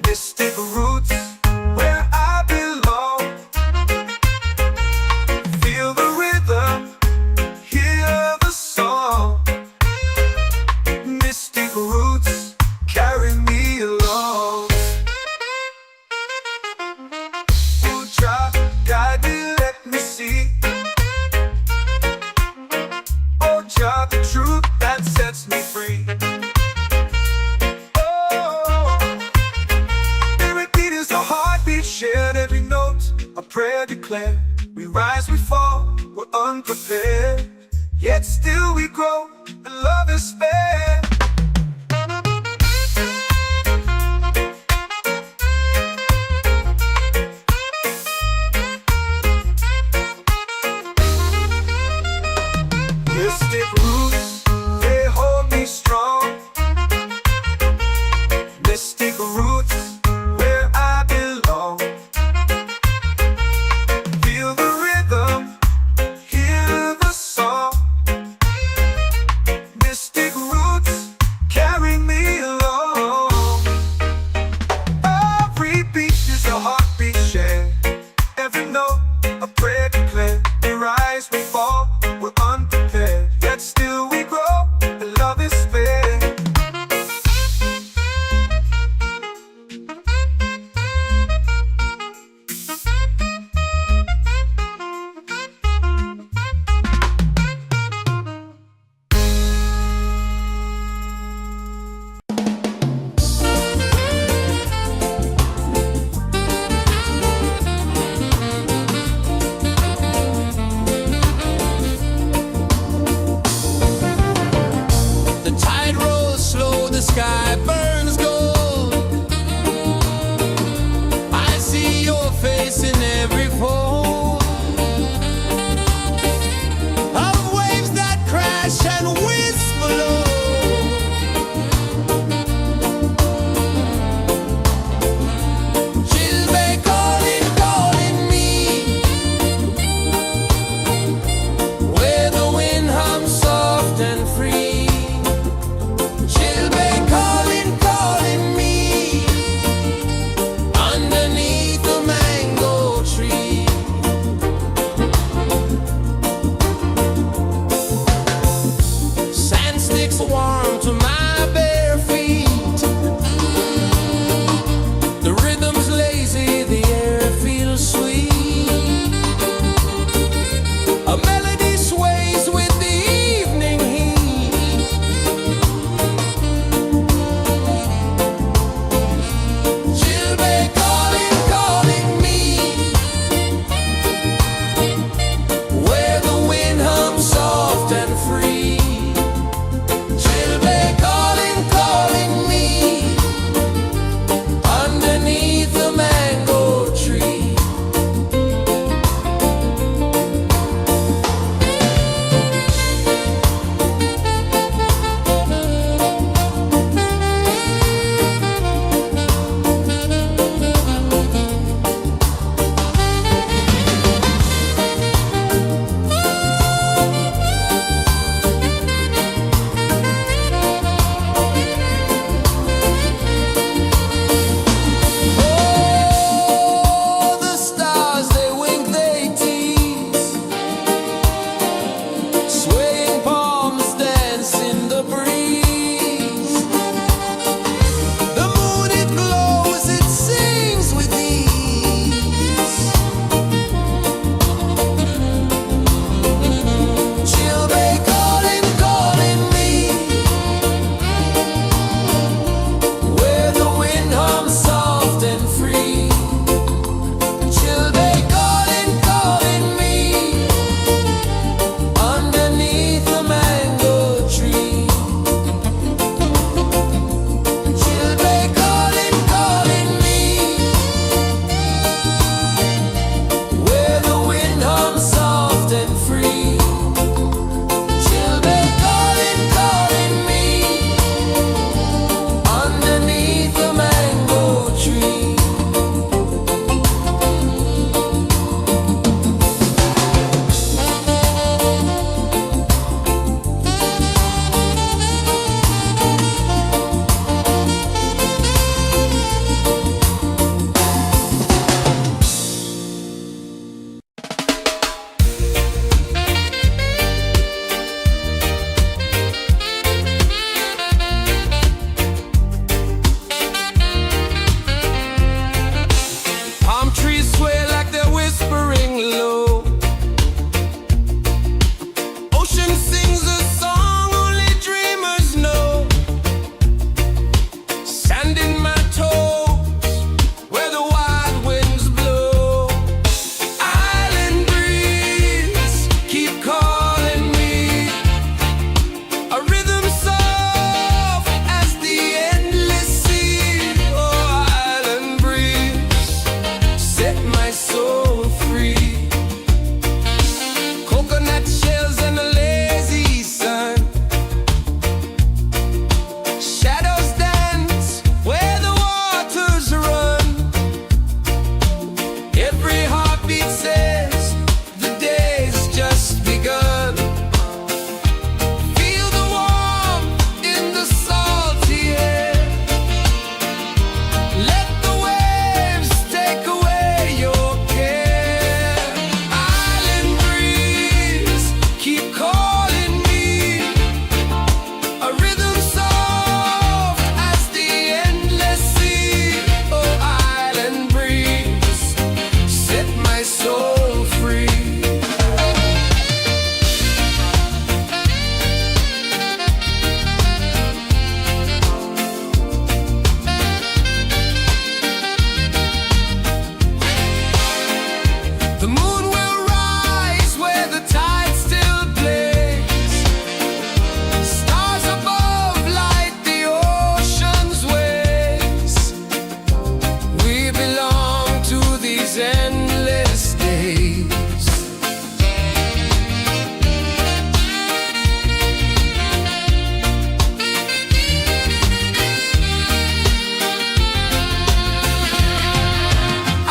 Mystic roots, where I belong. Feel the rhythm, hear the song. Mystic roots, carry me along. Oh, child, guide me, let me see. Oh, child, the truth that sets me free. Oh, spirit beat is a heartbeat, shared every note. A prayer declared. We rise, we fall, we're unprepared. Yet still we grow, and love is spared. Mystic roots, they hold me strong. Mystic roots, where I belong.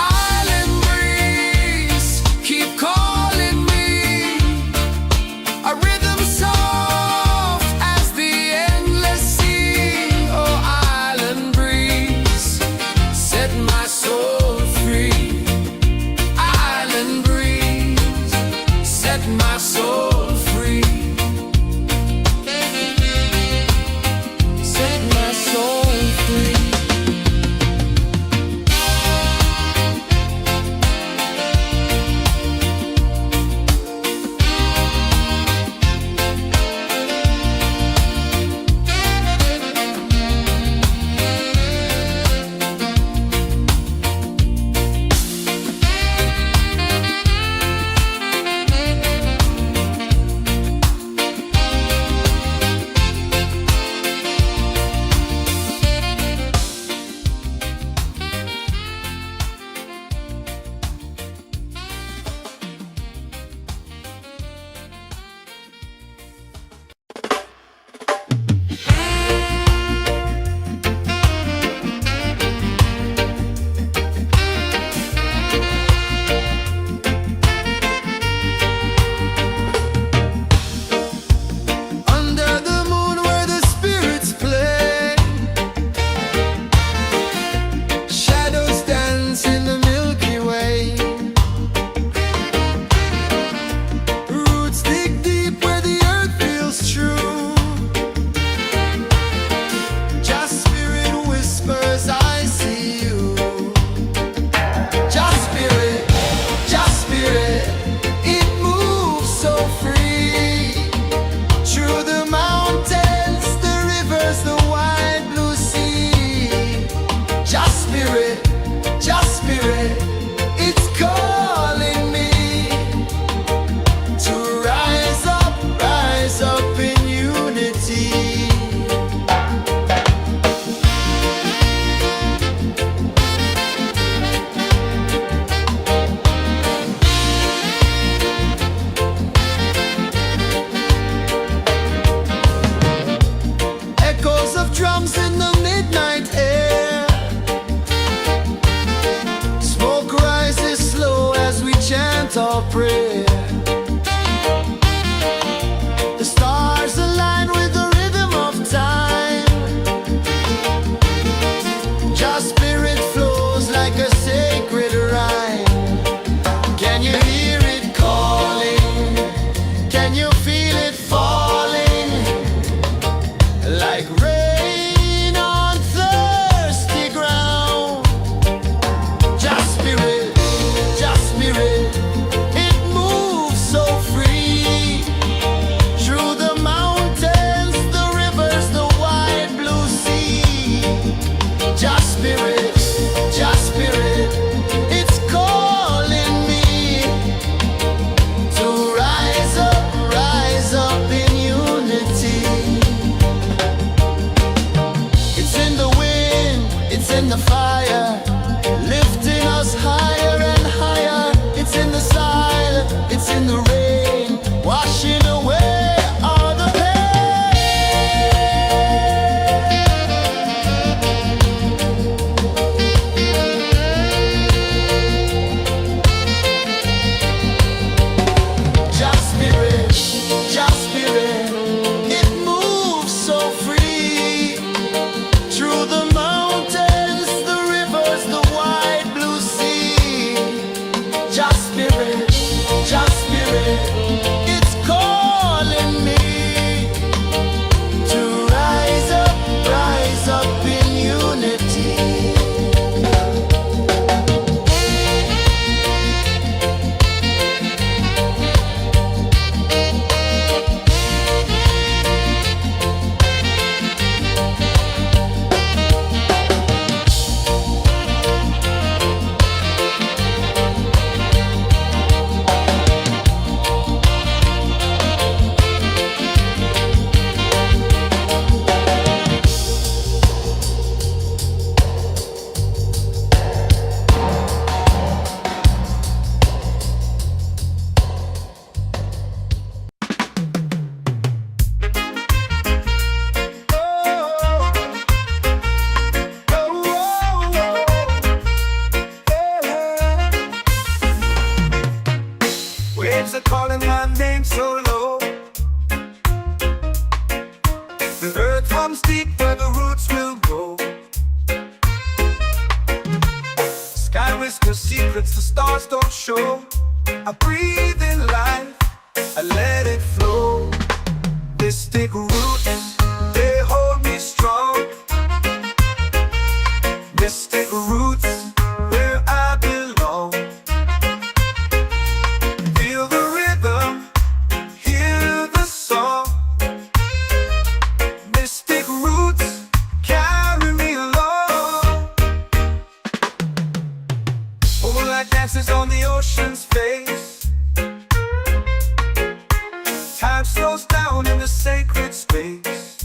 Island breeze, keep calling me. A rhythm soft as the endless sea. Oh, island breeze, set my soul free. Island breeze, set my soul free. Set my soul free. Under the moon where the spirits play, shadows dance in the Milky Way. Roots dig deep where the earth feels true. Just spirit whispers, I see you. Just spirit, it moves so free. Through the mountains, the rivers, the wide blue sea. Just spirit, it's calling me to rise up in unity. Echoes of drums in the midnight air. Smoke rises slow as we chant our prayer. The stars align with the rhythm of time. Just spirit flows like a sacred rhyme. Can you hear it calling? Can you feel it falling? Like rain on thirsty ground. Just spirit, it moves waves are calling my name so low. The earth comes deep where the roots will grow. Sky whispers secrets the stars don't show. I breathe in life, I let it flow. Mystic roots, they hold me strong. Mystic roots, where I belong. Feel the rhythm, hear the song. Mystic roots, carry me along. Moonlight dances on the ocean's face. Time slows down in the sacred space.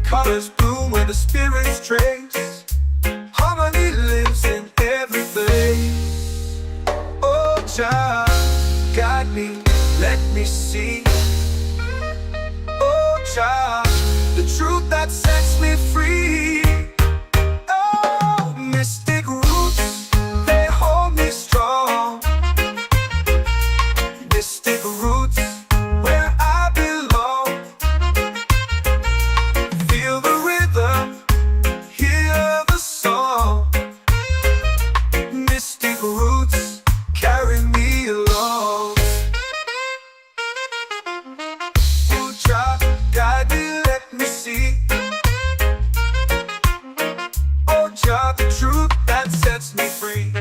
Colors bloom where the spirits trace. Harmony lives in every place. Oh, child, guide me, let me see. Oh, child, the truth that sets me free. Oh, mystic roots, they hold me strong. Mystic roots, where I belong. Feel the rhythm, hear the song. Mystic roots, carry me along. Oh, child, guide me, let me see. Oh, child, the truth that sets me free.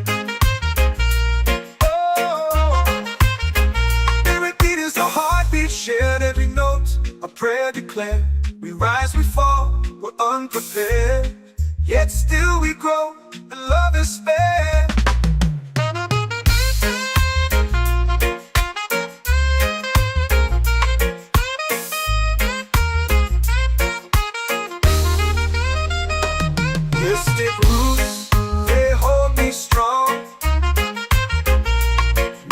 Shared every note, a prayer declared. We rise, we fall, we're unprepared. Yet still we grow, and love is spared. Mystic roots, they hold me strong.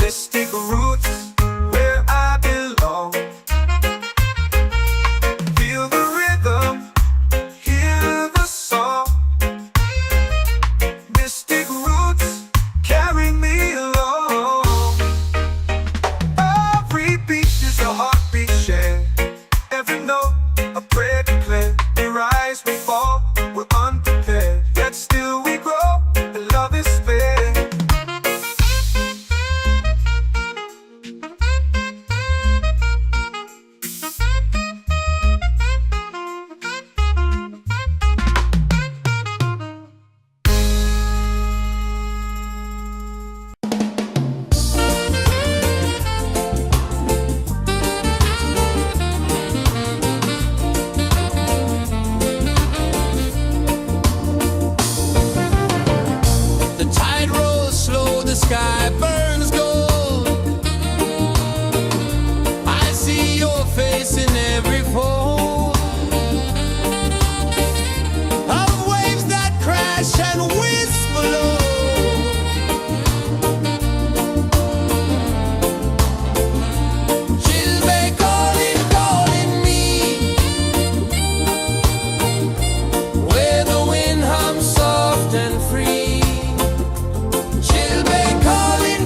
Mystic roots, where I belong. Feel the rhythm, hear the song. Mystic roots, carry me along. Every beat is a heartbeat shared. Every note, a prayer declared. We rise, we fall, we're unprepared. Yet still we grow, and love is spared. The tide rolls slow, the sky burns gold. I see your face in every fold of waves that crash and whisper low. She'll be calling, calling me, where the wind hums soft and free. She'll be calling,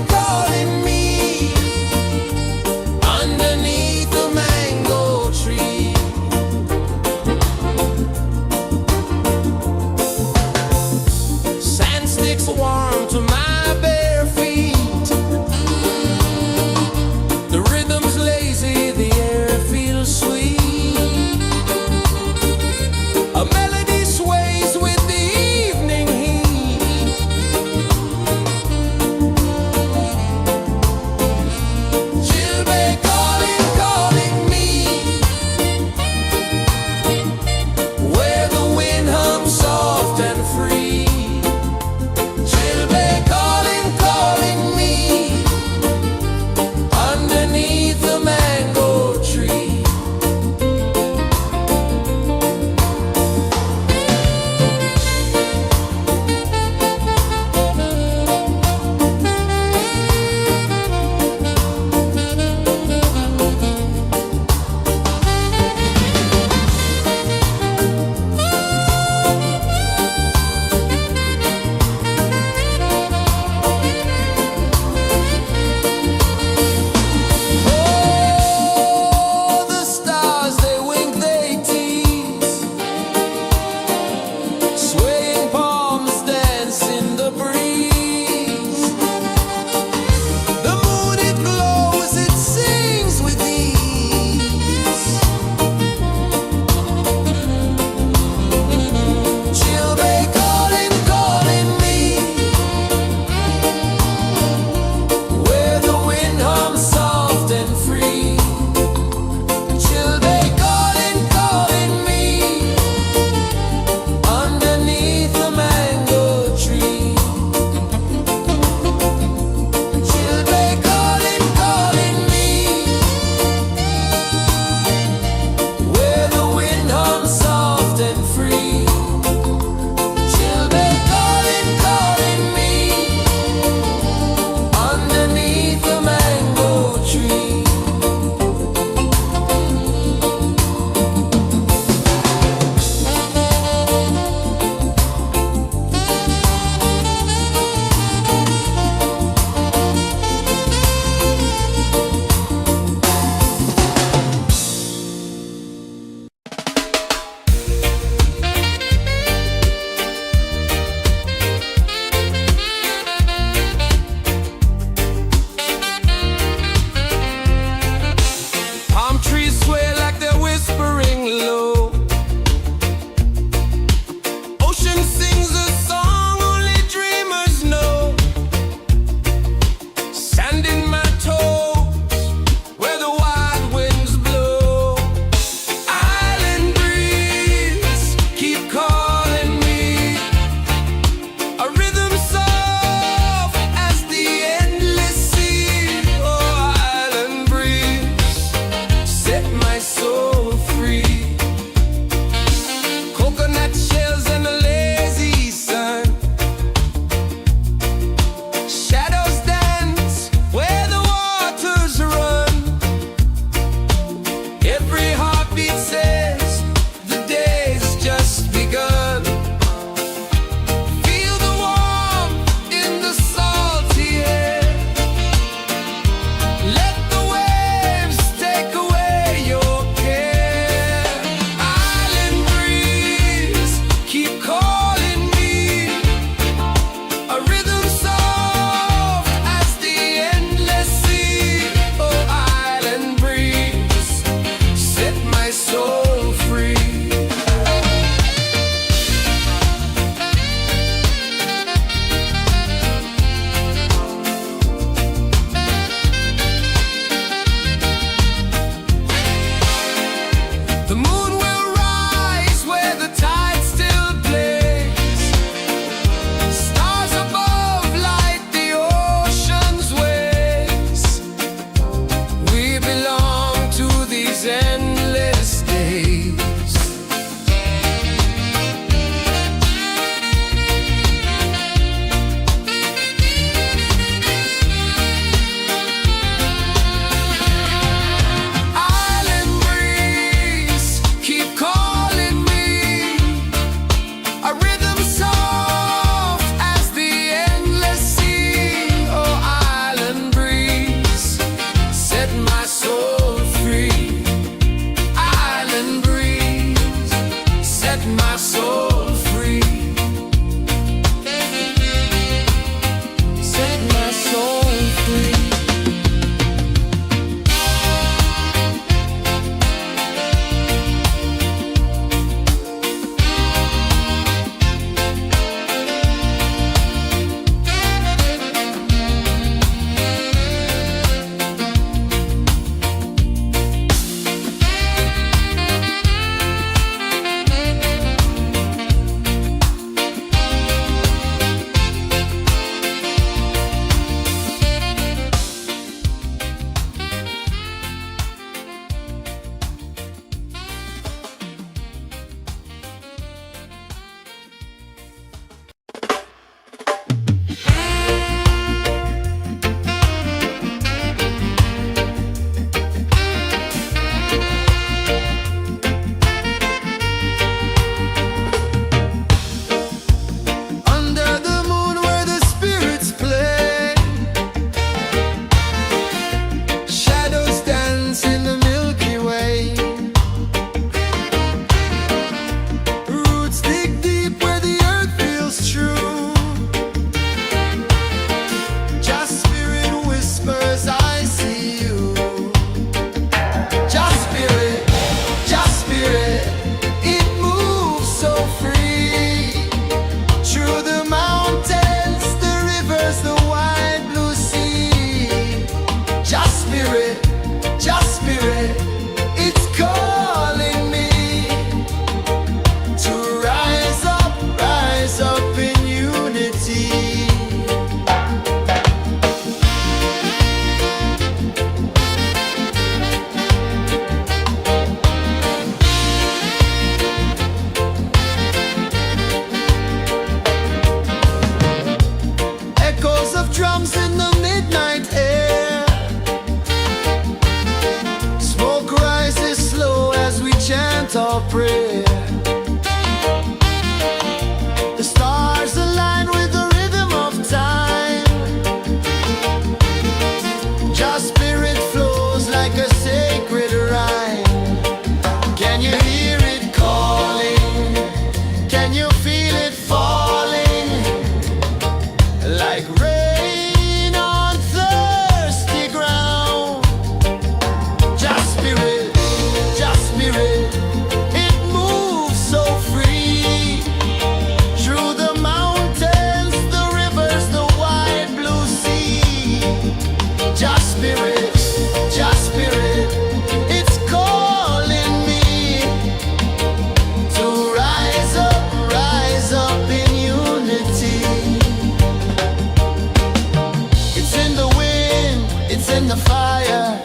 in the fire,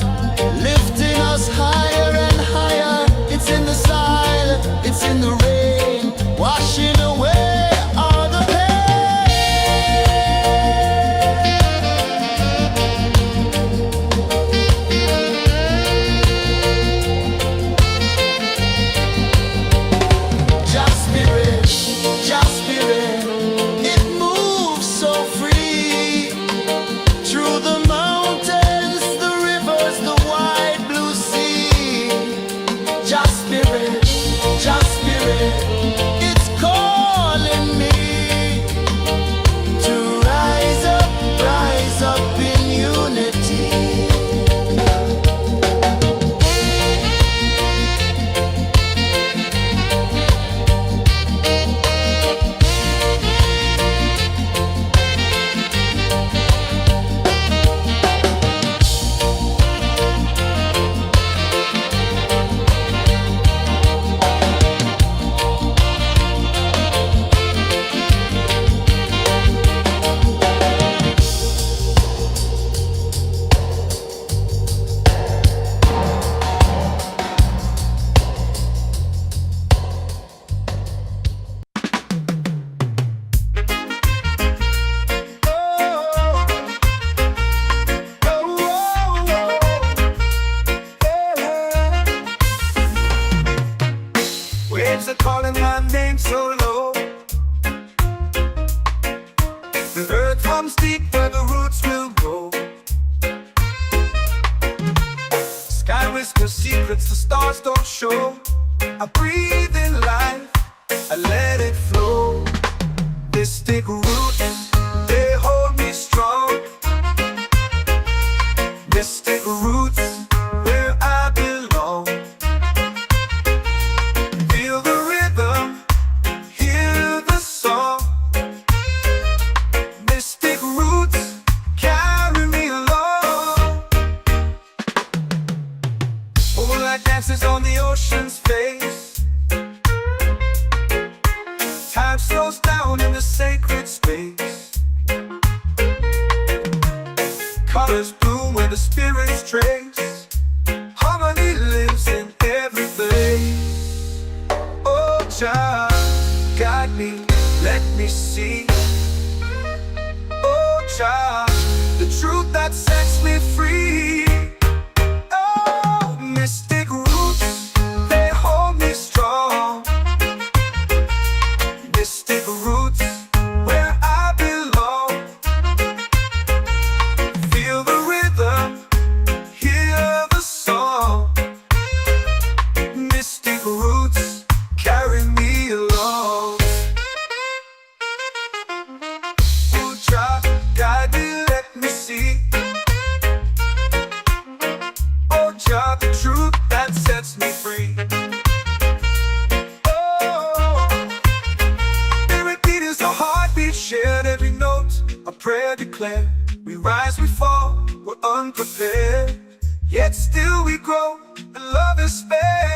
lifting us higher and higher. It's in the silence, it's in the rain, washing away all the Just spirit, it moves so free through the mountains, the rivers, the wide blue sea. Just spirit, it's calling me to rise up in unity. Waves are calling my name so low. The earth comes deep where the roots will grow. Sky whispers secrets the stars don't show. I breathe in life, I let it flow. Mystic roots, they hold me strong. Mystic roots, where I belong. Feel the rhythm, hear the song. Mystic roots, carry me along. Moonlight dances on the ocean's face. Time slows down in the sacred space. Colors bloom where the spirits trace. Harmony lives in every place. Oh, Jah, guide me, let me see. Oh, Jah, the truth that sets me free. Oh, mystic roots, they hold me strong. Mystic roots, where I belong. Feel the rhythm, hear the song. Mystic roots, carry me along. Oh, Jah, guide me, let me see. Oh, Jah, the truth that sets me free. Oh, spirit beat is a heartbeat, shared every note. A prayer declared. We rise, we fall, we're unprepared. Yet still we grow, and love is spared.